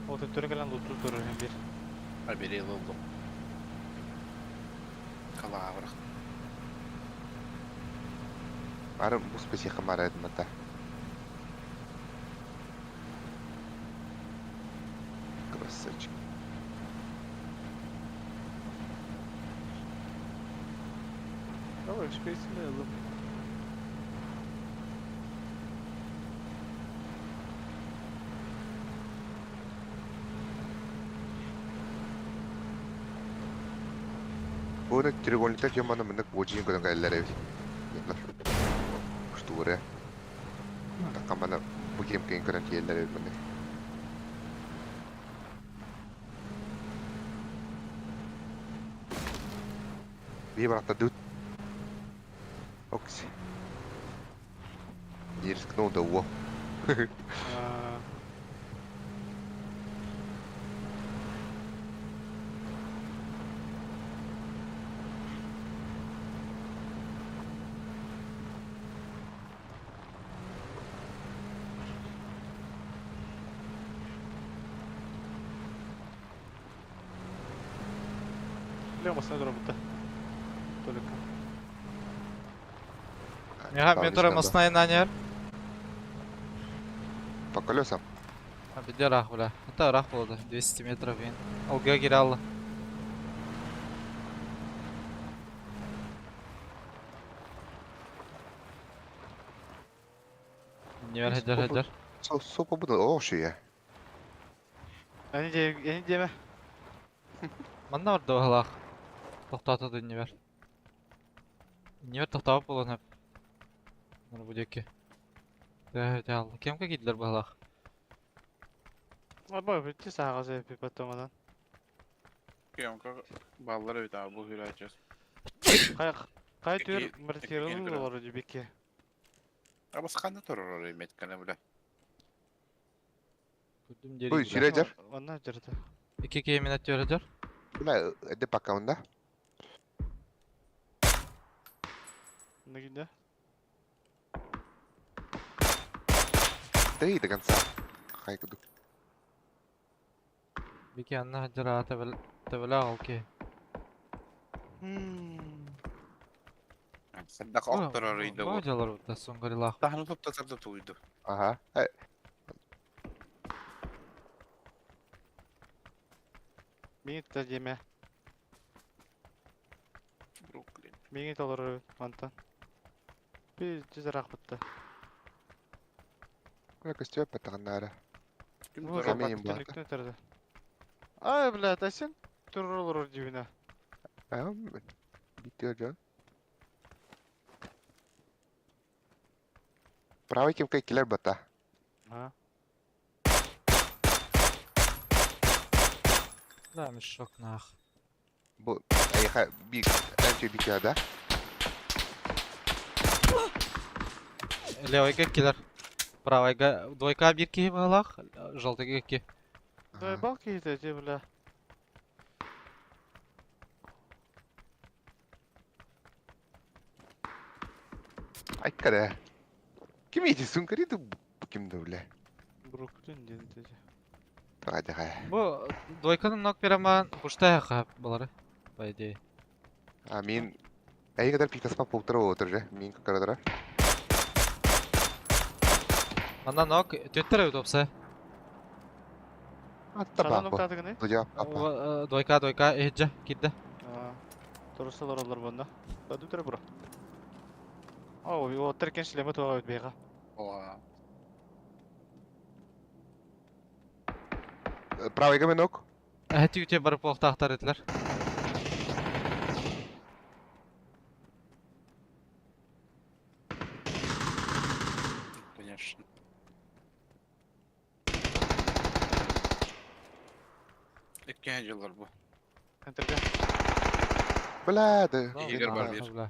O tuttuğunu gelen tutup durur hem bir. Haberi oldu. Kalavra. Arım bu spesial kemarin mata. Красавчик. Давай, space alalım. Bunu треугольниктер жаманы мындык очиин көдөн кайлар эбит. Штуре. Такамана бу кемкен көрөн киелер эбит мындай. Bir баракта дүт. Окси. Не рискнул да во. Aa, Biliyor musun ne durumda? Только. Мега мен турамасына инанер. По колесам. Биде рах бля. Это рах болды. 200 метров ин. Алга кире алды. Нивер хедер. Сопа буду оши я. Yani deme. Манда бар доғалақ. Тоқтатады нивер. Нивер тоқтап болын хеп. Мына бүдекке. Дәл. Кемге кидлер бағалақ. Ama bitti sağa zeypi patlamadan. Kıyamka balları bir daha bu hülayacağız. Kay Peki, tür peki, mırtırılı yeni var öyle bir ki. Ama sıkandı torur orayı metkane bile. Күрдім дери. Бу сүрөжөр. Ondan jirdi. 2 кеминет жөрөжөр. Була эде пакаунда. Ne gidiyor? Дей до конца. Хай куду. Бики анна жара табыла алки. Saddak ok toruruydu bu. Бажалар да соңгырылах. Tahını toptasardı tuydu. Aha. Minit de yeme. Brooklyn. Minit olur mantan. Bir cüzerak bitti. Була костюм патагандара. Kim Bu torur? Kamil- rapat Каменем бар. тенліктен өтерді. Ай, блядь, а сен түрір olur дивіне. Битер жан. Правый кемке килер бата. Ha. Да, мешок нах. Бу айха би анче бикада. Левайга килер. Правайга двойка bir ки балах. Желтыга 2. Дай бал кейді, де, бля. Айкара. Ким иди сункариду кимде биле. Бруклин деді, де. Тагадага. Бу двойканың нок береман пуштай хап балары. По идее. А мен айгадар пикаспа полтора отыр же. Мен какарадара. Анда нок төттер топса. Атта Шадан бак. noktadығы ne? Дожа апа. Двойка эджа кидді. Тұрысылар олар бұнда. Бәді түрі бұра. Ау, оттыр кен шлемі туға өтбейға. Oha. Правыйга менок. Әти үте барып уақытта ақтар етілер. Конечно. İki yıllar bu. Кәнтерге. Блады. Егер бар бир.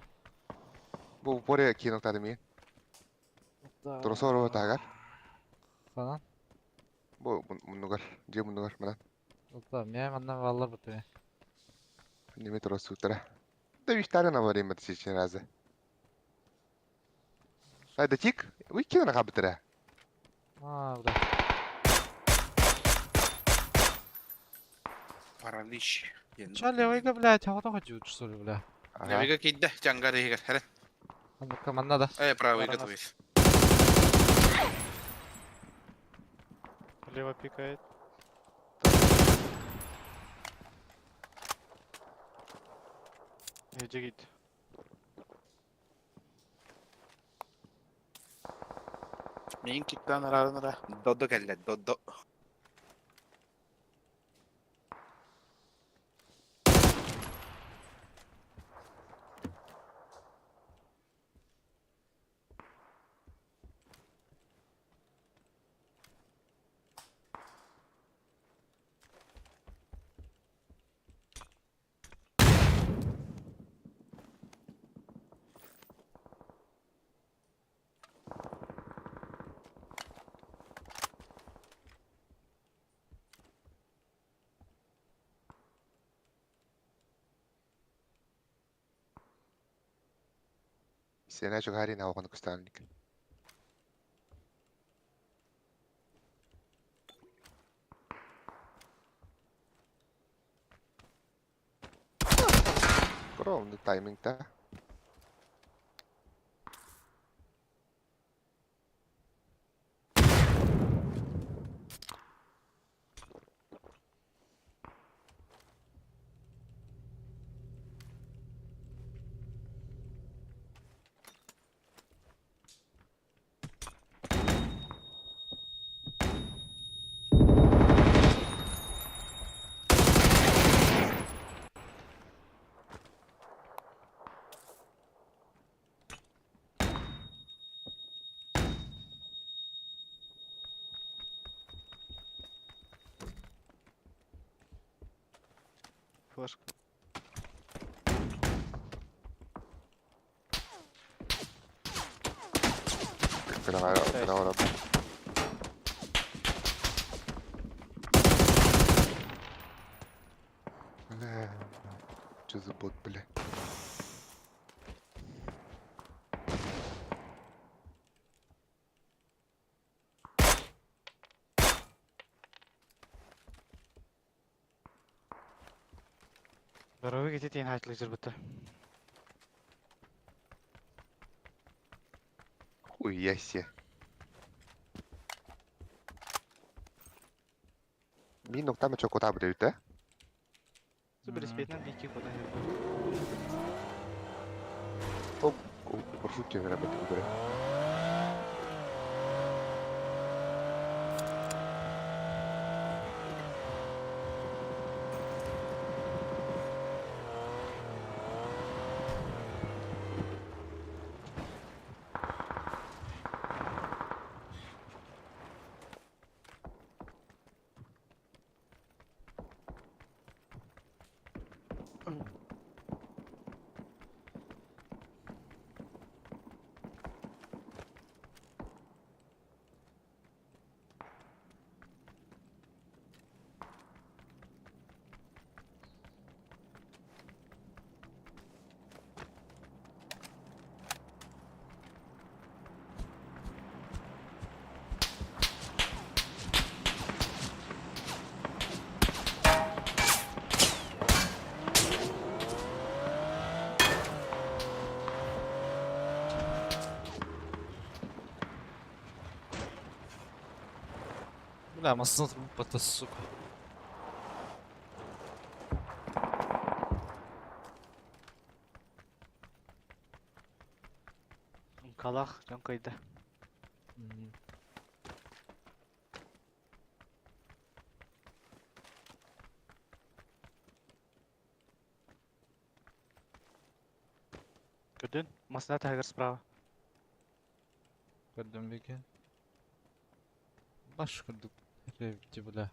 Бу поре киноктады мен. Туросоро тагар. Falan. Бу мунугар. Же мунугар менен. Olta, мен мандан баллар бұты. неме турасы утра. Да вихтарына барайын ба течен разы. Айда тик, уйки гана кабытыра. Бля. Паралич. Чё, левыйга, блядь, а вот ходить, что ли, бля? Ага. Левига кидде, жангар егер. Хәле. Ну, команда, да. Правыйга Баранас. туйс. Лево пикает. Еде гит. Мен киттан араныра. Додо келді, додо. Сена жугари на оған кустальник. Кровный тайминг, да? Флешка. Перевара. Бля, что за бот, бля? Дорога гите тейін айтылы жүр бұтты. Хуя се. Мин ноктама чоко табы да үтә? Забереспейтнен екі кода. Порфут тебе работать игры. Бля, массный труп, сука. Қалақ, жан қайда. Көрдің? Масына тәгір справа. Көрдім бекен. Баш көрдік. Ревді, бля.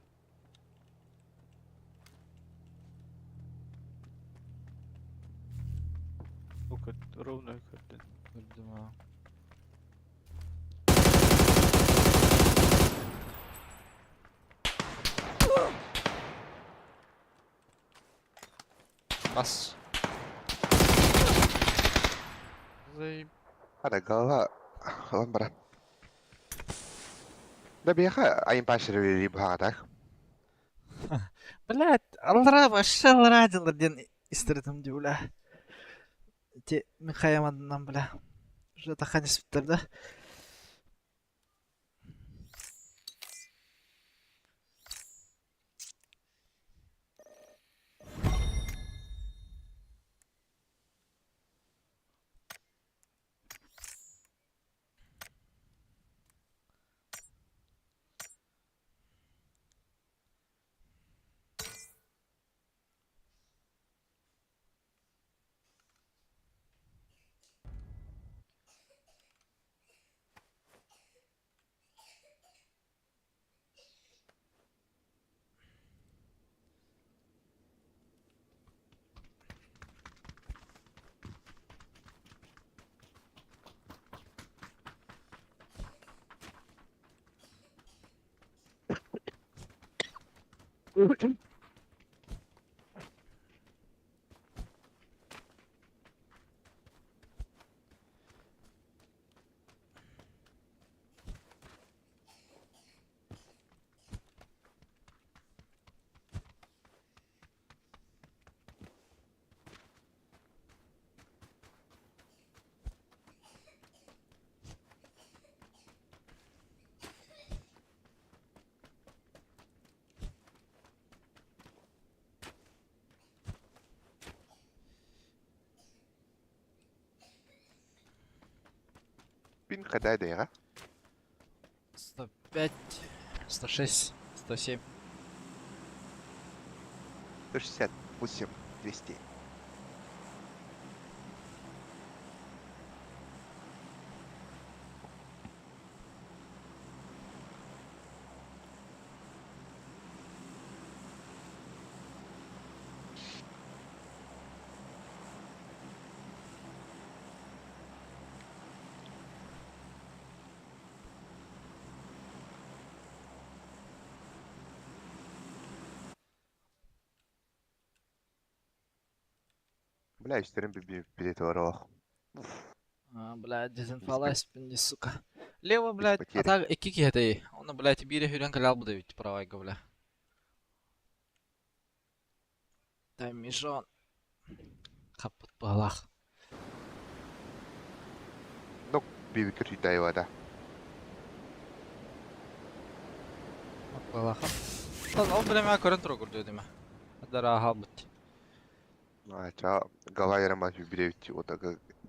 О, көрді, ровно көрдің. Көрдім, а. Бас. Зай... Ada gala lan barat. Да беха айын пашыры бахатак. Блядь, аллара вообще аллара дилар ден истердім де, бля. Те, мен хаямадынан, бля. Уже таханес біттер да. Пин когда да я? 105, 106, 107. 168, 200. Бля, üstlerin bir bileti var o. Блядь, дезинфалайс, не сука. Лево, Без блядь, а потери. так, iki kehтэй. Оны, блядь, бире хүрен калял буде бит, правайга, бля. Дай мижон. Капут балах. Nok bir kötü hikaye var da. Балаха. Ол біле ма көрін тұру көрді өдеме. Адара аға бұт. Aça gala yaramaz bir bileti o da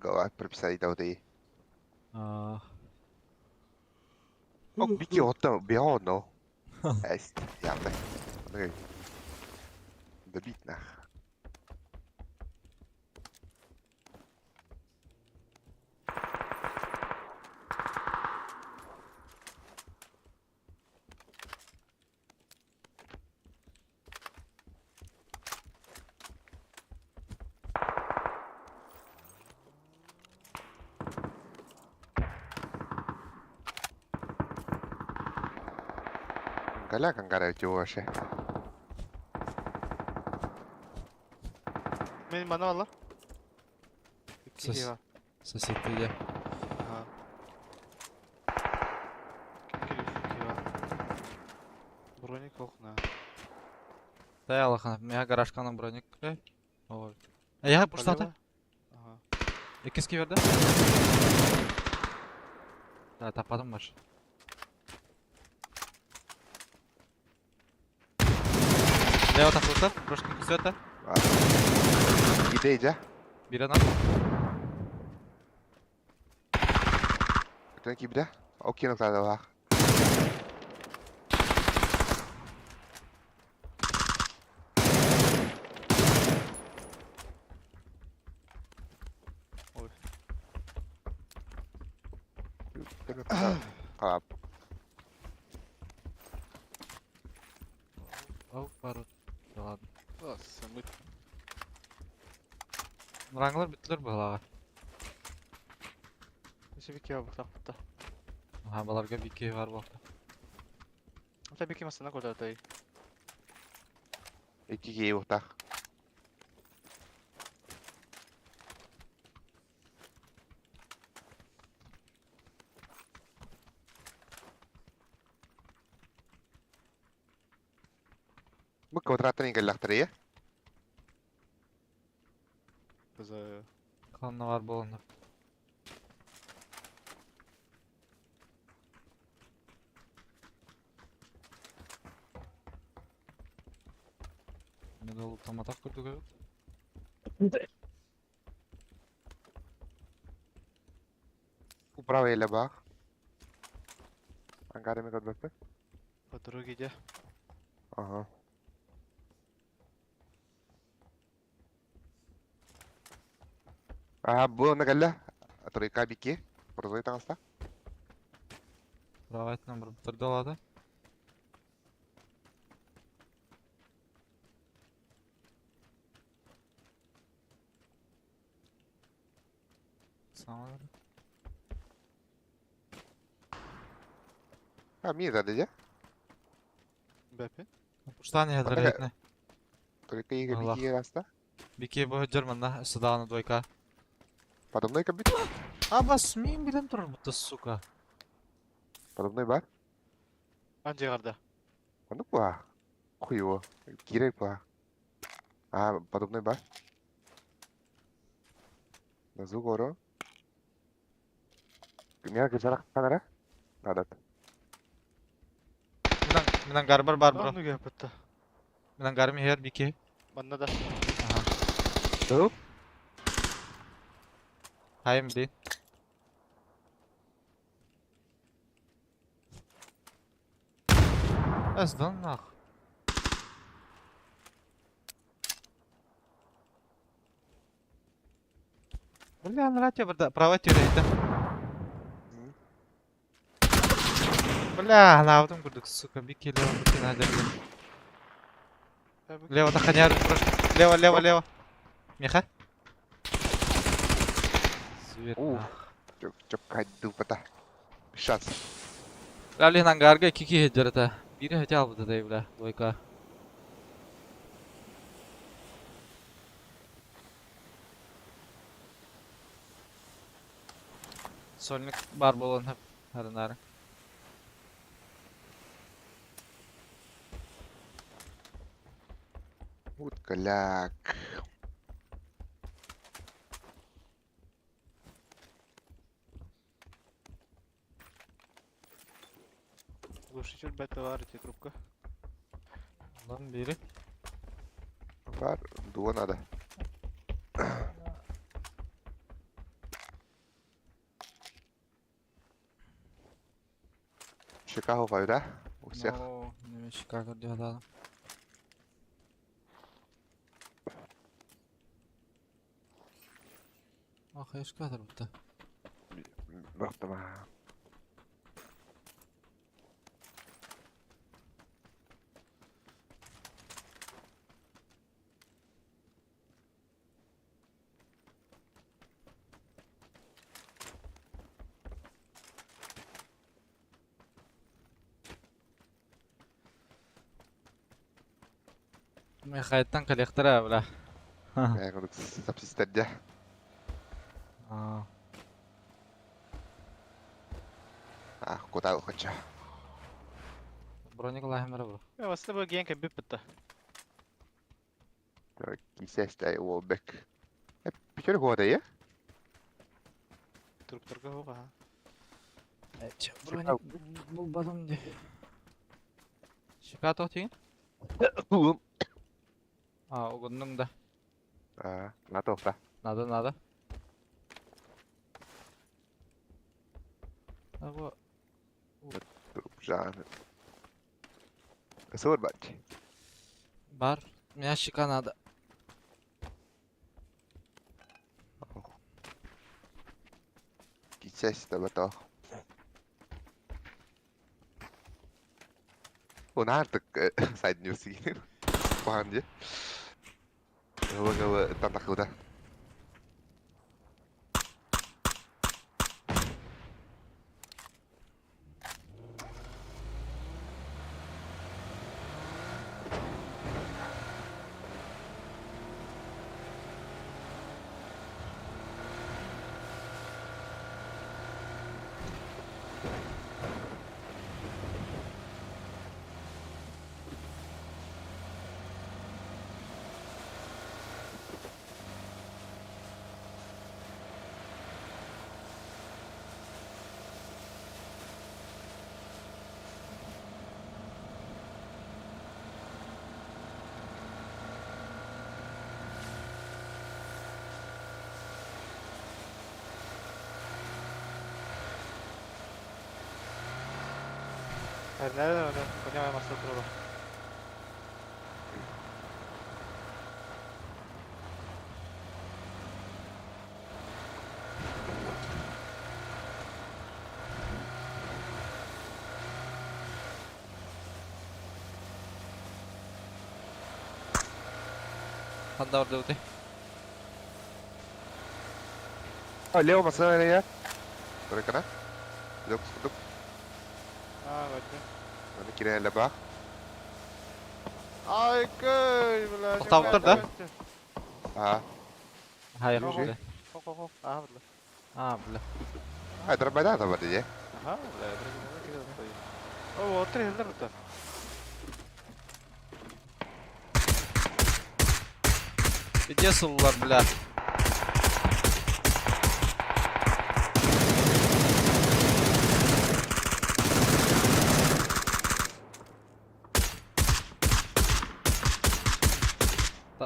gala прописали да ода. Ok bir ki otta bir ono. Est yaptı. Okey. Da bitna. Gala kangara çoğu şey. Benim bana valla. Sus. İki var. Соседите. Ага. Iki var. Броник окна. Дай Аллахан, меня гаражканың броник. Ой. Я пуштата. Полево. Ага. Екески верді? Да, тападым баш. Лево тапылды, прошкин күсеті. İdeyce. Bir adam. Öten ki bir de. Okey noktada var. Ой. Kalap. Ау, барут. Да ладно. Самыт. Нұраңылар біттілер бағалаға. Неше беке var bırak bıtta. Ага, баларға бике бар болды. Ata beke masana kodar dayı. İki geyi ortak. Bu kontrattan ingellaqtır ya. Kızı. Kanlı var bolunur. Ne de olup tam atak kurduk evet. Upravo ele bak. Angare mi kadar? По дороге иди. Aha. Bu nagalla. Atrika biki. Прозой таңста. Правайтынан бір бітірді алады. Сама ver. Мир sadece. Бэпин. Пуштани Bana хедрелетне. Только иге Allah. бики раста. Бики бу German'da üstü dağını doyka. Подобной кабит. Абас мен билем тұрыр бұтты сука. Подобной бар. Анжи гарда. Ну ба. Хуево. Кирек ба. Подобной бар. Назу горо. Меня geçarak kanara. Adat. Менен гарбар бар бро. Ну гепетті. Менен гарми хер бики. Манна да. Tuh. Хайым дейін. Аздан нах. Бля, нравится бірді. Правать үйрейді. Бля, навдым күрдік, сука. Бики лево, бики надерді. Лево да ханяр. Лево, лево, лево. Меха? Свет. Çok kaydı pata. Şans. Лалин ангарга кики хеджерді. Бири хеджа албыды дей, бля. Дойка. Сольник бар болон hep harınarı. Утkaляк. Глушитель бэпэ var эти трубка. Lan biri. Var. Duva надо. Chicago vai да? У всех. Ну, не Чикаго диадал. Ах, я шкадр будто. Бақтыма. Мен хайттан коллектора, бля. Я говорю, сапсистадя. Куда хочу. Броник лахмер, бро. Я с тобой генка бипетті. Кисестай Уолбек. Пичер года, я? Трубтарға оға. Броник бұл бадым де. Шика тоқтейін? Угодның да. Готов, да. Надо. Abo Жан. Сор бать. бар. Меня щека надо. Кисестай бато. Он артык сайт ньюси. Панди. Гава тантахуда. Nereden öyle? Konya masası duralım. Handa orada uti. Leo masana ya. Korek kana? Duk. Ha bence. Ano kira laba? Ay köy bula. Tavuklar da. Ah. Hayır Yok, orada. Hok. Aha bula. Ha bile. Ah, trabalhar tava de. Aha bula. Bırak gidelim. Oh, otur hildir burada. Video sulular bile.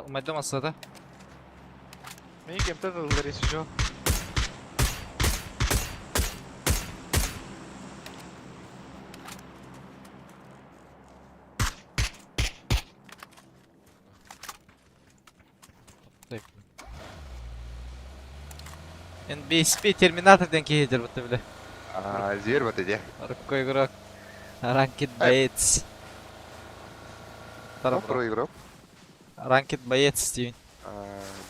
Umayda masada. Meni kemter hildir isi şu. En BSP Terminator'dan kehidir bu bile. Ah, zero bate de. Rukkoy gurok. Ranked Bates. Pro grup. Ranked Bates diyor. Ah,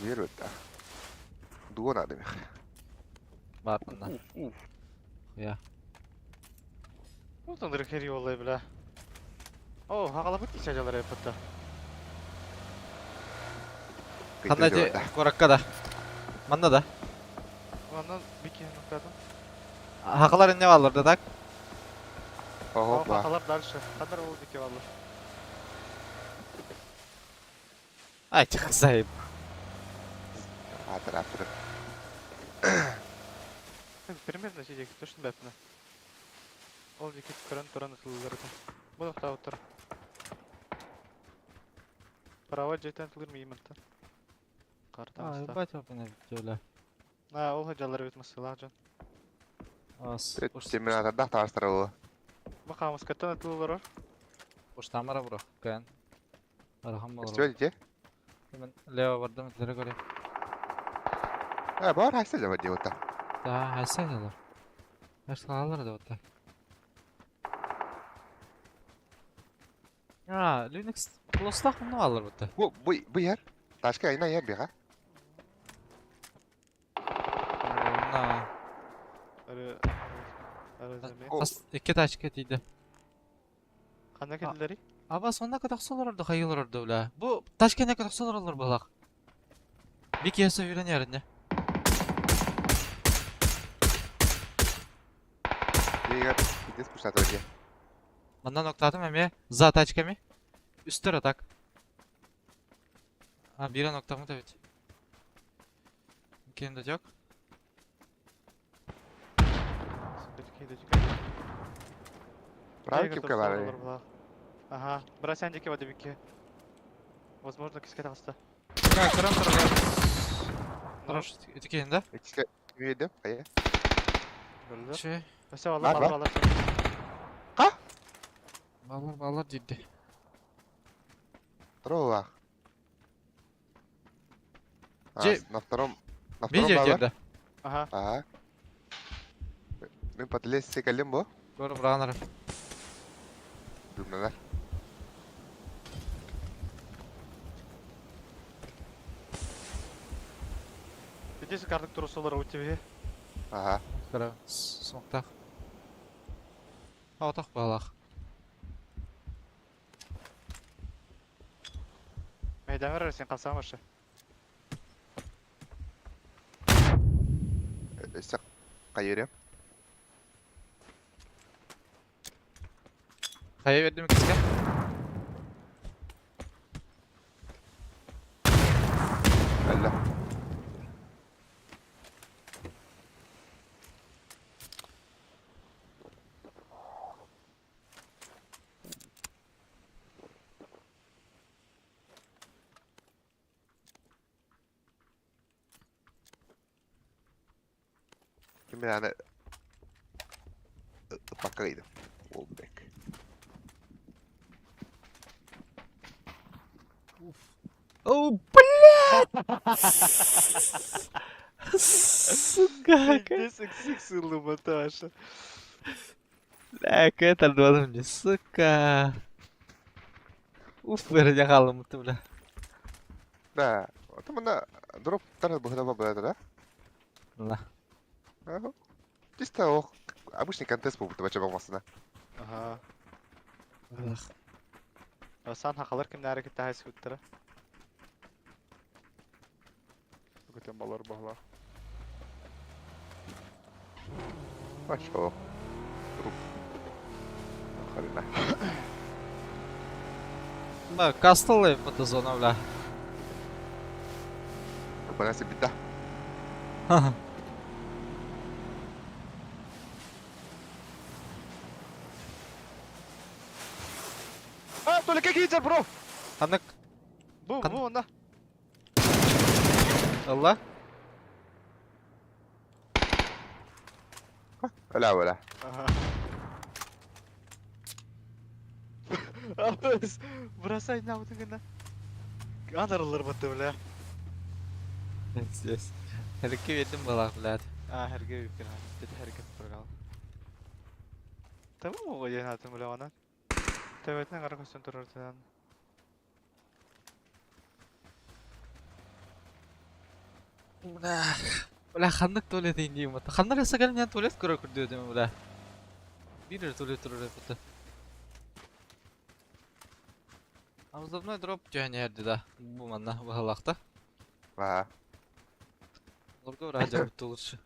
zero ta. Duo nada me. Var bunlar. Ya. Uzun direkt her yollayı bile. Oh, haqala bit içeceler yapıtta. Handa de korakka da. Manda da. Ondan bir kere noktadan. Hakaların ne var orada tak? Oh, Oh, ba. haqalar dальше. Kadar oldu ki vallahi. Ay çık sahip. Ah, trapper. Примерно сидеть, точно бәпне. Ол жеке көрін тұран ұтылылырды. Бұл ұқта отыр. Права жеттен тұлыр меймінті. Қарта Ай ұста. бать опына жолы. Ол ғаджалар өт мысылақ жан. Ас. Terminator da tarstara o. Бақамыз кәттен ұтылылыр. Уштамара бро. Кан. Архам Что бар. видите? Мен лево бардым итлere göre. Ah, бар хайса жаба де ота. Daha haysaydılar. Başka alır da otta. Ya Linux Plus'ta mı alır otta? Bu yer. Taşka ayna yer bir ha. Na. Әрі... Әрі зәме. O As iki taş ketiydi. Қанда кәділері? Aba sonuna kadar solar orada hayırlar orada öyle. Bu taş kene kadar solar olur balak. Bir kese yürün yerinde. diğer bir spuşat öyle. Ondan noktadım emi. Za taçka mi? Üstler atak. Ha bir noktamı da evet. Kimde yok? Правильно кипка var. Ага, бра сәндеке вады беке. Возможно, кіске тағыста. Как кран тұрған. Хорош, эти кейінде. İkisi üyeydim. Aya. Бөлді. Şey, Өсе алар, Бар, алар, алар. ballar deydi. Трова. Где- На втором Видео баба. geldi. Ага. Ага. Мен подлез секалем бо. Görüp rağınırım. Dumnalar. Видесі кардық тұру солар өтебе. Ага. Kara, smokta. Ha otak balak. Meydan verir, sen қалсаң başı. Сак кайырым. Kaya verdim ikisine. Alla. Kim yani pakaydı. Oldu bek. О, блядь! Сука, Не сексик сылы Маташа. Бля, это было мне, сука. Уф, верня қалым ұты, бля. Да, это мына дроп тарат бухда бабла, да? Ла. Ага. Чисто ох, обычный контест был, бача болмасына. Ага. Асан хақалар кімді әрекетті хайсы көттірі? Көтен балар бағла. Пошел. Труп. Охрена. Ба, кастылы бұты зона, бля. Бана се бита. А, Толик, как идет, бро? Қанық, Бу, Қан- бу, на. алла? Вلا ولا. Ага. Абыз, бросай на вот гына. Анарлар баты, бля. Yes. Әрекке ведім балақ, блядь. А, herge yükür ha. Dedi herge program. Tamam mı o yeni atım bile bana? Tevetine kara kostüm tur ortadan. Бля, бля, қандық туалет дейін деймін бұты. Қандар яса кәлімнен туалет көрі күрді өдемі, бля. Бірер туалет тұрыр бұты. Авыздабной дроп жөне әрді да. Бұл манна, бұғалақта. Ага. Оларға бір ажа бұтты лучше.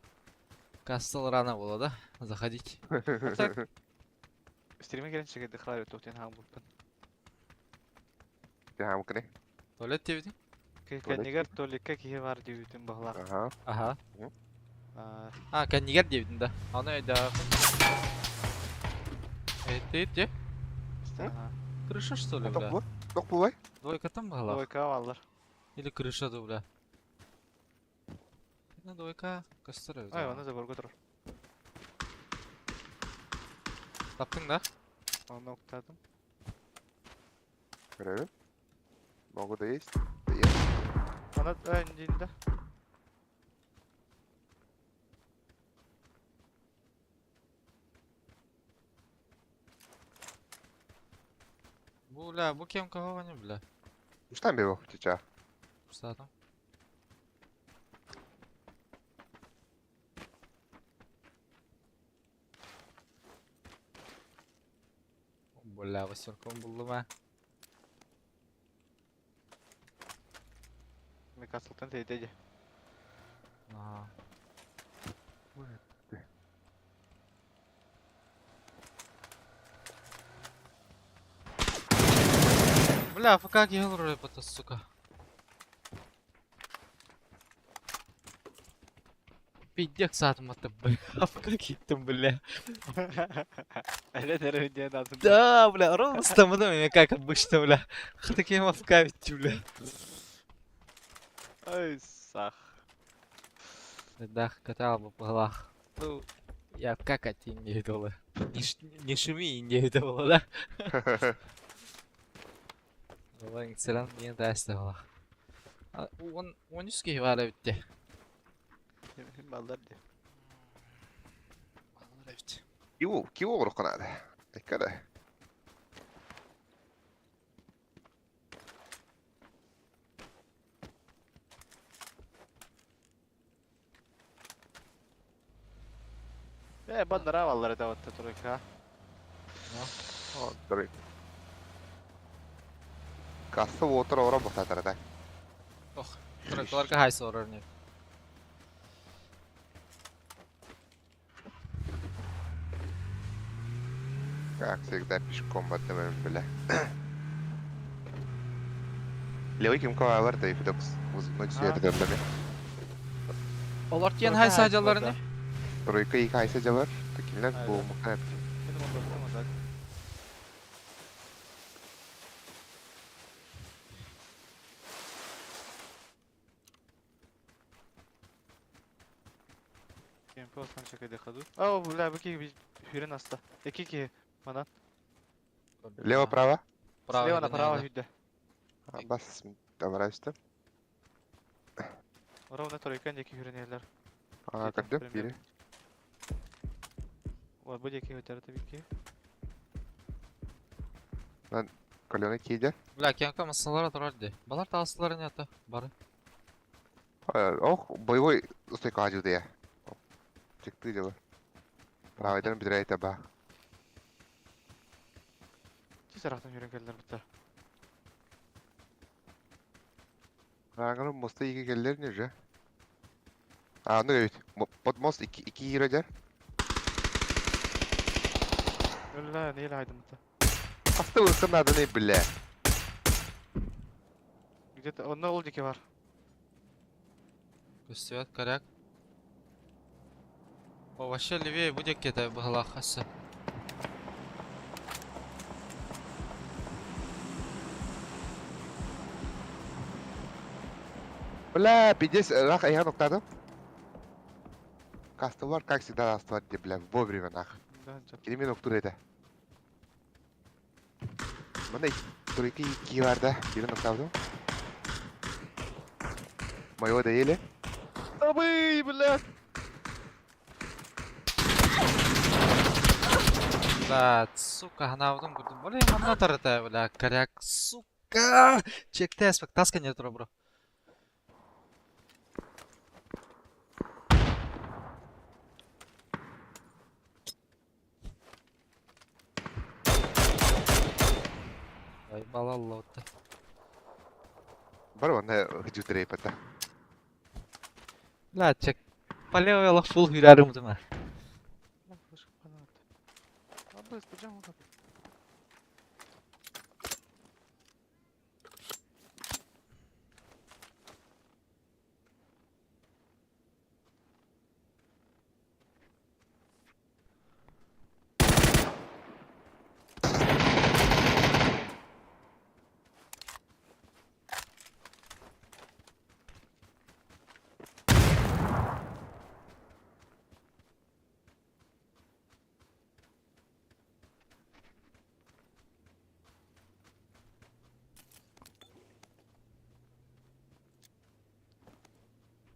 Кастал рано было, да? Заходите. Так. Стриме gelin çekildi klavye tohtiyen ham bulpun. Тяга мукне. Туалет дебедin? Kendiger tolikka kihi var dibitin bağlaq. Ага. Aha. Aa, Ha, kendiger debedin da. Onu öyle Evet, ya. işte ha. Крыша, что ли, Ток бля? бу. Ток булбай. Двойка там была? Loyka vallar. Или крыша, да, бля? Ну, двойка, костыры. Ay, onu da borgu durur. Таптың да? Onu oktadım. Görevim. Могу да есть. Да есть. Ona öncinde. Бля, bu kim кого не, бля? Что там бегал, тетя? Что там? Бля, восьмерком булды ма? Mikasıltın teydeci. Ага. Бля, ФК гел рэпа-то, сука. Пиздец сатматы, бля. АФК gittim, бля. Öyle dere önceyen altında. Да, бля, ровно с тобой, меня как обычно, бля. Таким АФК ведь, бля. Ay sağ. Да, катал бы по головах. Ну, я какать и не видела. Не шуми и не видела, да? Ulan selam niye derste valla. On yüzgeyi var bitti. Ballar diye. Vallahi bitti. Киво врока надо. Такая. Bandara vallar da vatta turika. О, дорогой. Касса вотер ора бахатар да. Ох, трекаларга хай sorur не. Как всегда пешком баттамен бля. Левый ким кава var da ifidaks uzunluk suya tıkandı. Olar kiyen Тройка hay хайс sadyaları ne? burada. Тройка и кайса жавар. Такинler bu Aynen. muhtemelen. Benim onu dostum da. Кемпи olsan çekede kadı. Aa bu la baki bir hüren hasta. İki bana. Лево-право. Право Слева или направо налево? hüdde. Бас Amara üstüm. Ровно torayken deki hüreneler. Aa Жетем kırdım примерно. biri. Var bu deki öter tabii ki. Kolona kiyeceğim. Бля, кемка массалар турарди. Балар таасылар не ата. Бары. Oh boy ustai kaju ya. Çıktı cevap. Pravaydan bir ayet ba. Тез арахтан hürengeller bitti. Ranganın mosta iki geller ne ya? Aa ne evet. Most iki girecek. Öyle la neyle aydın bitti. Hasta ırkın adı ne bile. Где-то onda ol deki var. Көстөбөт коряк. О, вообще левее будет где-то была хаса. Бля, пиздец, рах я нокtadım. Касты var, как всегда оставать, бля, вовремя нах. Да, жап. Kelime noktur ede. Bana tur iki vardı. Biri noktadım. Mayo değil. Абый, блядь! Блядь, сука, ханавдым курдум. Блин, мана тарата, бля, коряк, сука! Чекте аспект, таска не тура, бро. Ай, балалла отта. Бар бана hıcı direy pata. Блядь, чек. Полевый фул хюрярым дыма. Слышь, фанат. Абы, спаджам вот так.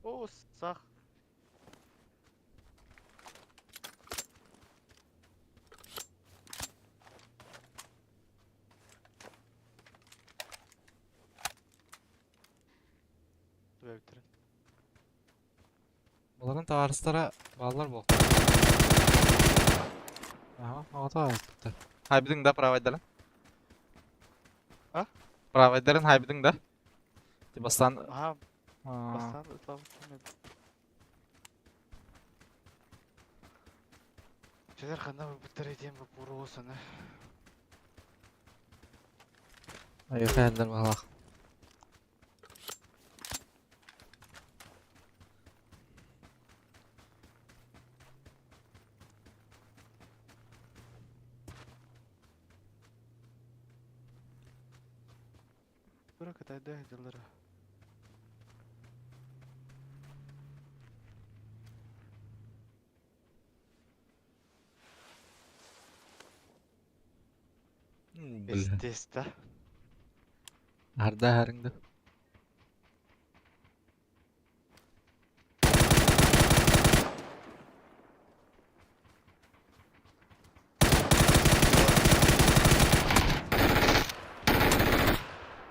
О, сах. Dur bitirin. Bunların tavarыстары балалар бол. Ага, ата айтты. Хайбидың да провайдерин. А? Провайдерин хайбидың да. Тибастан. Aha, bastan ıslah tutmadı. Şeyler kanına bitireceğim bu buru olsun ha. Ай, хайдер балах. Bırak hadi de yılları. Бля. Estesta. Арда харыңды.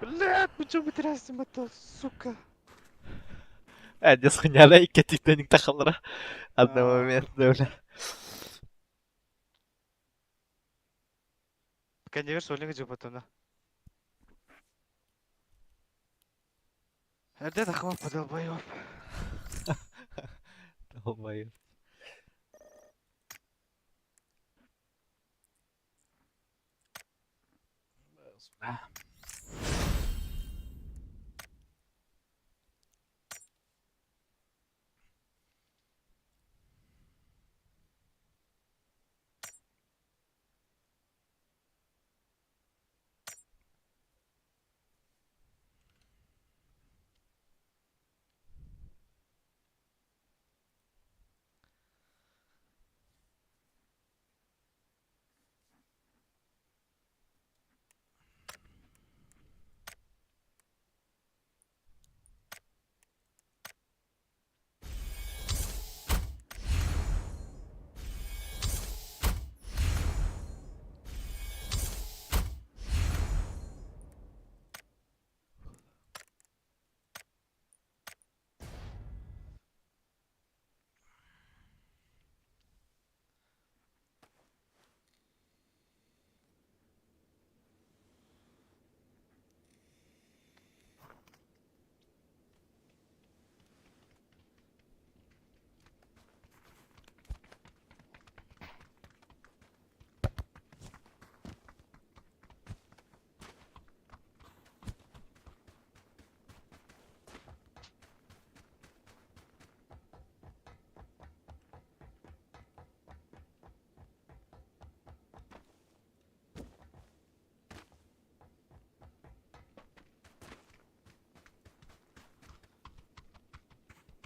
Блядь, почему бitirirsin bata, сука. Әдес хуняла ике тиктенің тақалыра. Одно А. моментта, бля. Конечно, олег же батона. Где такого подолбоёб? Долбоёб.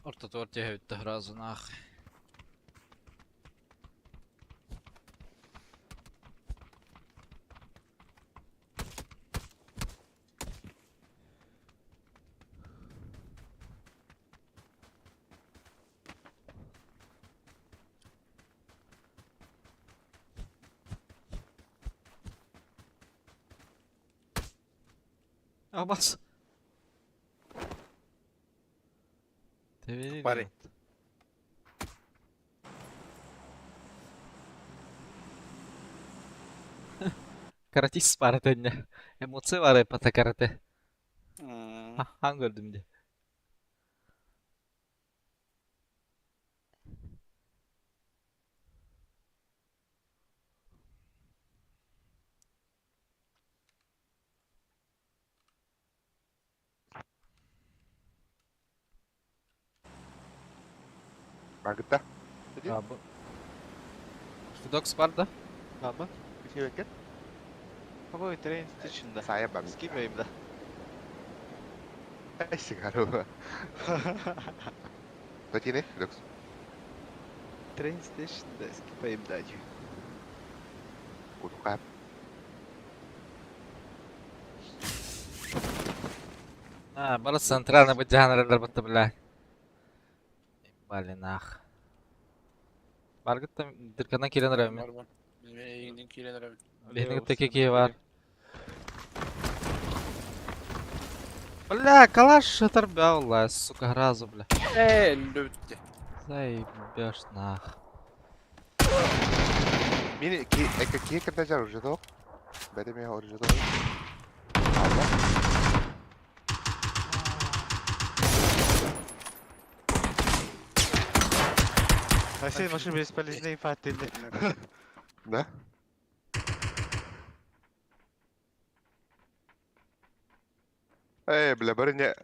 Orta tortya höjtte sразу нах. А бас. Пари. Karatist var tenne. Emotsi var pata karate. Hmm. Han gördüm de. Margıtta. Abi. Fidox var da. Apa? Bir şey bekle. Apa train station'da. Saya bang. Skip'ayım da. Ay sigaro. Tuh sini, duduk. Train station'da skip'ayım da diyor. Kutuk kap. Bara центральный быть жанрlar бутты бля. Блин, ах. Bargıtta dırkandan kilenir evime. Var. Bizim eğindin kilenir abi. Benim teki ki var. Бля, калаш оторвал, сука, сразу, бля. Lütte. Заебёшь нах. Mini ki kita jar urja to. Bede me urja to. Василий машин бесполезный фатильный. Да? Bela barnya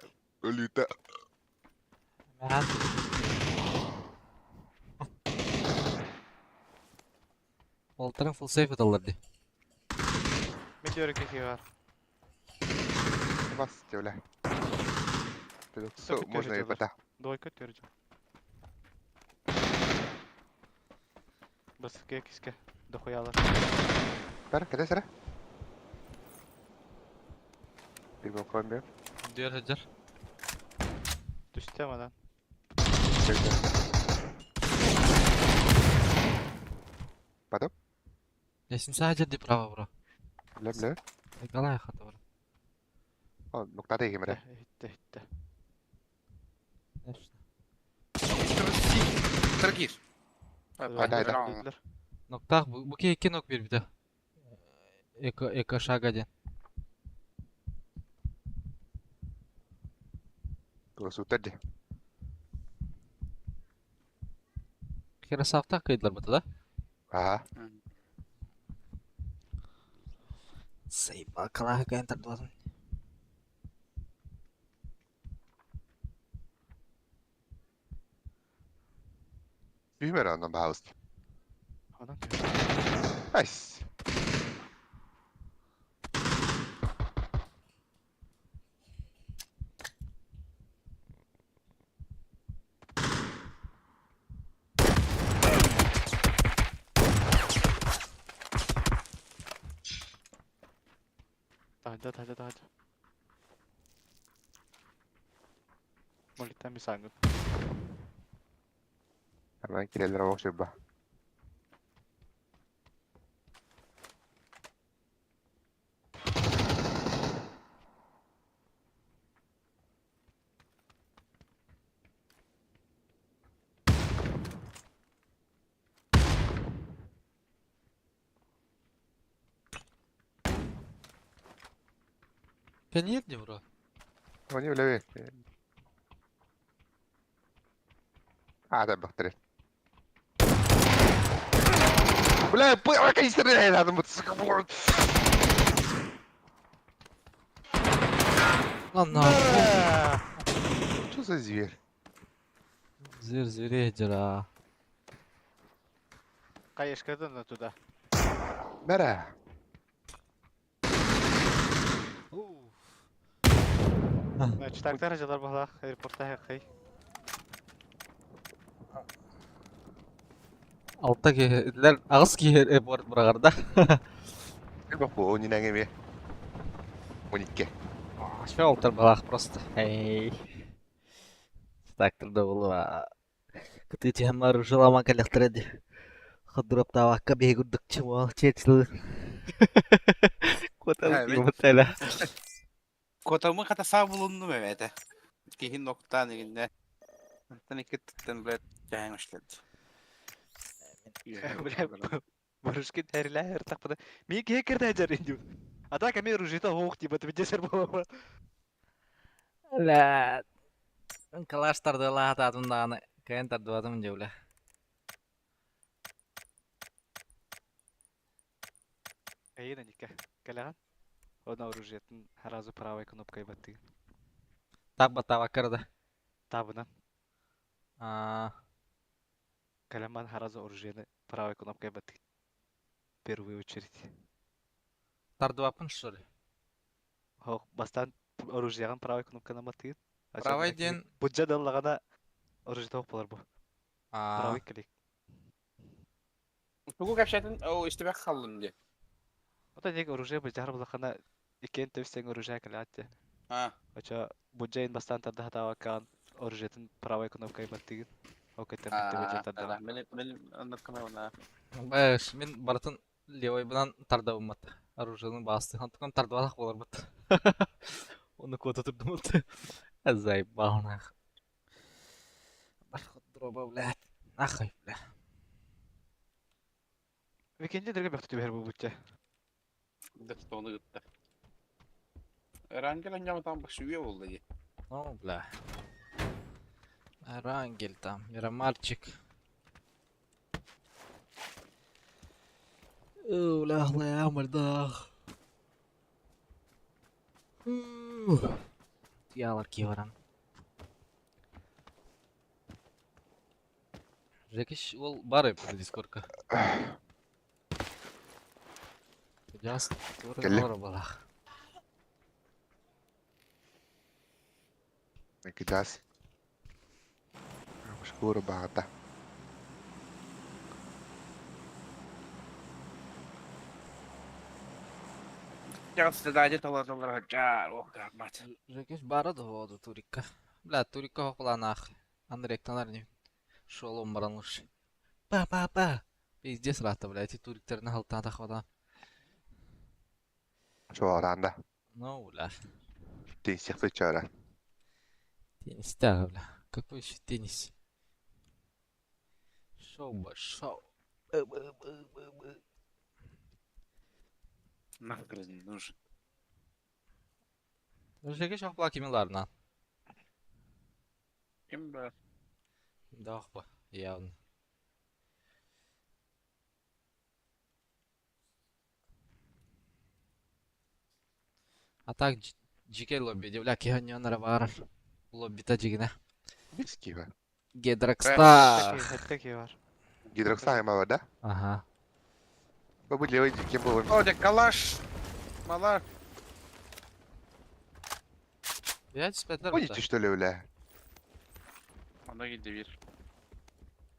luta. Ben... Walter'ın full safe alırdı. Meteor keki var. Bas coba. Duduk. So, Tapi можно и kerja patah. Двойка терджа. Бас кекиске. Дохуялар. Tar, kada sana. Bir bakalım bir. Diyor Hacer. Düştü ama lan. Потом? Я симса Hacer di prava bro. Bile. Galaya hata bro. Oh, nokta değil mi? Hitte. Nefsine. Tırgir. Haydi. Nokta bu ki 2 nok 1 bir de. Eko шаг 1. Burası utar de. Bir kere safta kaydılar batı da. Aha. Sayıba kalah kayan terduasın. Büyüme random house. Adam Nice. Taca. Molitten bir sangın. Hemen kirelere bak şurada. Sen niye ettin bro? Oni öyle bir. Ada baktırır. Бля, какая стреляет, надо вот. Lan ne yapıyorsun? Что за зверь? Zir Hacer ha. Каешкадан да туда. Бера. Читактар ажалар бахла. Аэропортта хакай. Altta kihirler, ağız kihir ebort buralarda. Bak bu onun nangemi. 12. Şu altar balak просто. Эй. Стактор да было. Ты тем оружила коллектореди. Хадроп тавакка бегуддук чимол чечил. Котал Evet. кимотеля. Kotamı kata sağ bulundu Mehmet'e. Kihin nokta neginde. Tan iki tıktan böyle caymışlardı. Бля, барышки тәріләр тақпыда. Мен кекірді әжер енді. Атака мен ружита хоқ дейбі, ты бедесер болама. Ла. Калаш тарды ла татынданы. Кайын тарды адым жеуле. Әйін әнеке, кәләған? Оны оружиетін харазу правой кнопкой баттыгын. Табба тавакырды. Табынан. А, Кәләман харазу оружиені правой кнопкой баттыгын. В первую очередь. тарды вапын что ли? Хоқ, бастан оружияған правой кнопканы баттыгын. Правой ден- Бұджа даллағана оружиета хоқ болар бұ. А, Правой клик. Bu kapşatın o işte bak kaldın diye. Ота неге оружие бұджар бұлақана екен төвсен оружия кәләтті. Ha. Оча буджайын бастан тарды хатава кан оружиетін правой кнопкой баттыгын. Океттен бітті Ha. бұджа тардала. Benim anlatmaya ona. баш, мен баратын левой бынан тарды умат. Оружиянын басты. Антыкан тарды балак болар бут. Оны кота турдум бут. Азай баунах. Башка дроба блядь. Нахуй, бля. Викенде дерге бәқті түбер бұл бұджа. Da onu gitti. Erangel ama tam başlıyor oldu diye. О, бля. Рангель там, мальчик. О, бля, я мордах. Ялар киваран. Жекиш ол бары бір дискордка. Жас, Келе. тура балах. Кидас. Шкура багата. Ya sadece dolar car o karmat. Жекиш бары да воду турикка. Бля, турикка хоқланах. Анректанар не. Шол умбаранлыш. Па. Пиздец рата, бля, эти туриктерны халтан тахвада. Şu oranda. Ну, бля. Тенсих фычара. Теннис, да, бля. Какой еще теннис? Шоу. Nahkırın нужен. Жекиш хоқла кимиларна. Kim be? Да, хоқла, явно. А так, жеке лобби, бля, киханьонара бар. Лоббита жигіне. Biski var. Гедракстар. Хәттәке бар. Gidroksa ama var da. Ага. Bu levay kim bu? O de kalaş. Malar. Я спетлер Bu hiç işte öyle. Ona gitti bir.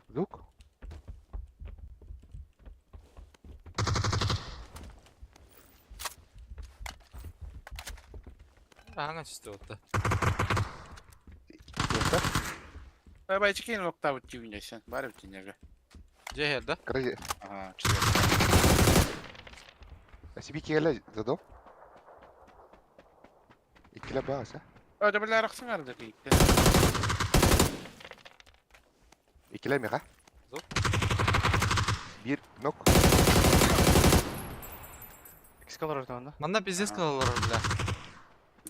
Zuk. Ага, чисто вот. Yoksa Ben çıkayım nokta bu tüyünce sen. Bari bir tüyünce. Cehel да? kırıcı. Aha çıkıyor. Asi bir kere zaten. İkile bağırsa. Öyle bir araksın arada ki. İkile mi ha? Zuk. Bir nok. Экскалор ортаңында. Манда пиздец калалар, бля.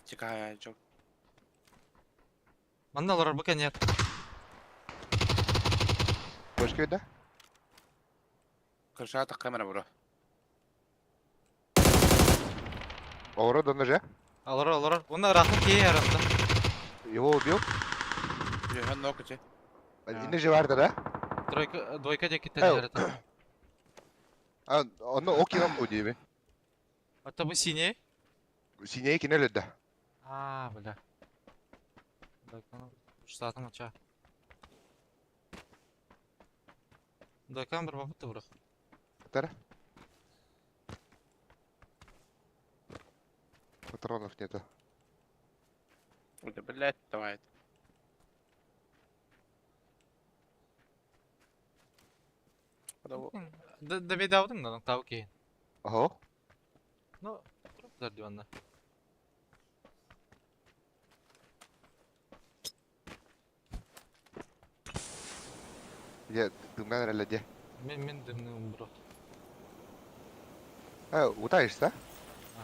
Çıkaya çok. Мандалар баканер. Başka yönde. Kırşağı tak kamera bura. Ora dönece. Алар. Оны рахым кей арасында. Yok yok. Yühen ne okucu? İnece vardı da. Двойка деки Ау. тәләрәтә. Onu okuyalım o diye mi? Это бы синий? Sineye kine öyle de. А, бля. Штатом ача. Дойкан бір бапытты бұрық. Тара. Патронов нету. Да, блядь, давай. Дебейді аудың да, табы кейін. Ого. Ну, тұрыптар диванда. Где дымдан әлі де. Мен дымның бұрық. Утаешься?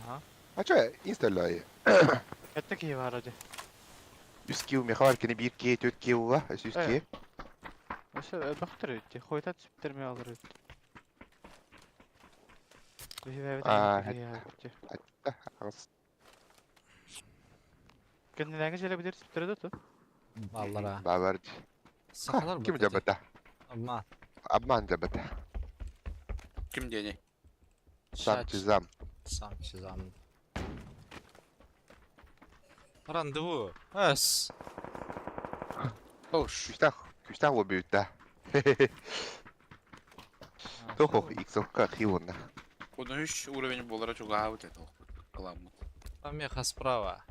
Ага. А чё, инсталлай. Кәтті кейі бар өде. 100 кеу меха бар, кені 1 ке, 4 кеу ба, 100 ке. Осы бақтыр өтте. Қойта түсіптерме алыр өтте. Ағыз. Кәнділәңі желі білер түсіптерді өтті. Баллара. Бабар. Сақалар Ким жабыта? Обман. Обман жабыта. Kim diyeni? Сам чизам. Сам чизам. Рандеву. Әс. Hoş. Күштақ о бүйітті. Тоқоқ иксоққа қиуынна. Bunu hiç uğraşın bolara çok ağır dedi. Kılamı. Помеха справа.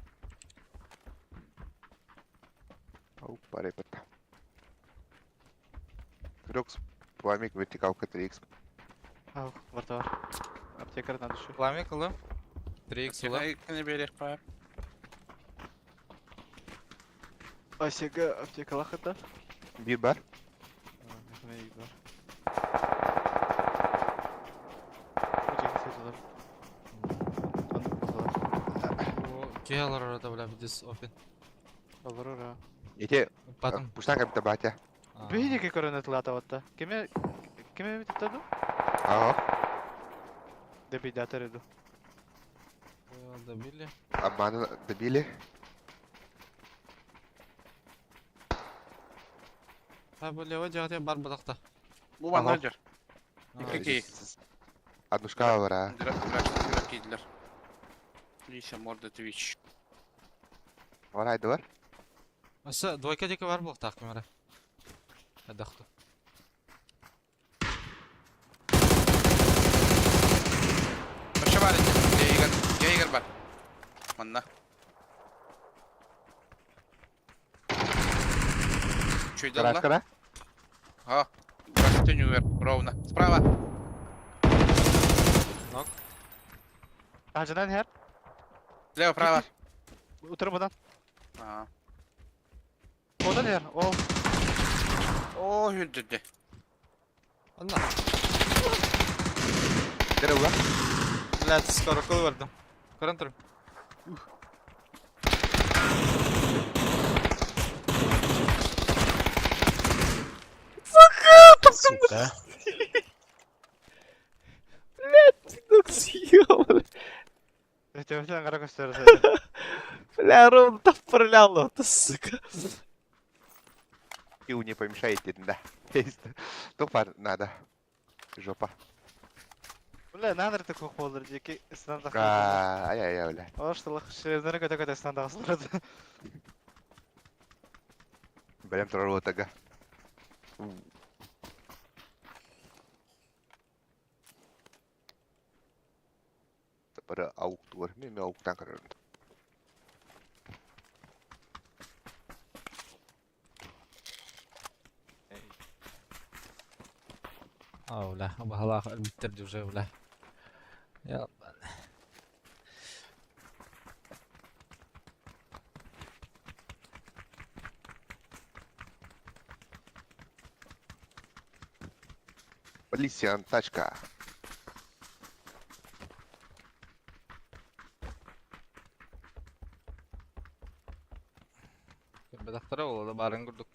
Ау, паре пата. Рокс, пламик вертикалка 3х. Ау, варта бар. Аптекарына düşü. Пламек ұлы. 3х ұлы. Kene berek var. Асега аптекала хата. Bir бар. Мехме iyi бар. Öteki sözler. Tanık bakalım. Кейлар арада бля бидес опен. Olur ora. Ете, Потом. пуштан капита батя. Бейдеки коронетлы атаватта. Кеме битиптаду? Ага, Дебейді атар еду. Добили. обманы добили. Ha bu leva jagate бар бұдақта. Bu bana acır. Peki. Однушка бар, а. Direkt yediler. Лиша морда Twitch. Орайды бар. Осы двойка деке бар бұл тақымары. Әдақты. Başa var ya. Jaeger var. Manna. Что это было? Карашкара. А, бросайте Ньюер, ровно. Справа. Acıdan her. Слева, право. Oturmadan. Ага. Odan her. O. О, hürdürdü. Анна. Дere ула. Блядь, скоро кол verdim. Көрін тұрым. Сука. Ötebeten kara gösterirse. Бля, ровно так проляло, ты сука. Пиу не помешаете, да. Тупо надо. Жопа. Ulan ne kadar tıkık olur diye ki ısınanda Ай-яй-яй, бля. Oğuştuluk şereflerine kötü ısınanda kısılırdı. Білем тұрар отаға. Бір ауық туыр. Мен ауықтан қарарым. Ау, бля, бағалақ әлбіттерді уже, бля. Я... Полиция, тачка. Бедақтара олады, барын күрдік.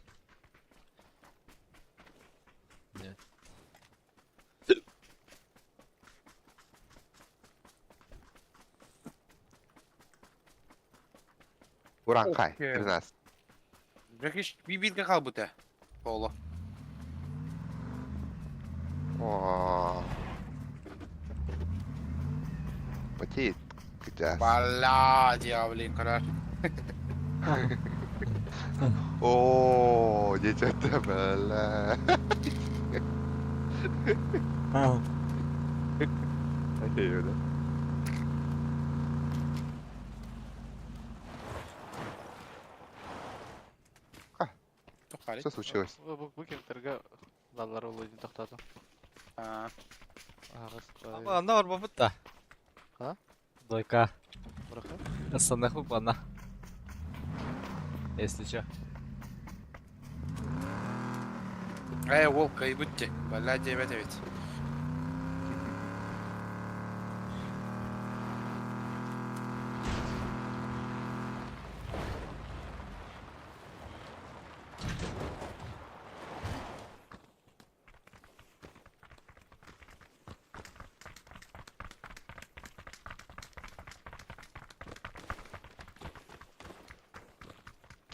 Буран қай, Окей. 13. Jakiś bibirka kalbute. Polo. О. Потеет. Сейчас. Bala diavlin kadar. О, дечата, бля. Эй, да. Тоқали. Что случилось? Bu кемтерге даллар олойдun тоқтадым. Ағыс Анда бар бабыт та. Ha? Дойка. бұрақы. Ысынық бұл бана. Если чё. Волка и будьте. Бля, 9.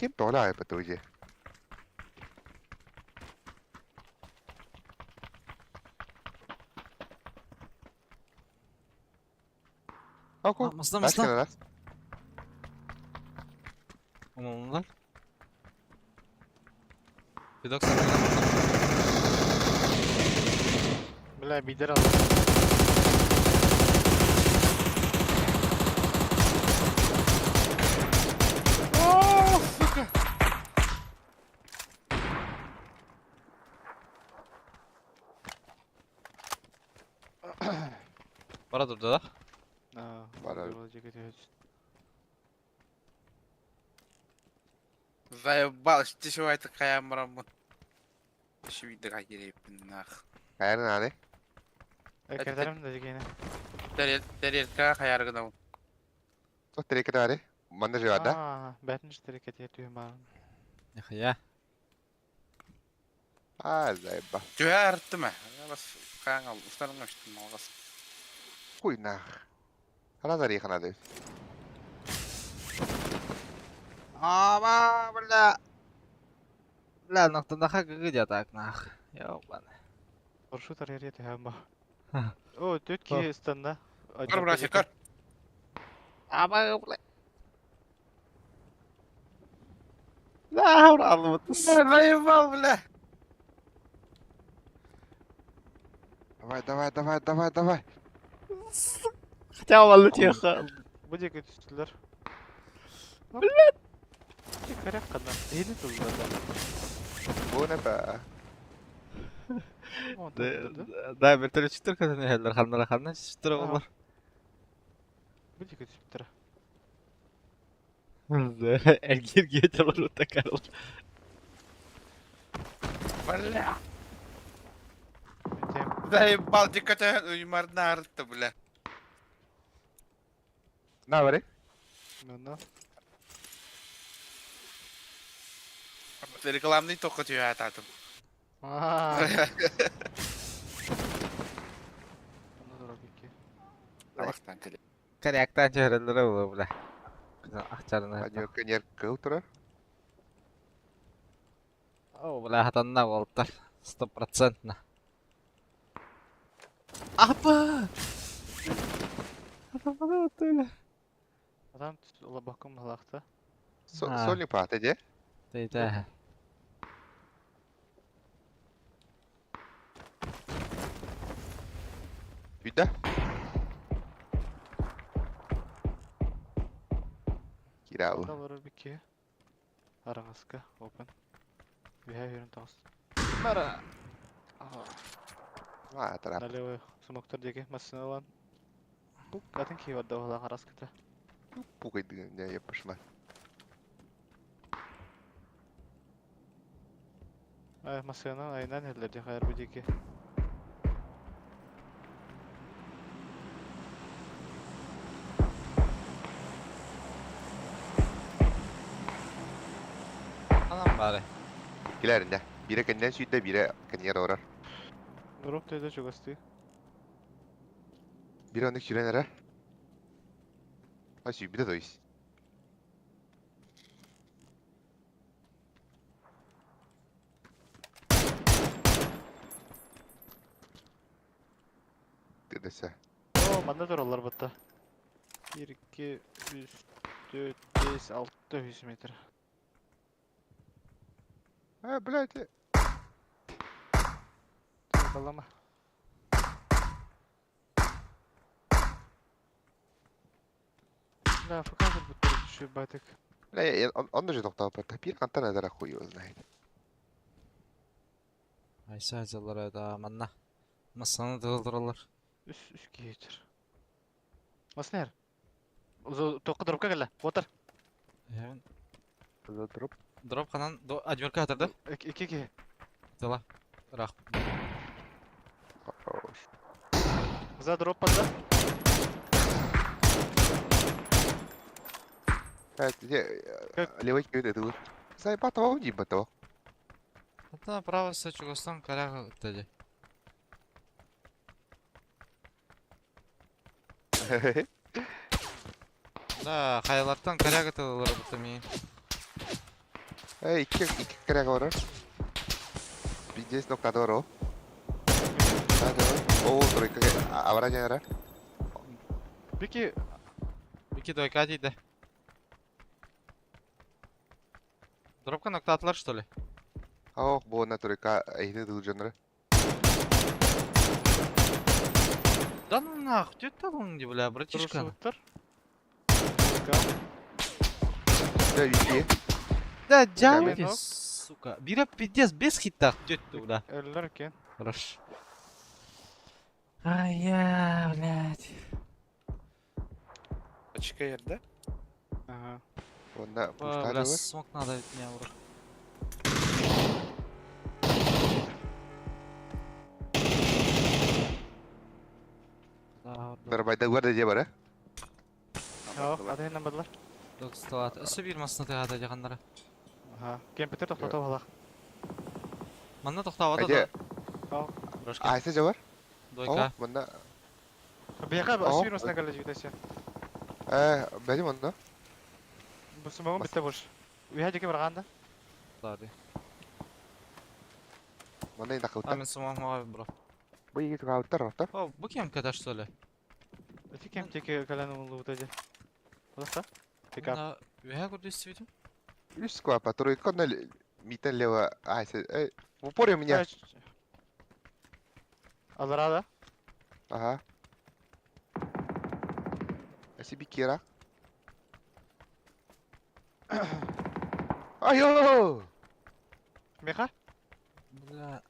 Kim tolaa по той идее. Оку. Мастан, Раз, мастан. раз. Умалынlar. Видок сатın. Бля, бидер алды. Bana durdu da. Бара. Заебал, что чего такая мрамор. Швидра ерепин нах. Кайрын аны. Кәрдәрім дә дегені. Дәрерка хаяргынау. Сол терекет аны. Манда живада. Бәтінші тәрекет етуім барын. Нихуя. Заеба. Жөя арытты ма? Бас қаңал, ұстарың өштім алғас. Хуй нах. Hala da рейхан ады. Ама, бля. Бля, ноқтандаға гүгі дядак нах. Ёбан. Парашют арер еті әм ба. О, төтке станда. Көр, братья, көр. Ама, бля. Да, бравлы бұтыс. Заебал, бля. Давай. Хотя олалы теха. Бұл деке түстілер. Блядь! Тек қарақ қандан. Ені тұлғада. Bu ne be? Да, бір түрі чүттір көтін әлдер қандыра қандан чүттір олар. Бұл деке түстілер. Әлгер гейтер олар өтті қарыл. Бля. Мен Заебал, диката уймарна арытты, бля. Ne var? Мені. Рекламный только тебя ататым. Оны дұра беке. Абақтан келе. Коряктан жәрелері олар, бля. Ақчарына. Анёрка нерка утра. О, бля, хатанна болттар. 100%. Апа! Апа, öyle. Адам ұла бақым ғалақты. Сольник пахты, де? Deyde. Үйді? Kirалы. Onda var beke. Arаңызға, open. Вихай верін тағыз. Мара! Тарап. Налевый смоктар деге массына olan. Bu kadın ki var da ola қараскыта. Пугайды, не еппішма. Массына айнан ерлерде қайыр bu деге. Anam bari. Kilerinde. Biri kendinden süydü, biri kendiyen orar. Grup teyze çok astı. Biri onu süren arar. Ha süy, bir de doyuz. Dedese. O, bende de oralar batta. 1, 2, 3, 4, 5, 6, 100 metre. Ha, блядь. Balama. لا فكرت بالطريق شو باتك. لا onda же тоқтап бата. Bir kantan eder хуй знает. Ay sadeceler da manna. Masana daldırırlar. Üst getir. Masner. Uzo toqqa dropka gella. Water. Yani Drop. drop kanan do ajmerka hatırda. İki. Tala. Rah. За дроп падда. Левой кьют это. Сай батова не батова. Hatta praво sa Чугостан каляга dedi. Da kayalardan kaya katılırlar bu temi. İki kere var. Bir des noktada var o. O trojka average era. Peki İki dakika değil. Dropka nokta attılar что ли? Oh, bu na trojka ehli durcanları. Да ну нахуй, ты талонги, бля, братишка. Трусуттар. Da iki. Да, Камень джампи, ног. сука. Бира пиздец, без хита. Тёть бля. Eller ken. Хорош. Ай-я, блядь. Açık yerde. Ага. Onda Бля, puşta var. смог надо ведь меня урок. Да, Darbayda var da var. Ja, hadi hemen badlar. Dostat. Ösü bir masına teyada jaganlara. Ага. Кемпетер тоқтатып алақ. Манна тоқтавада Hadi. да. Брошка. Aysa var. Дойка. Oh, bunda. Бияқа Ау. асфирмасына кәлі жүйдесі. Benim onda. Бұсы мағын бітті бұш. Уйха жеке барғанда. Ладно. Bunda inda kavta. Амин сумам мага бро. Bu iyi kavta rafta. О, bu kim kadar что ли? Өте кем теке кәләні ұлы өтеді. Олақта? Пикап. Мына үһә көрдүс видео. Üst skvapa trojka na miten leva. Aysa. В упоре у меня. Аларада. Ага. Себе кира. Айо! Меха? Бля.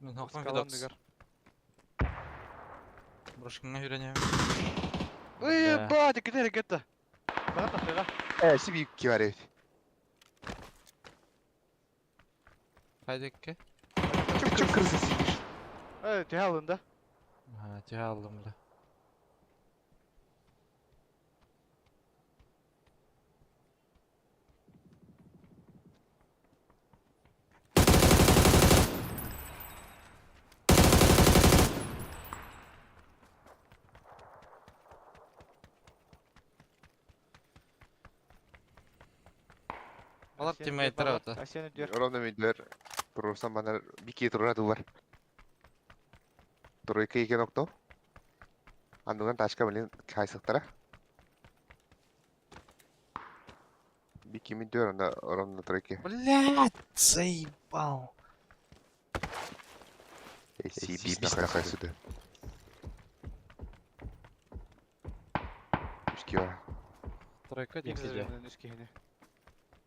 Мен хакман Скалам видос. дегар. Брошкаңа үйренем. Ой, Да. ба, теке дәрі кетті. Бана тақиға. Себе кира. Кайдекке? Çok kırsız. Теге алында. Ha, тиhe aldım bile. Алар тиммейттер ата. Асен өдер. Ровно müdür. Durursan bana bir kere turuna var. Trojka iki nokta. Andungan taşka belin kaysıktara. Bir kimi diyor onda ровно trojka. Блядь, заебал. Сиби нахай сюда. Üski var. Тройка Ең декеде. зәрінен үскейіне.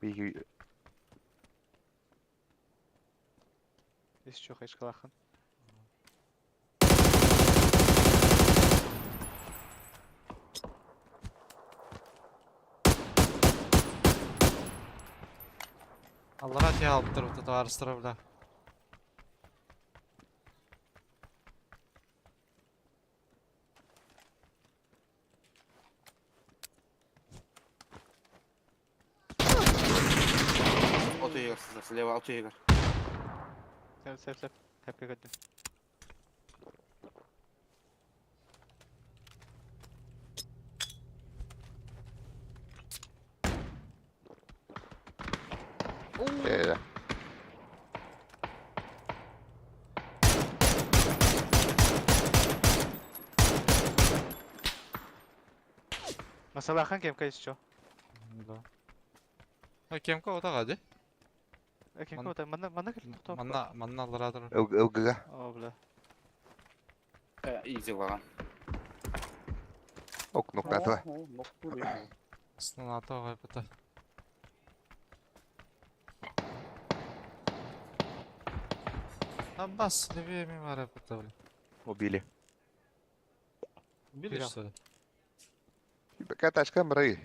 Bir Ес жоқ ешқалақын. Аллара тиhe алып тұрып тұты арыстыра бля. Auto егер сіздер. Слева auto егер. Сәп. Тәпке көтті. Öyle. Масалахан кемка ес чо. Да. Ha kemka o da hadi. Кемка ота. Мана кел тоқтап. Манна аллара тұрыр. Ылгыга. О, бля. İyi зелаған. Ok, nokta. Снанато вайпата. Аббас, левее мимо рэпата, бля. Убили. Убили, Фига. что ли? Какая тачка, мры.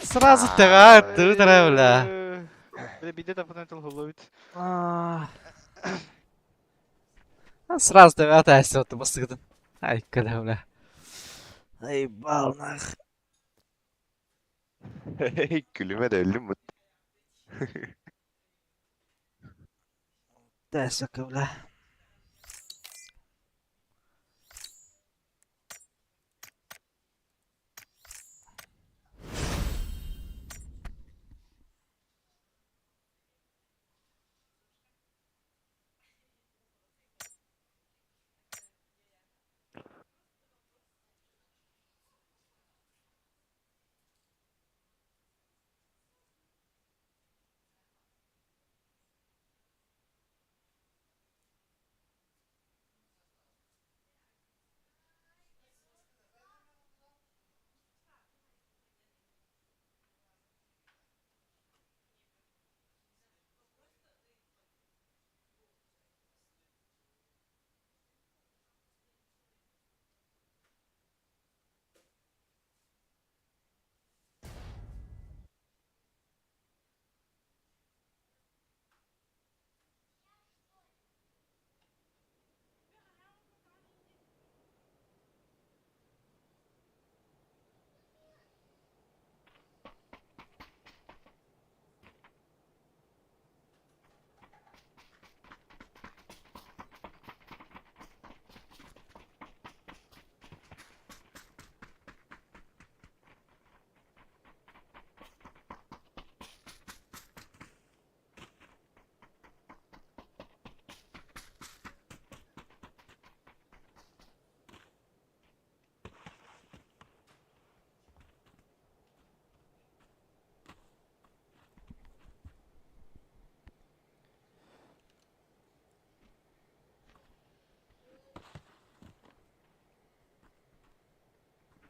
Сразу тага аттı, бля. Бля, биде тапынан головит. Сразу тага аттı, отты бастыгдın. Ай, када, бля. Ай, бал, нах. Gülüme de öldüm mü? Да, сука, бля.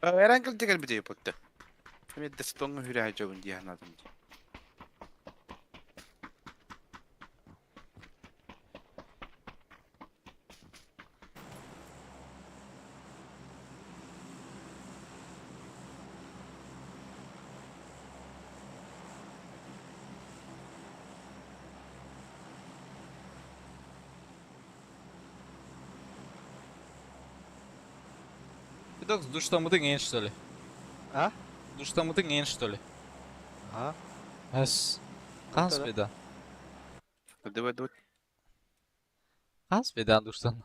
Herhangi bir şey yapıktı. Hem de stonga hüre hacabın diye anladım. Видок, душта мыдың ең, что ли? А? Душта мыдың ең, что ли? Ага. Әс. Қас Ортада. беда. Hadi. Қас беда душтан.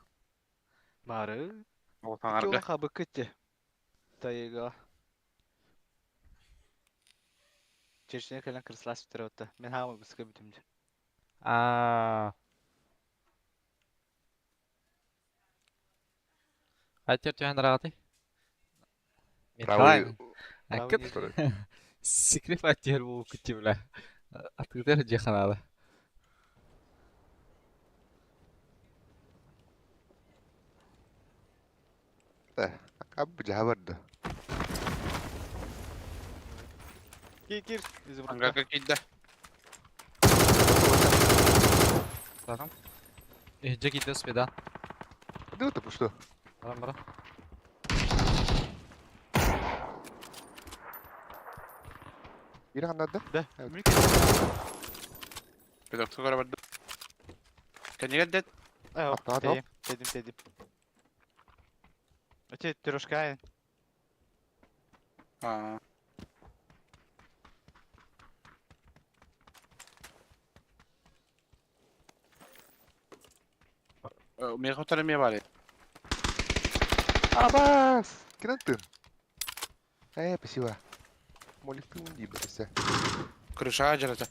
Бары. Oltan Iki arga. ona kabı kıttı. Тайга. Чешіне кәлін кірсілас бітір өтті. Мен хама бұсқа бүтімді. Айтер түйен рағаты? Мен Правый. қалайын? Правый Әкіп. Секрет айтер бұл күтті біля. Атығдар жеханады. Abi jahabardı. Gir. Bizi Anga burada. kakilde. Барам. Жег идес беда. Ne oldu bu şu? Барам. Biri anladı. Да. Evet. Мülk. Bir doktor var. Kan you get that? اه تدم. Öte трошка. Aa. Me contaram minha vale. Abbas! Kinantın. Pesiwa. Molifin di ba isa? Kırışa acarata.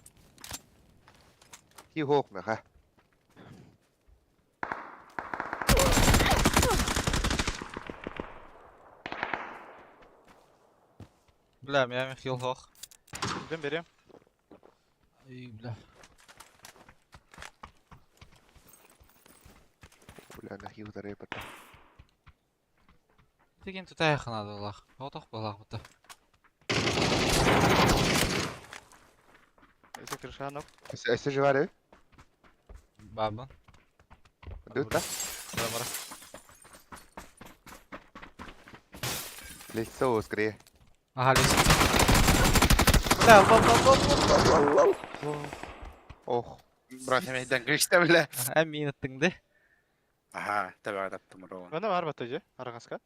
Ki hawk na ka. Бля, меня Михаил Хох. Дем берем. Ай, бля. Өләне хиутары епата. Деген тутай ханады олақ. Отақ болақ бұты. Ese крыша нок. Эссе живары? Бабын. Дута? Бара-бара. Лесо скорее. Ага, лес. Бля, лол. Ох. Брат, емейден кішті біле. Әмин аттыңды. Аха, таbi адаттым роғын. Bana var batıcı. Aragaska.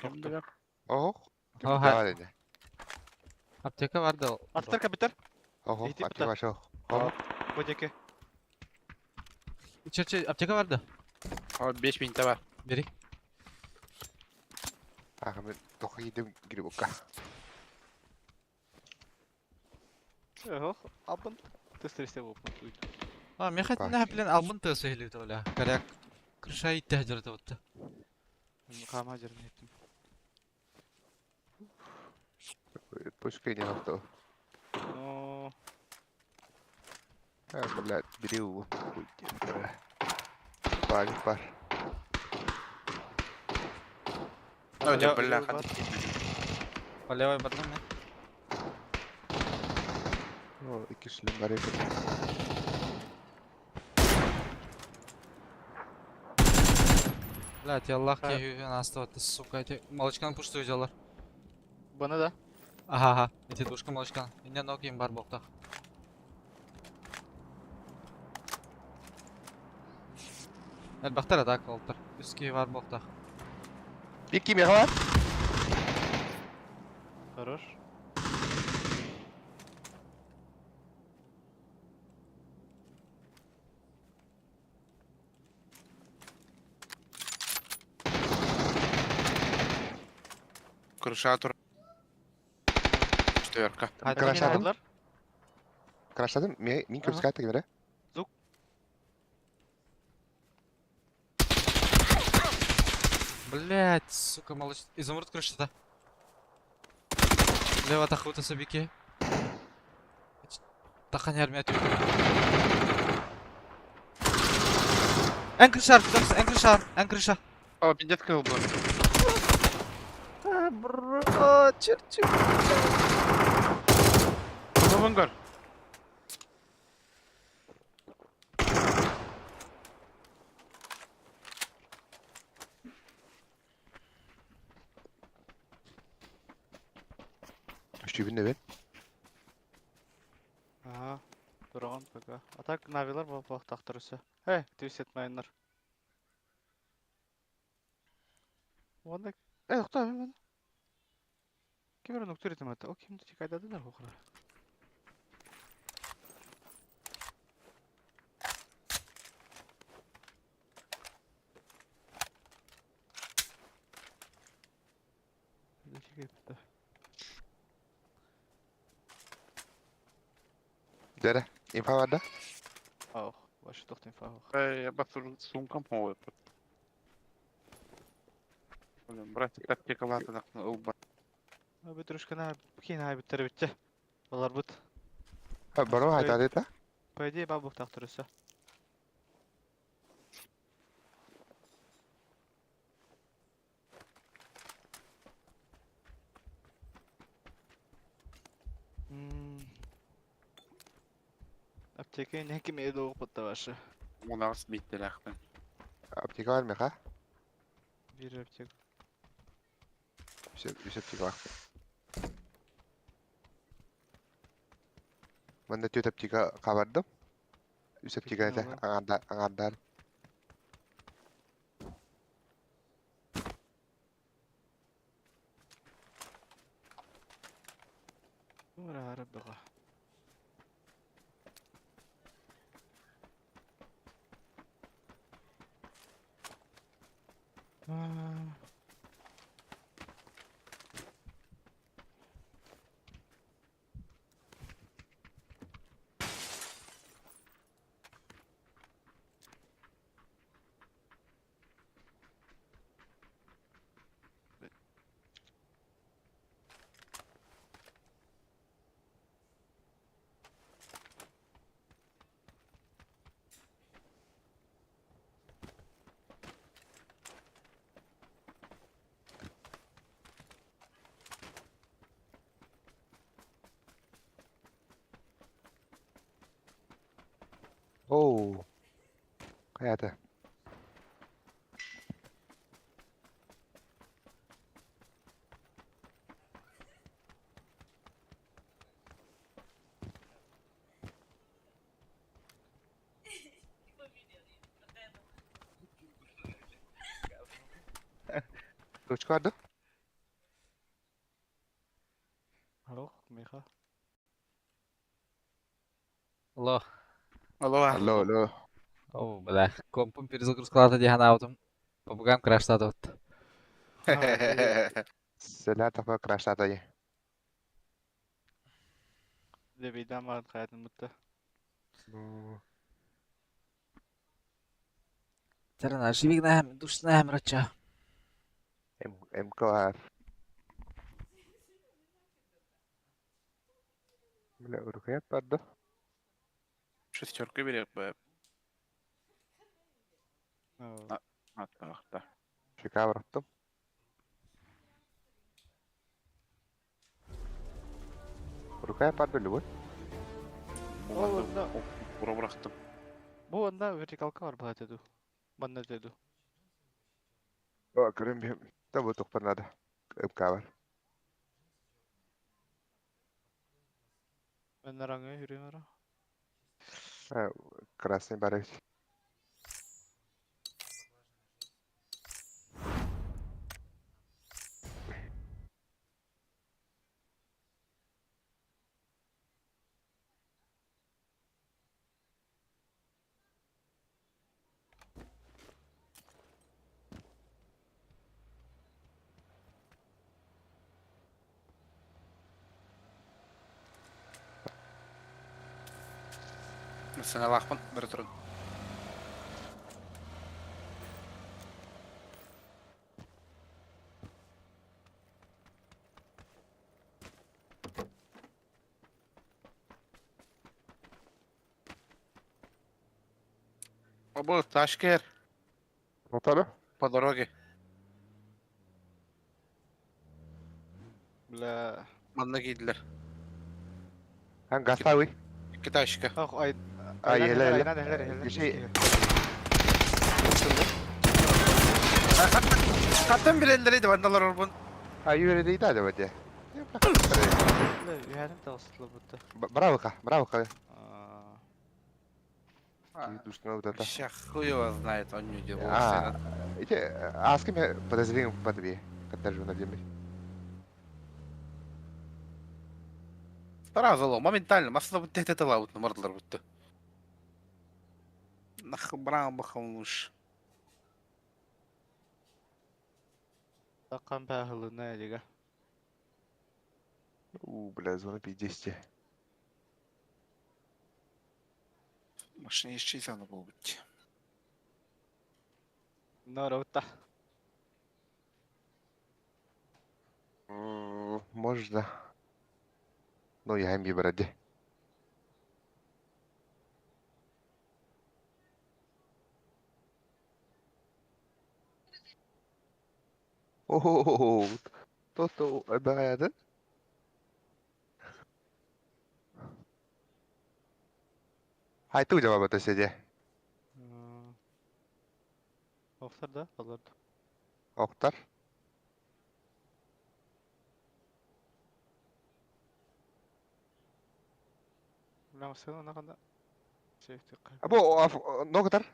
Кім білер? Ох. Ага. Жава дене. Аптека барды. Atlar kapitler. Ох, Иди апте бұта. башы. Бодеке. Че, аптека барды. О, 5 минута бар. Берик. Аха мен тоқы едім грибокка. Ох, абын. Тестересте болып мұтуйды. Мен хотим Бачи. на плен албын тысы хилит оля. Коряк. Крыша итте жырты бұтты. Қама жеріне еттім. Пушка не авто. Но... Блядь, беру. Пар. О, Бля, біле, бар. По левой бардым мен. О, iki шлем бар екен. Блядь, я Аллах Ха. тебе ювен остават, сука, эти молочканы пушту взялар. Bana da. Ага, эти душка молочканы. Менде ногим бар боқтақ. Әлбақтар атак олтыр. Үске бар боқтақ. Bir kimya var? Хорош. Крыша тұр. Четверка. Hadi Краш yine aldım. aldılar. Крашладым? Min Aha. köpüsü katta gibi. Блядь, сука, молоч... Изумруд крышата. Лева тахута собике. Тахан ярмия түйді. Ән крыша. О, пиндетка был. Бро, черчик. Вангар. Şübün ben. Ага. Durağın peka. Atak naviler bu bak taktırısı. Hey, tüyset mayınlar. Onda... Yok da ben. Kim öyle nokta üretim hatta? O kimdi ki kaydadılar o kadar. Dere. İnfa var da. Auch, başı toxtun fahı. Я басыр сумкам ой. Брат, тактика латынақ ылба. Abi дружкана кейін ай біттері бітті. Олар бұт. Ha bana mı hayta dedi? По идее, бабух taktırısı. Аптеке не кеме doğup battı başı. Мұнағыз биттер ақтың. Aptika var mı ha? Bir aptek. Üç aptika var. Ben de tüt aptika kabardım. Üç aptika Peki, ise Allah. angadar. Ura rabbiga. Hayata. Rучку отда? Алло, Миха. Алло. Алло. Алло, алло. О, бля. Компом перезагрузкалата дихан аутым. Побугам краштады вот. Сәлә тафа краштата ye. Дебейден маған қайтын мұтты. Терна, живик на хем, душ на хем рача. МКР. Бля, рукаят падда. Шестерка берек бе. О, Атақта. Шика бұраттым. Рукаят падда любой. онда. Бура бұрақтым. Бұл онда вертикалка бар бұлай деду. Банда деду. О, көрем бем. Да бұл тоқпар нада. МКР. Мен нараңа жүрем ара. Красный барыч. Сен алақпын, бір тұрын. Обо, Ташкер, Отады? по дороге. Бля. Манна кейділер. Гастауи. Екі ташка. Ах, Еле, еле. Айнан Кеше- Қаттан білендер еді, вандалар орбын. Юрий дейді ады бәде. Үйәнім тағысылы бұтты. Бравыка, бравыка. А, Душно вот это. Ща хуй его знает, он не делал. Эти, а с кем я подозреваем по тебе, когда живу на земле? Сразу ло, моментально, масса вот это лаут на мордлер вот. Нах брам бахам уж. Таққан бәғылына әлігі. Бля, зона 50. Машине еще чайзана был быть. Норотта. Можно. Ну, я им бради. О, то да, да? Хай ту жауап ата седе. Оқтар да, қаларды. Оқтар. Білем, сен ona қанда. Сейфті қай. Або, но катар.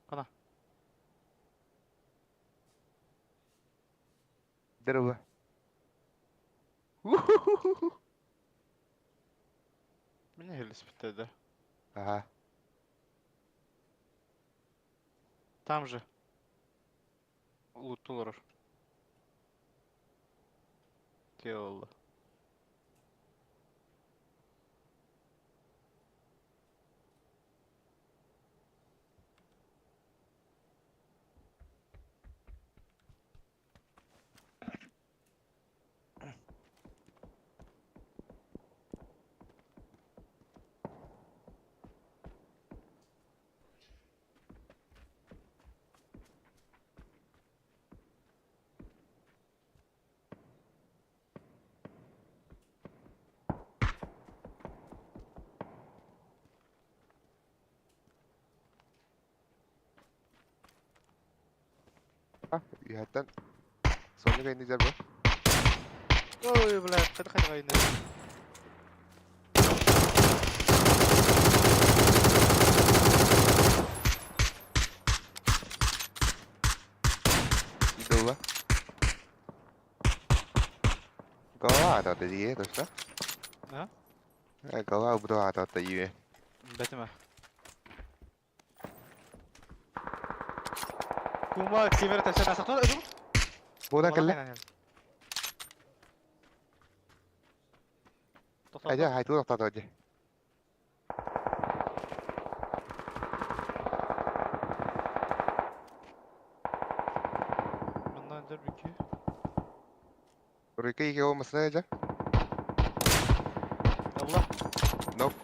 Қана. Дерево. Мені хеліс бітеді. Ага. Там же. Лутулар. Келді. Üyhätten sonuna kayın güzel bu. Ой, блядь, хай кайны. Idova. Gava атады дие точно. А? Gava bu атады iyi. Бәтеме. Кума кемер тәсән асыктан ödüm. Bu da kelle. Aja haytu тоқтады öde. Bundan dur bir ki. Buraya iki olmasın aja. Allah. Nope.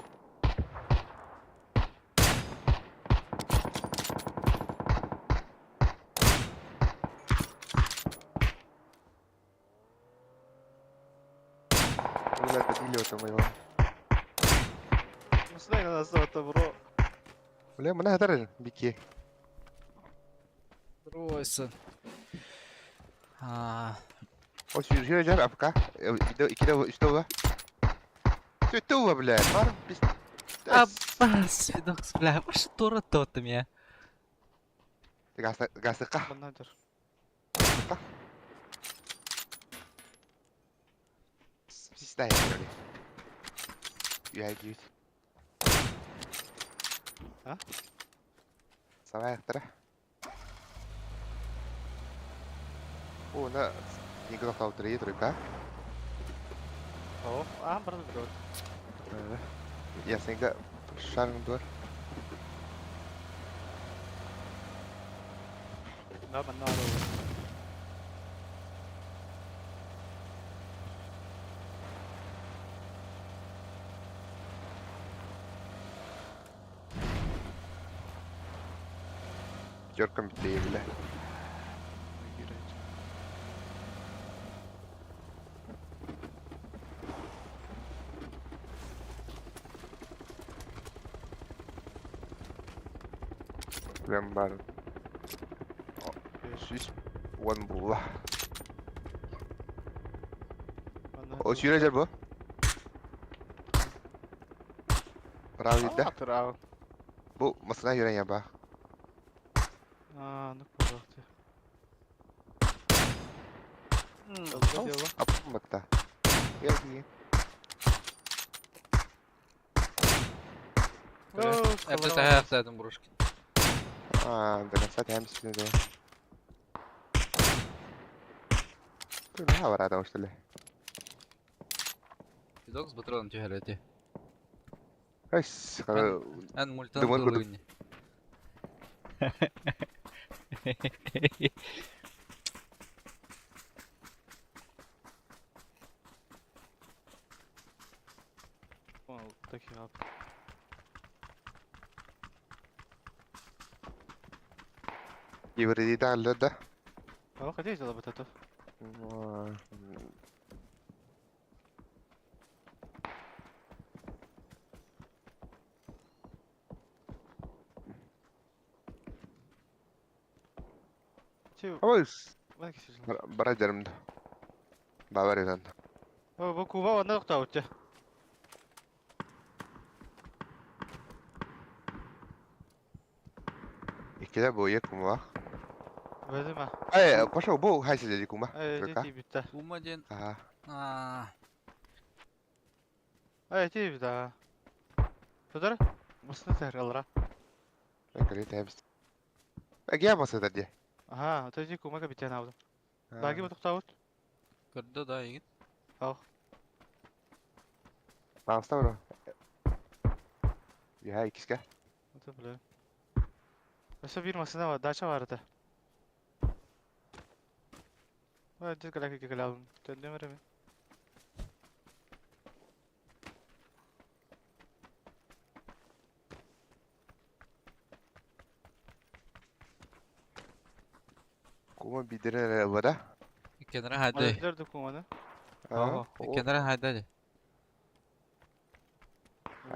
Ulan da dili otomayı var. Nasıl da nasıl oldu bro? Ulan mana hadar biki. Oysun. O sürüyor aja apka. İki de üstte var. Üstte var bile. Var biz. Abbas, Vidox, бля, ваша дура тотем я. Gasıka. Bundan dur. Biz de yapıyor. Üye gibi. Ha? Sabah yaktırı. O ne? Niye kadar kaldırıyor durga? Oh, ah baru bro. Ya sen de şarkın dur. Nah, mana ada. Görkem bitti bile. Ben var. Süs. One bulla. O sürece bu. Bravo de. Atır Bu masana yören ya bak. Aa, ne kuraktı. Apa mata? Gel gel. Evde ayaqdaydım Bruşkin. Aa, dengan saat hem sini de. Tuh nah var adam işte. Vidox батырын түйәләде. Guys, kalau Эн мультан Думаю, буду. кылыгын. Такие ап. Ibridi da da. Oh, хотя сделал вот это. Че, Awas, mana keseceğiz? berajarım da. Babar edan. Oh, bu Kuba onda nokta uçtu. İkide bu yakın var. Böyle mi? Ay, koşu bu hayse dedi kuma. Ciddi bitti. Умаден. Aha. Ciddi bitti. Tutar? Mısın tergalara? Ben kali temiz. Bak ya masa tadi. Aha, tadi Kuma ka bitti navda. Bagi bu nokta ut. Кырда да егит. Pasta bro. Ya ikiske. Nasıl böyle? Nasıl bir masada var, daça vardı. Hadi kalak ki kalalım. Tende mi? Kuma bidire vada. Kenara haydi. Nerede Kuma'da? Aha. Kenara haydi.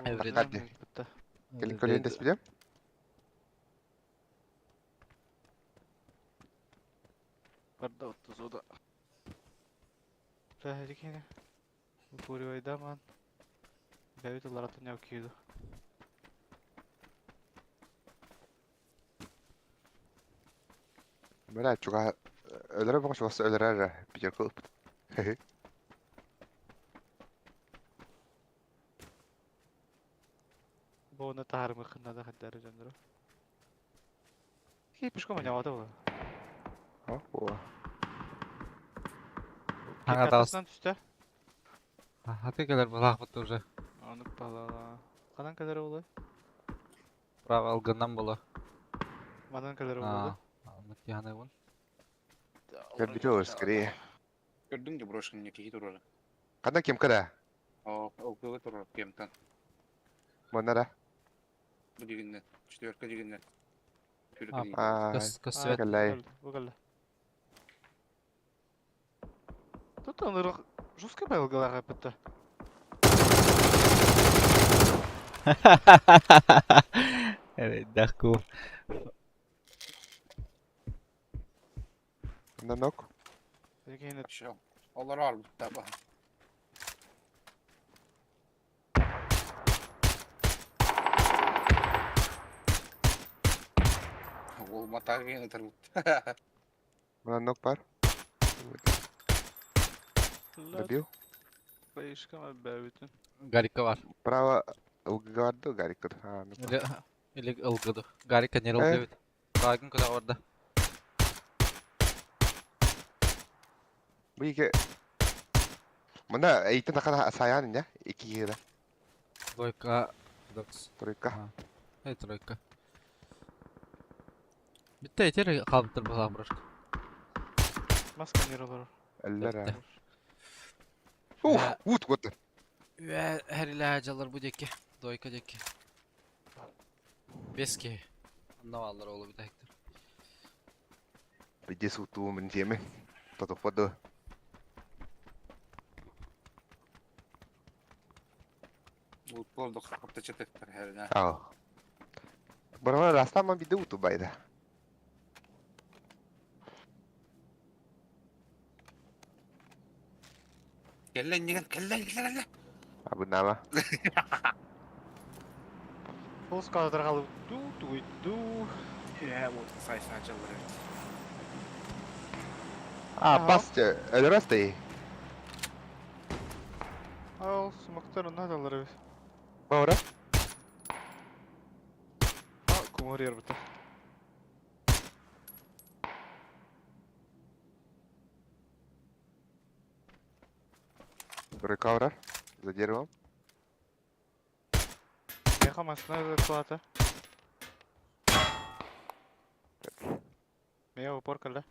Evet. Hadi. Gelin kalian des biliyorum. Barda 30 o da. Tahrik yine. Bu puri oyda man. Bevit olarak atın yakıyordu. Böyle çok ölere bakış olsa ölere bir yer kılıp. Bu onu taharım kınna da haddara jandırı. Ki pişko mu yavada bu? Ha bu. Hangi Katasından düştü. Hadi gelir bulak bıttı уже. Onu balala. Kadan kadar oldu? Bravo algından bulu. Madan kadar oldu? Aa. Mutiyana bun. Ben biliyoruz skri. Gördün mü Broşkin neki durur. Kadın kim kada? O kılı durur kemten. Bunlara. Bu diginden. Четвёрка diginden. Aa. Kız svet. Kallay. Bu kadar. Тут он жестко был голова опыта. Evet, dakika. Bundan nok. Peki yine Aşağı. Allah razı olsun tabi. O mata gene tarıp. Bundan nok var. Debil. Bayışka mı bevitin? Garika var. Bravo. Ulga vardı garip kız. Ha nok. Или ылгыды. Гарика не Э? ылгыбыт. Багын куда орда. Bu iki. Bunda eğitim takana sayan ya. İki yere. Двойка. Докс. Troika. Эй, тройка. Bitti yeter kaldır bu sabır. Maska nere olur? Eller ha. Bitti. Ut gut. Ve her ilacı alır bu deki. Doyka deki. Beski. Anlamalar oğlu bir dakika. Bir de sutu men jemen. Toto foto. Bu oldu kapta çetekler herine. Ah. Bana rasta man bir de utu bayda. Gel lan. Abu nama. Pos kadar kalıp du. Ya bu sayfa açılır evet. Ah, pas. Öyle rasta. Al sumaktan onu hadi alır. Bora. Ha kumar yer bu. Recover. За деревом. Яха машина за Меня упор калда.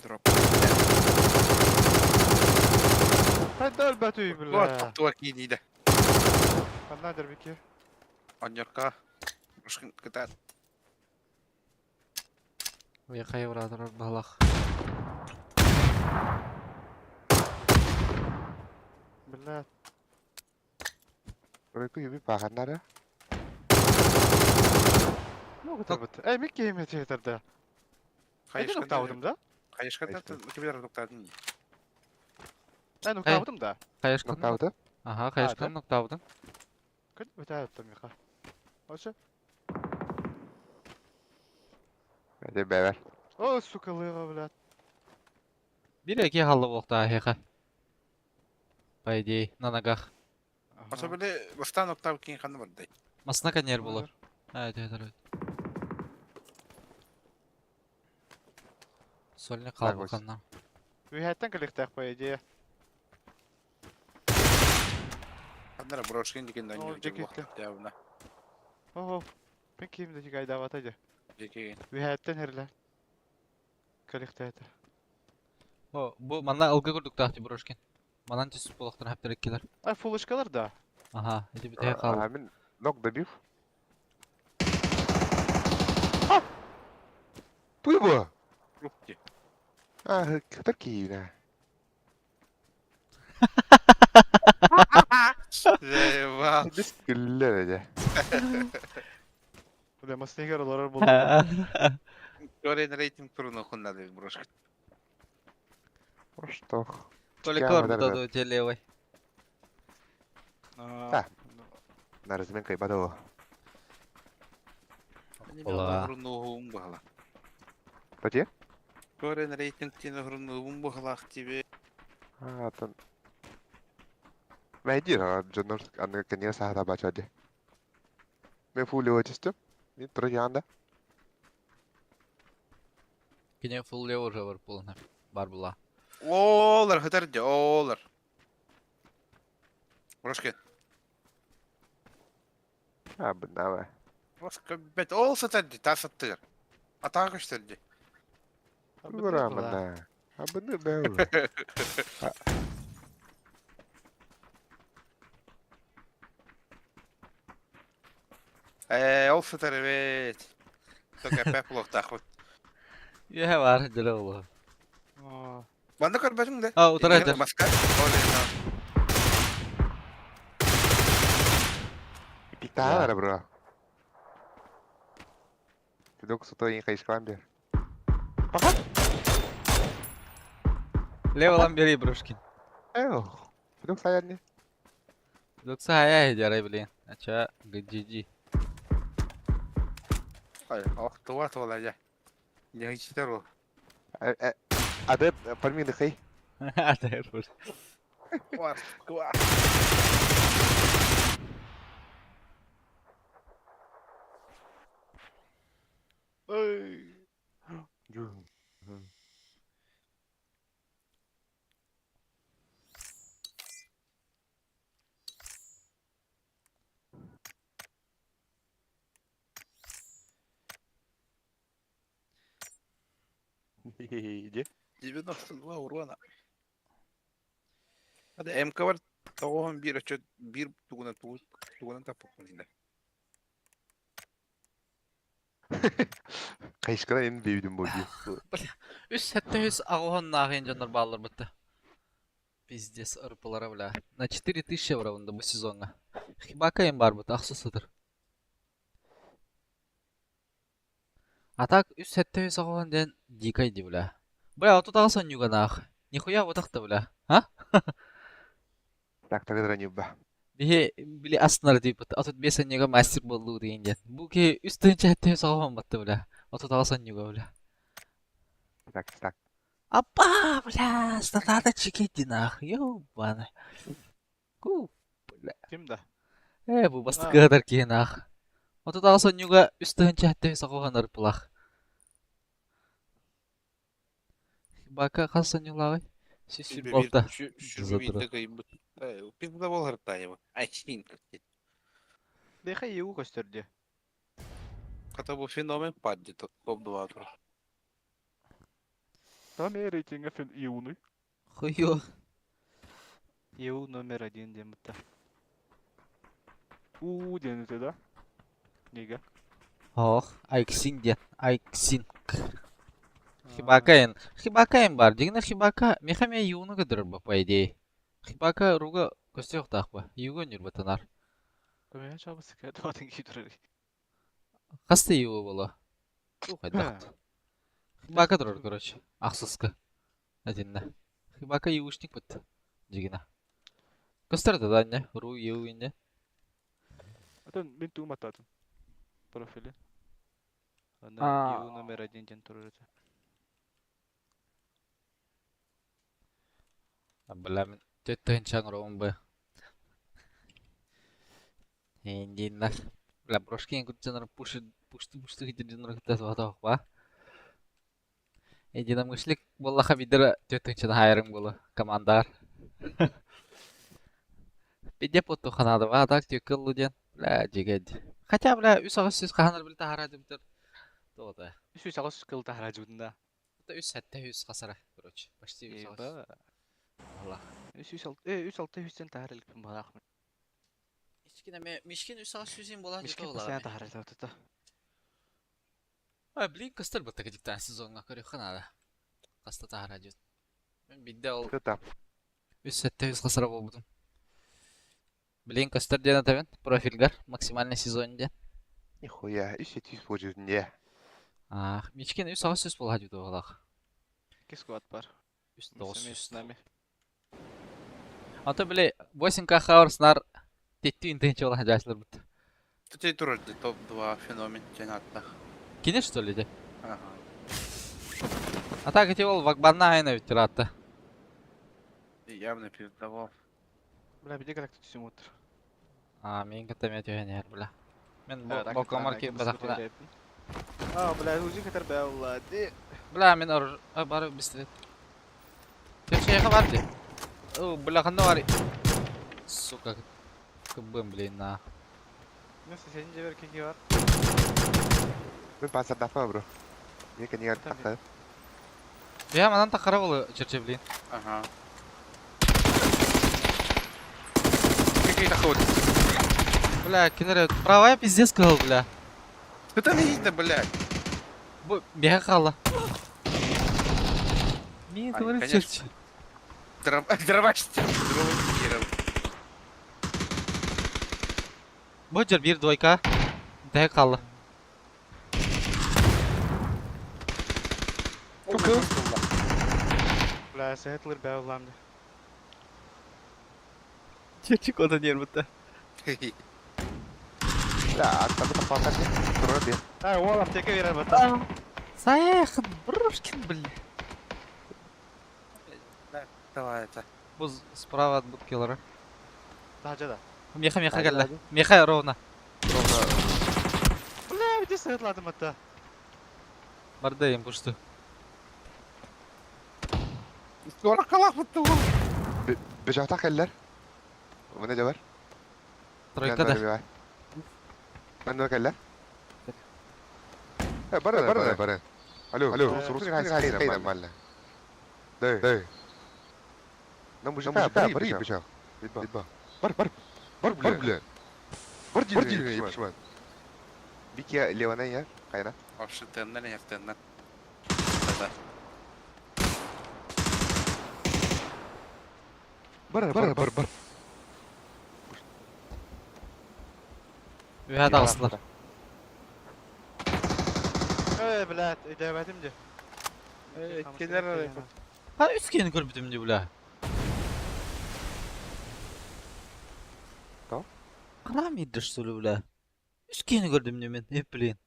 Дроп. Hadi albetü Вот, billah. туак iyiydi. Ben nedir bir ki? Anjarka. Broşkin kıta. Ve kayıvradır balak. Billah. Mereka yubi pakan nara. Ne kadar bit? Ey mik game yeterdi. Hayır nokta aldım da. Kayışkan kibiler noktadın. Ben nokta aldım da. Kayışkın. Nokta udah. Aha, kayışkın nokta aldın. Kın bir tane yaptım yaka. Hoşça. Hadi beraber. O sukalığı billah. Bir iki halı oldu heka. Paydi nanagah. Asa böyle bastan nokta kiyin kanı vardı. Masına kan yer bulur. Evet evet evet. Solne kal Bak, bakanlar. Bir hatten kalıktak paydi. Kanlara Broşkin dikinden O, önce ceketli. vakit ya buna. Oh. Ben kimdeki gayda vatacı. Peki. Bir hatten herle. Kalıktak. O bu manna algı kurduk tahti broşkin. Manan tüs bulaktan hep direkkiler. Ay full ışkalar da. Aha, hadi bir tek kal. Amin. Nok debil. Bu bu. Ruhki. Ah, kadar ki yine. Зайва. Бис күллер эде. Бля, мастегер олар болды. Көрен рейтинг турunu хуннады брошка. Что? Только орбит аду те левой. Да. На разменкой бадо. Ола. Хурнуум бахла. Пати? Көрен рейтинг тине хурнуум бахлах тебе. А, тон. Мәйдир, жонор аны кенер сахата бачади. Мен фулли өтістім. Мен тұры янда. Кене full лево уже бар полный. Бар была. Олар хатарди, олар. Брошка. А, бынава. Брошка бет ол сатарди, та саттыр. Атака штырди. Урамана. А быны бәу. Ол сатар бет. Только пеп лохтахут. Я бар деле оло. Банда көрбәдең дә? А, утырайдыр. Маска. Питара, бро. Ты док суто ин кайшкан бер. Лево ламбери брошкин. Эу. Ты док саяр не? Докса хая хеджарай блин. Ача GG. Ай, ах, туа туа я читару. Адет, пармины хай. Атайр брош. Квар, квар. Ой. Иди. 92 урона. Hadi MK var. Tamam bir açı bir tuğuna tapıp mıydı? Кайшкана ен бейбиден болды. Үс хәтта үс агухан нахын жандар баллар бітті. Пиздец ырпылара бля. На 4000 евро бunda bu сезонга. Хибакайым бар бут, ақсысыдыр. Атак үс хәтта үс агухан ден дикай ди бля. Бля, отут ағасан юга нах. Нихуя отақты бля. А? Так, тогда не ба. Бихе били аснар дейбіт. Отут бесен юга мастер болу дейінген. Бұл ке үстінші хәтта үс агухан бітті бля. Отут ағасан юга бля. Так. Апа, бля, надо чекети нах. Ёбаны. Ку, бля. Кимда? Бұл басты қадар кейін ақ. Отут ағасан юга үстінші хәтта үс агухан ырпылақ. Бака қалсан юлағай. Сүйсір болта. Şu bir kayıp. Bir de bol hartayım. Ayşin. Деха егу көстерді. Kata bu fenomen paddi top 2 tur. Там я рейтинга иуны. Хуйо. Егу номер 1 демітті. Денете, да? Неге? Ох, Айксин ден. Айксин. Хибакайын бар. Дегенер Хибака. Мехаме юны кыдырыр ба, по идее. Хибака руга көстер оқтақ ба. Юга нүр батанар. Көмеген шабысы кәді ватын кейдірі. Қасты юы бола. Қайдақты. Хибака тұрыр, короче. Ақсысқы. Әденна. Хибака юғышник бітті. Дегена. Көстерді да, не? Ру юы инде. Атын мен туым ататын. Профили. Ана егу номер 1 ден тұрыр. Бля, мен төттігін шаңырауын ба. Ендейінлар. Бля, брошкен күт жанар пушты кетер жанар күттәс ватауық ба. Ендейінам күшлік боллаға бидері төттігін шаны хайырың болы. Командар. Беде потты қанады ба, так төкілі ден. Бля, жегеді. Хотя, бля, үс ағыз сөз қағанар білді харады бітір. Тоғыда. Үсі сағыз кылды харажудында. Үс сәтті үс қасара, короче. Почти үс ағыз. Allah. Үс алты үстен тағарылықпен бағақмын. Мишкин үс ағыз сөзін бола жеті Мишкен олаға. пасаян тағарылды отыты. Блин, кастар бұтты кедіктен сезонға көрі қанады. Қаста тағара жет. Мен бидде ол Кто там? үс сәтті үс қасара болбудым. Блин, көстөрден атабен. Профильгар. Максимальный сезонде. Нихуя, 300 по жүзінде. Мичкен үс ағыз сөз бол хадюды оғалақ. 2 сквад бар. Үс Мы тоғыз с сөз. нами. Ото біле 8К хаварснар тетті интенчі olan хадяшылар бұд. Тут и турды топ-2 феномен тенаттах. Кине что ли де? Ага. А так эти ол вакбанна айна ветератта. И явно передавал. Бля, биде как тут түсім отыр. Мен кітеме түйенер бля. Мен Так, балкомар так, кейіп так, базақына. бля, уже кетер бе Аллади. Бля, мен бары бістрет. Тепшейға бар де. Бля, қанда бар. Сука. Кыбым, блин, на. Несі, сенің жебер кеке бар. Мен пансар дафа, бро. Мен кенегер Там тақы. Бля, манан тақара болы черче, блин. Ага. Какие-то ходят. Бля, кинере, правая пиздец сказал, бля. Это видно, блядь. Бега қала. Мен Ай, говорю конечно. черче. Дровачтер. Дровачтером. Боджер bir двойка. Де қала. Бля, сәйтлер бе Аллади. Черче кода нер бұтта. لا أعتقد فاتك ترى Олам теке берер бұтта. Саяхын, брушкин, бля. Давай это. Бұз справа от будкелера. Тажада. Меха Ладно, гәллә. ладно. Меха ровно. Бля, биде сәйтладым бұтта. Бардайым пушты. Скоро калафыты ол. بجاتا خلر ومن جبر Тройкада. من خلر برا الو سروس هاي ساينا مالنا ده نمو جتا بري بجا بر بلا برجي بشمان بيك يا ليوانيا قاينا Ашытыннан ертеннен. بر Ühə dağılsınlar. Блядь, идеметим де. Kenara arayıp. Ha üskeni görmedim diye bula. Tamam. Ana mıydı şu bula? Üskeni gördüm diye ben hep bileyim.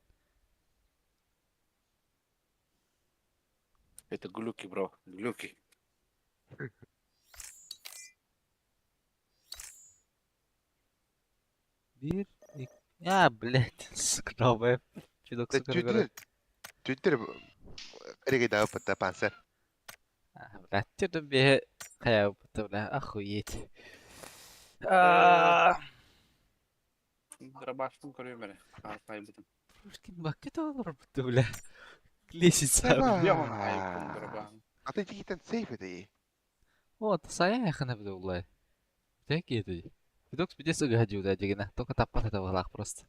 Это глюки, бро. Глюки. Bir, iki... Ya блядь, sıkıntı Чудок sıkıntı. Twitter رجع ده بتا بانسر Блядь, ты бе кая бутта бля, охуеть. Дробаштың көрем бәрі. Арпай бұдым. Пушкин бак это olur бутта бля. Лесица. А ты тихо сейф это и Вот, саяхана бля, والله. Так это. Видок спидес угадил, да, дигна. Только тапат это валах просто.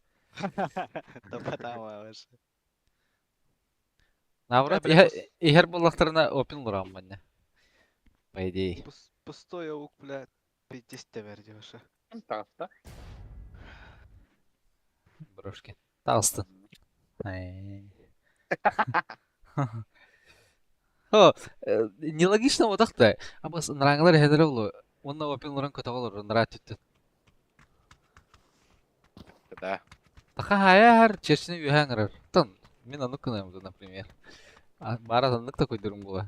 Тапатама ваше. Наоборот, бля, ихер боллахтарына опен лурам бәнне. По идее. Пустой аук, блядь. 50 те верди ваше. Таста. Брошки. Талстын. О, нелогично вот так-то. А бас нраңлар хедере болу. Онна опен луран көтө болор, нра түттү. Да. Таха хаяр черчини үйәңірір. Тын. Мен аны кынаймын, например. Бара тандык та көйдөрүм була.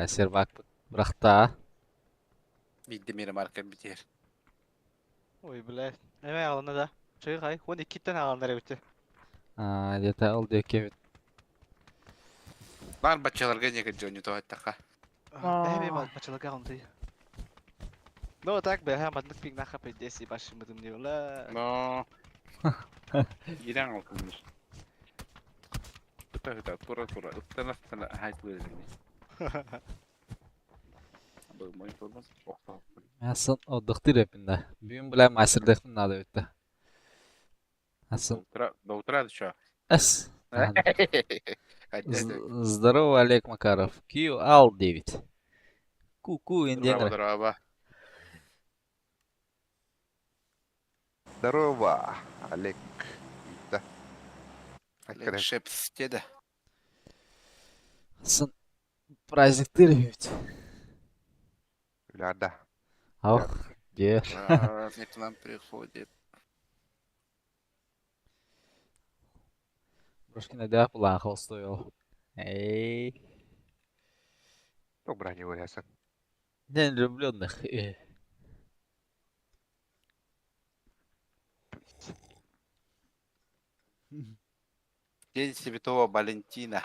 Сербак брахта. Bildi meri marka biter. Ой, блядь. Эме алына да. Чөй хай. 12 тен алындар өтө. Где-то ал деке. Бар бачаларга неге жөнү тоғаттақа. Эме бачаларга алынды. Ну так бе, хамаднык пик наха 50 башымдым диyorlar. Но. Иран алкынmış. Tuta tuра. Ыстана хайтлы. Бұл мой формас. Асын оддықты репинде. Бүйін бұлай масырдықпын нады өтті. Асын. До утра что? Әс. Здорово, Олег Макаров. Q ал 9. Ку-ку, индеңір. Здорово. Здорово, Олег. Да. Олег Шепстеда. Сын праздниктер бит. Да. Ох, где? Праздник к нам приходит. Брошкина да плохо стоил. Эй, Ну, брони вырясан. день влюбленных. День Святого Валентина.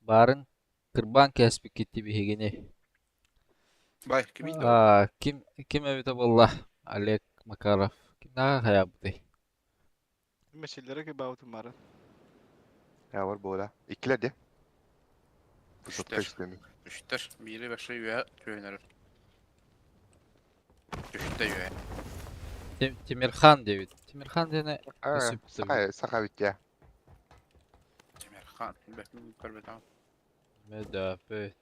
Барын кырбан кәспи кетти бигене. Бай, кем идет? Ким әбіті болла? Олег Макаров. Кимнаға қаябыды? Meseleleri gibi avutun Ya var bu da. İkiler de. Bu Üçler. sotka istemi. Üçtür. Biri başı üye tüyünür. Üçte üye. Тимирхан дебит. Тимирхан дене Ha, Nasip saka bit ya. Demirhan. Bekleyin görmeden. Медапе.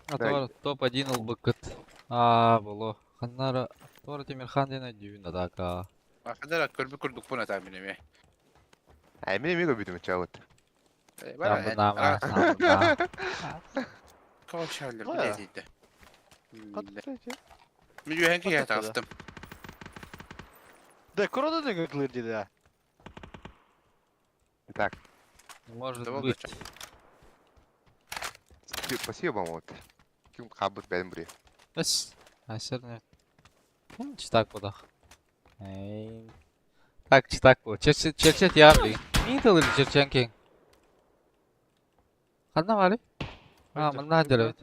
Атор топ-1 ул быкыт. Боло. Ханнара Тор Тимирхан дене дүйін атака. Arkadaşlar körbe kurduk buna tahminimi. Emine mi göbüdüm çavut. Самбынама, самбына. Koşarlar Baya. bileziydi. Katlayıcı. Mücühenki ya Patladı. tastım. Dekoro da gökler dedi ha. Так, Может Давай быть. спасибо вам вот. Ким кабыт benim buraya. Бәс. Әсер не. Читак бодақ. Так, читак бо. Черчет ярли. Мин тылыр черчен кең. Қанна вали? Мына деревет.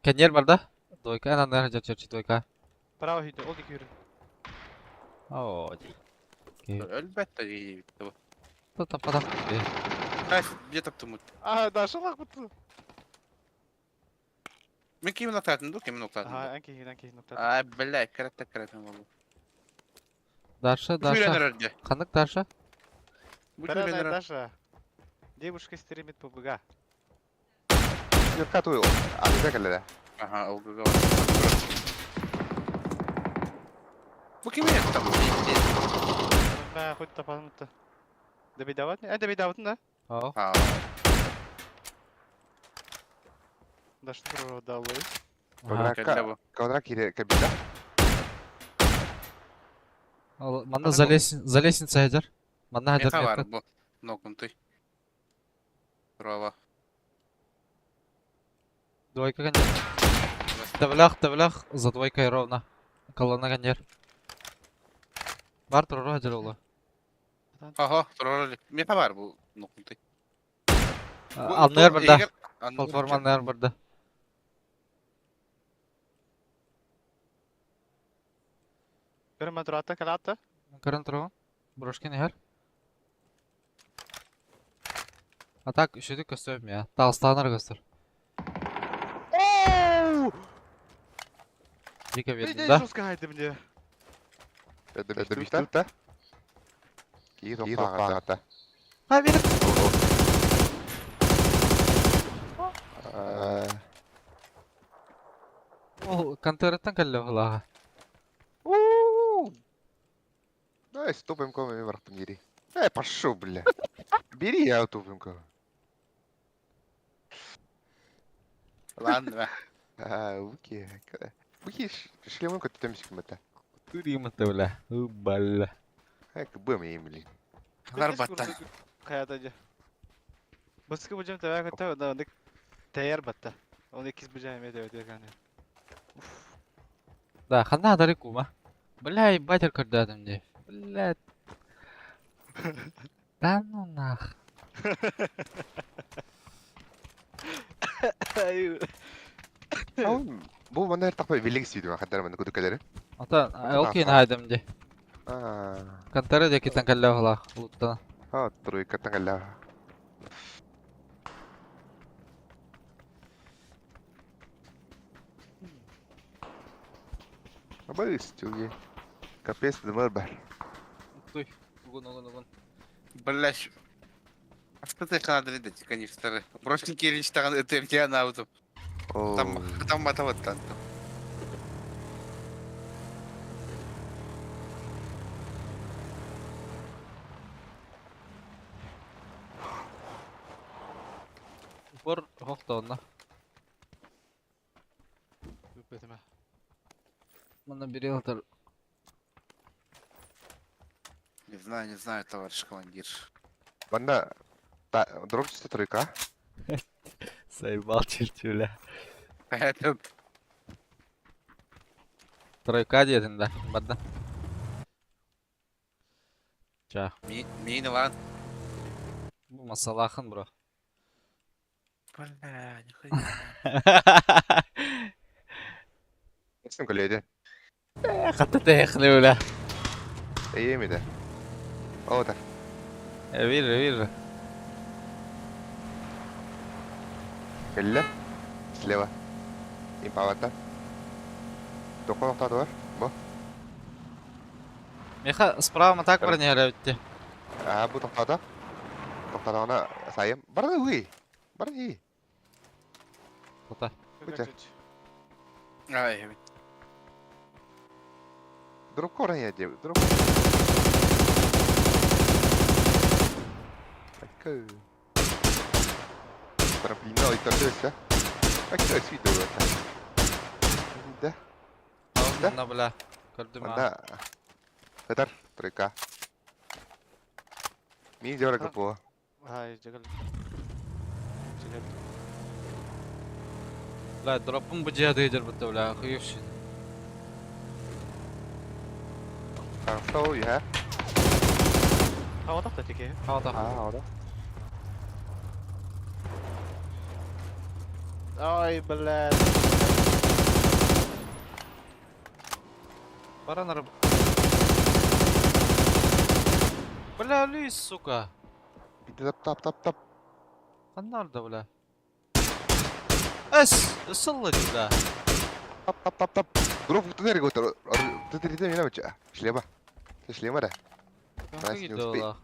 Кенер бар да? Дойка, анан черчет дойка. Право hidi, o dik yürü. Elbette iyi bitti bu. Тападақ. Kaç bir taptım mı? Aha, daha şalak mutlu. Ben kimin noktatın dur kimin noktatın dur. Aha, enki nokta. Ay bella karatta valla. Дарша, Bu tüylenir Дарша. önce. Қандық Дарша? Bu Передай, tüylenir. Даша. Девушка стримит PUBG. Yok kat o. Abi kalede. Aha o gaga var. Bu kimin yaptı? Ben хоть tapalım mutlu. Da bir davet mi? De bir davetin da. Ау. Ha. Да что давай. Kelle bu. Квадрат кире кабида. Мана за лестница хайдар. Мана хайдар. Ne var bu? Noktuntay. Bravo. Двойка коньяк. Тавлях, за двойкой ровно. Колонна коньяк. Бар туру хайдар ола. Aha, sonra ne var bu noktuntay? Алнер барда. Платформа алнер барда. Bir madrata kalata. Көрін тұру. Брошкин яр. А так, үшеді көстөп я. Дағыстанар көстөр. Ooo! Дика Bir бердім de да. жестко haydi мне. Это бишта да? Ки топа ата. Ha benim. Ол контөрөттөн кәлле булага. Давай стопаем комами врахтом бери. Пошел, бля. Бери я топаем ком. Lan be. Уки. Уки шлемон как там сикмата. Туримата бля. Убалла. Бэм емли. Kadar batta. Kayadacı. Baskı bacım tabi hatta da onu teyar batta. Onu ikiz bacağım evet yani. Да, хана далеко ма. Бля, батер кардадым де. Бля. Да ну нах. Bu bana her takma birlik istiyordu kadar ben kudu kadar. Ата, окей найдым де. Ah, Контөрө де кетен кәлле була. Луттан. тройка тангала. Быстро тюги. Капец, дымар бар. Туй. Угун. Belaş. Что ты надо видеть, конечно. Прошлый Кирич так это я на ауту. О, Там матоват там. Бор хоқтауына. Өпетіме. Мұны бере отыр. Не знаю, товарищ командир. банда дроп түсті тройка. Сайбал чертюля. Поэтому Тройка дедің да, барды. Жа, мини ладно. бұл масалақын, бро. Бля, не ходи. Естің көлейді. Қатты тәйіқлі өлі. Емеді. О, да. Вирі. Келі. Слева. Импавата. Тоққа ноқтады бар. Бұ. Меха, справа так бұрын әрі өтті. Бұ тоқтады. Тоқтады ғана сайым. Барды өй. Барды ей. Тоқта. Өте. Ай, Дропқа оран еді. Дропқа. Акы. Трамплинна ойттарды өсі. Акы өсі өйді өті. Да. Да? Мұны біля, көрдім Анда. Хыдар. Тройка. Мен де барак бұ. Ай, жегіл. Жегіл. Бля, дроппун бұ жады едер бұтты біля, құйықшын. Қаңсау, я. Хаватақ та теке. Қауата. Орда. Ай, блядь. Баран арып. Бля, лүйс, сука. Биді тап. Қандар да, бля. Үсілі жүда. Тап. Дроп ұқты нәрге өтір. Тұтыреді мені бәтші. Шлема. Шлема да. Kanka Ben gidiyor Sinop'tayım. la.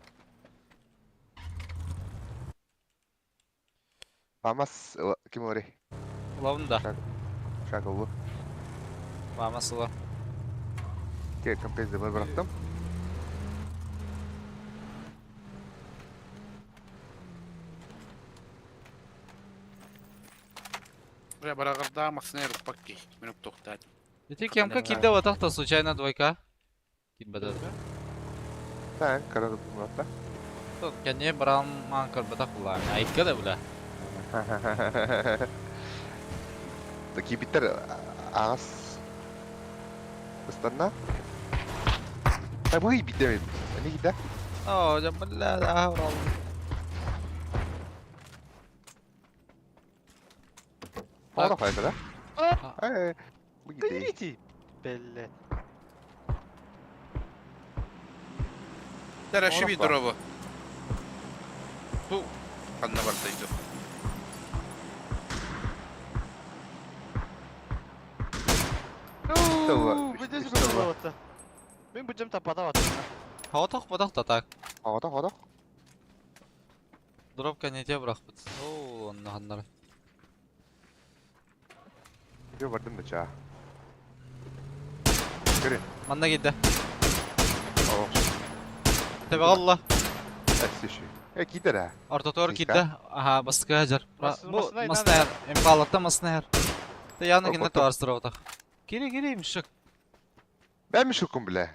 Vamos. Kim oraya? Ulan da. Şaka bu. Vamos ulan. Компензimi bıraktım. бля, барагырда масына рупакки. Минут тоқтады. Эти кемка килде ватахта случайно двойка. Килбеді. Sen karadı Murat'ta. Тут кәне барам манкар бата кулай. Айтка да бля. Такие bitter ağız. Istanna. Ha bu iyi bitti. Ne gider? О, жа бля, да брал. Orada fayda da. Ah! Bu gitti. Идите, блядь. Да, расшиби Орапа. дрова. Фу. Анна бартайду. Tamam, Беде işte жүрген bu. болатты. Мен бұл жем таппада ватты. Хаватах батах та так. Havada. Дропка не те брах бит. О, онна ханнар. Gidiyor vardım da çağa. Görün. Манна гидде. Oh. Тебе алла. Esişi. Gider ha. Артотор Сика. кидде. Аха, бастыка хажар. Бу Маснай, маснер. Импалатта маснер. Ты яны Оп, гинне оп, оп. туарстыраватах. Кири, мишек. Ben mi şokum bile?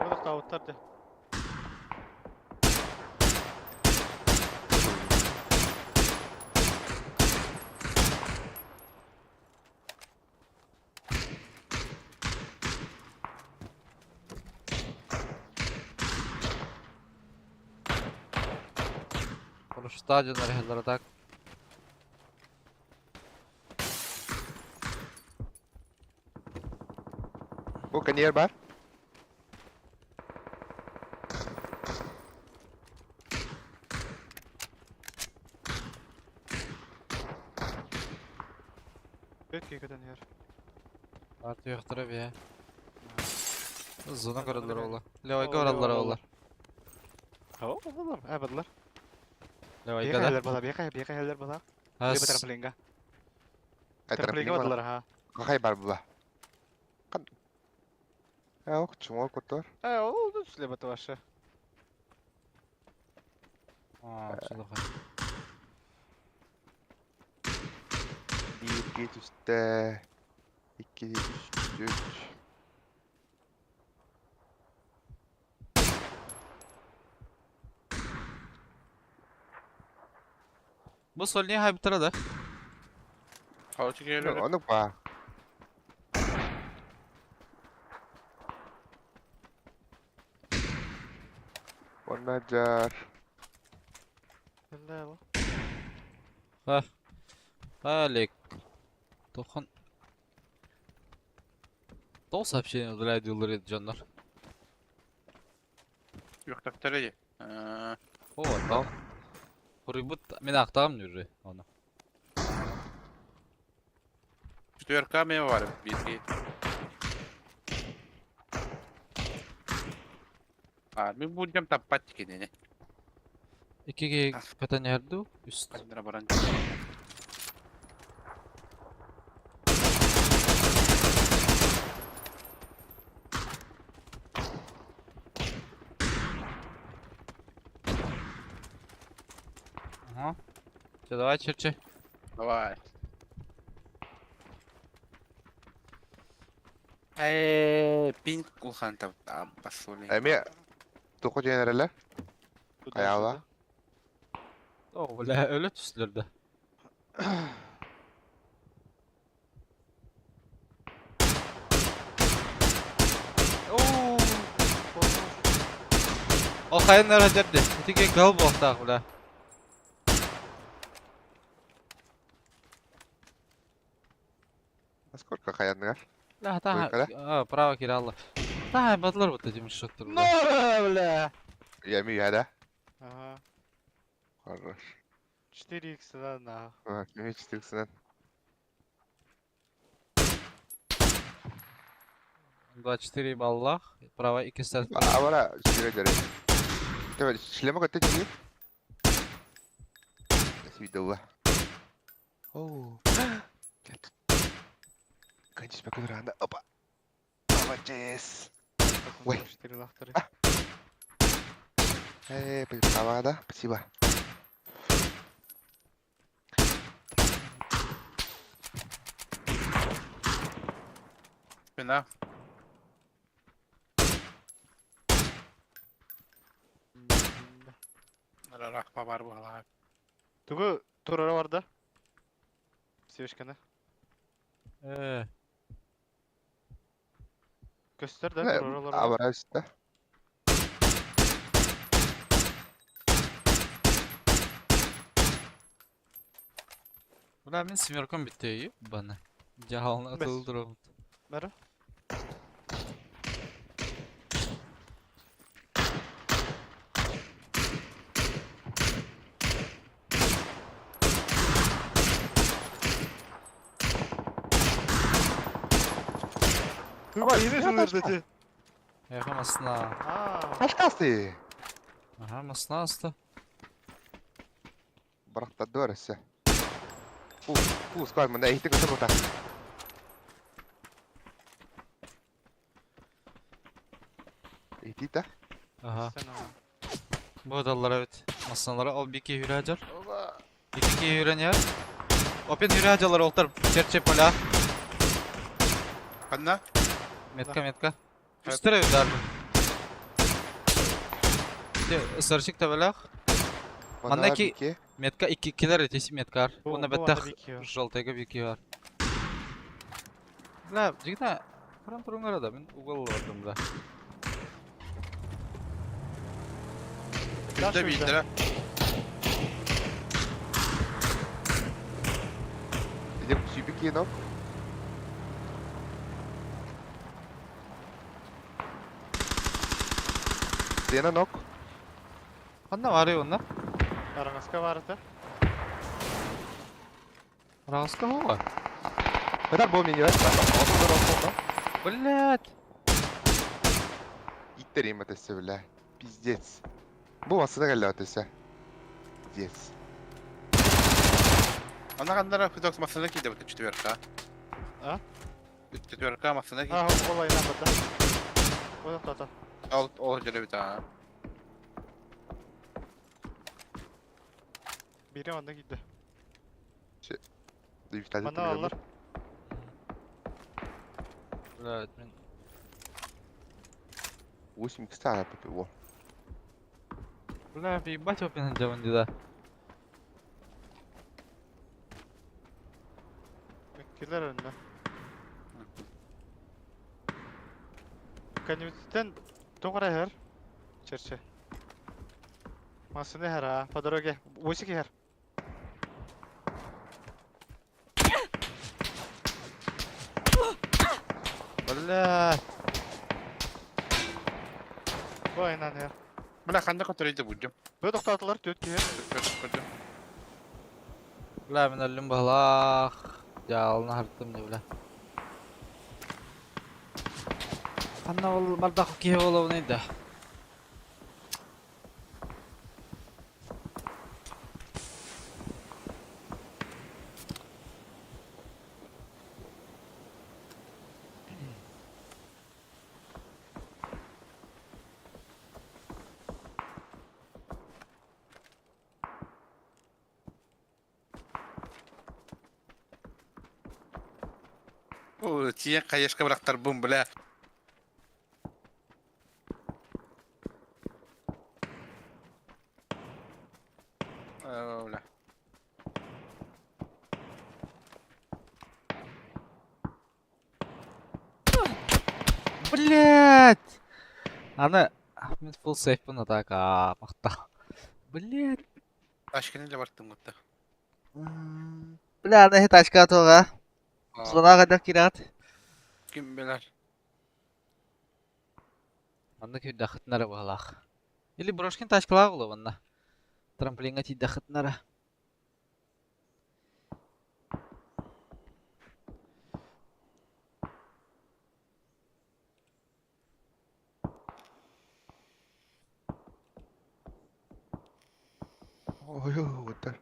Бұл қауыттарды. Por stadion рехелер так. Bu kaniyer var. Көт кекеден ер. Artı yoxdur ya. Zona Anladım görürler yani. ola. Levayga Oo, görürler levay ola. Oo, oğlum. Badlar. Levayga Biyaka da. heller bala, biyaka heller bala. Has. Liba trampolinga. Ay Trampolinga trampling badlar mana? ha. Kakay bar bu ba? Kan. Ya ok çumol kotor. Oldu liba tavaşı. Aa, çılığa. 1 2 üstte. 2 3 3. Bu sol niye hay bitara Kauçuk geliyor. Onu ba. Onajar. Heller bu. Алик. Тохан. Дол сообщение радиолар еді жандар. Yok taktörü. О, тау. Құрибыт, мен ақтағам жүрі, оны. Четверка mı var? Bir iki. Ben bulacağım tapat kendini. Икеге ката нерду, үст. Kendine baran. Ага. Все, давай, черчи. Давай. Pink kulhan tam basuli. Emi Toko generaller. Ayağı. О, бля, öyle түслерді. Oo. Ол қайын әрі жерді. Итеге гал болақтағы, бля. Сколько хаянlar? Ля, та, Сколько, право киралла. Та, бадлар бұтты демеш жоқтыр, бля. No, бля. Еми яда. Ага. Хорош. 4x да на. Ha, kimi çıtıksın? 24 баллах, право 2 сәт. Авара şöyle derim. Evet, şileme katta çıkıyor. Nasıl bir dava? Oo. Gel tut. Kaçış bakın randa. Opa. Avacağız. Ой. 4 лахтары. Помада. Спасибо. Fena. Rahpa var bu hala. Тугу турара бар да. Севишкені. Göster de turaralar var. Avara üstte. Бля, мен семеркам бітті, бана. Жағалына Бес. атылы тұрамын. Бәрі. Ama Yine ya жылырды. Яқам астына. Başkası. Ага, астына асты. Bırak da doğrusu. Skor munda ehti kısa botak. Ehti de. Ага. Bu adallara evet. Aslanlara al bir iki hüre acar. Oba. İki hüre yer. Open hüre acarlar oltar. Çerçe pola. Kanna? Metka metka. Üstüre öderdi. Isırışık da böyle. Mandaki- Metka ikiler ötesi metkar. Bu- Ona bu bettah anda bir iki var. жолтайга bir iki var. La, jigna. Kurang turun arada ben ugal vardım da. Bizde bir lira. Gidip sübük yiyin o. Dena nok. Anna var ya onlar. Аранаска vardı. Rahaska hava. Kadar bol mini var. Olsun. Блядь. Терим отесе, бля. Пиздец. Bu masada geldi ötesi. Пиздец. Она кандара фидокс масына киде вот четверка. А? Четверка масына Ha киде. olay lan bata. Oy tata. Ол жере бит а. Biri onda gitti. Iptal Bana alır. Блядь, мен 8 кстати, попил. бля, ебать его пинать делать да. Kiler önüne. Kanıttan doğru her. Çerçe. Masını her ha. По дороге. Осики her. Блядь. Aynen her. Бля, кандай көтөрөйдү будем. Böyle toxtatılır dört ki her. Көрдүм. Бля, мен өлүм бахлах. Жалына харттым не бля. Анна ол бардак ке болобу нейди? О, тие кайышка бырактар бум, бля. Бля. Блять! Аны мен full safe бун атака мақта. Блять. Ашкенеле бартым гытта. Бля, аны тачка тога. Сона кадак кират. Ким белер. Аны ки дахтнара бахлах. Или брошкин тачкалар боло банда. Трамплинга ти дахтнара. Ой, вот так.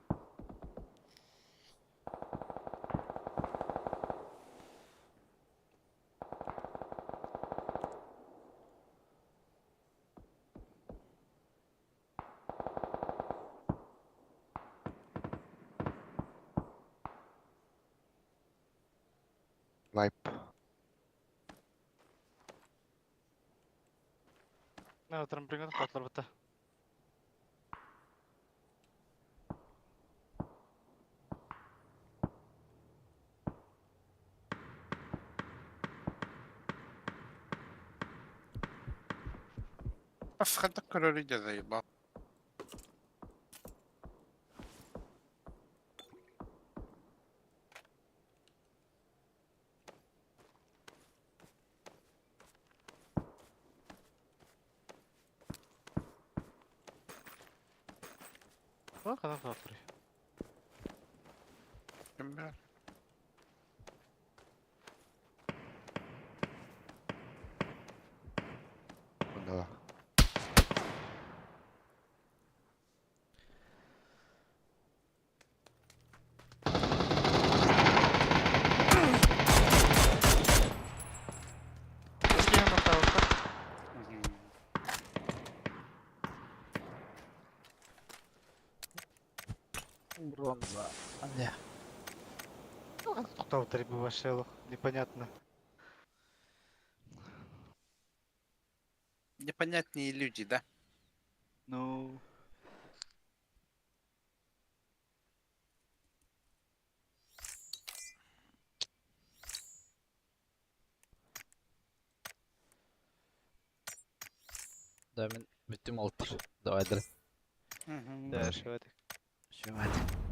Лайп. Ne oturum bringen toxtatılır bata. Ас кандай көрөрүйдү заеба. Bak kadar toxtatılır. Ким белер. Bunda bak. Eski yandan tavukta. Бронза. Ане. Тоxtatılır bu başlayalım. Непонятно. Непонятные люди, да? Ну. Да, мен бүттүм алтыр. Давай дыр. Да, şu hadi. Şu hadi.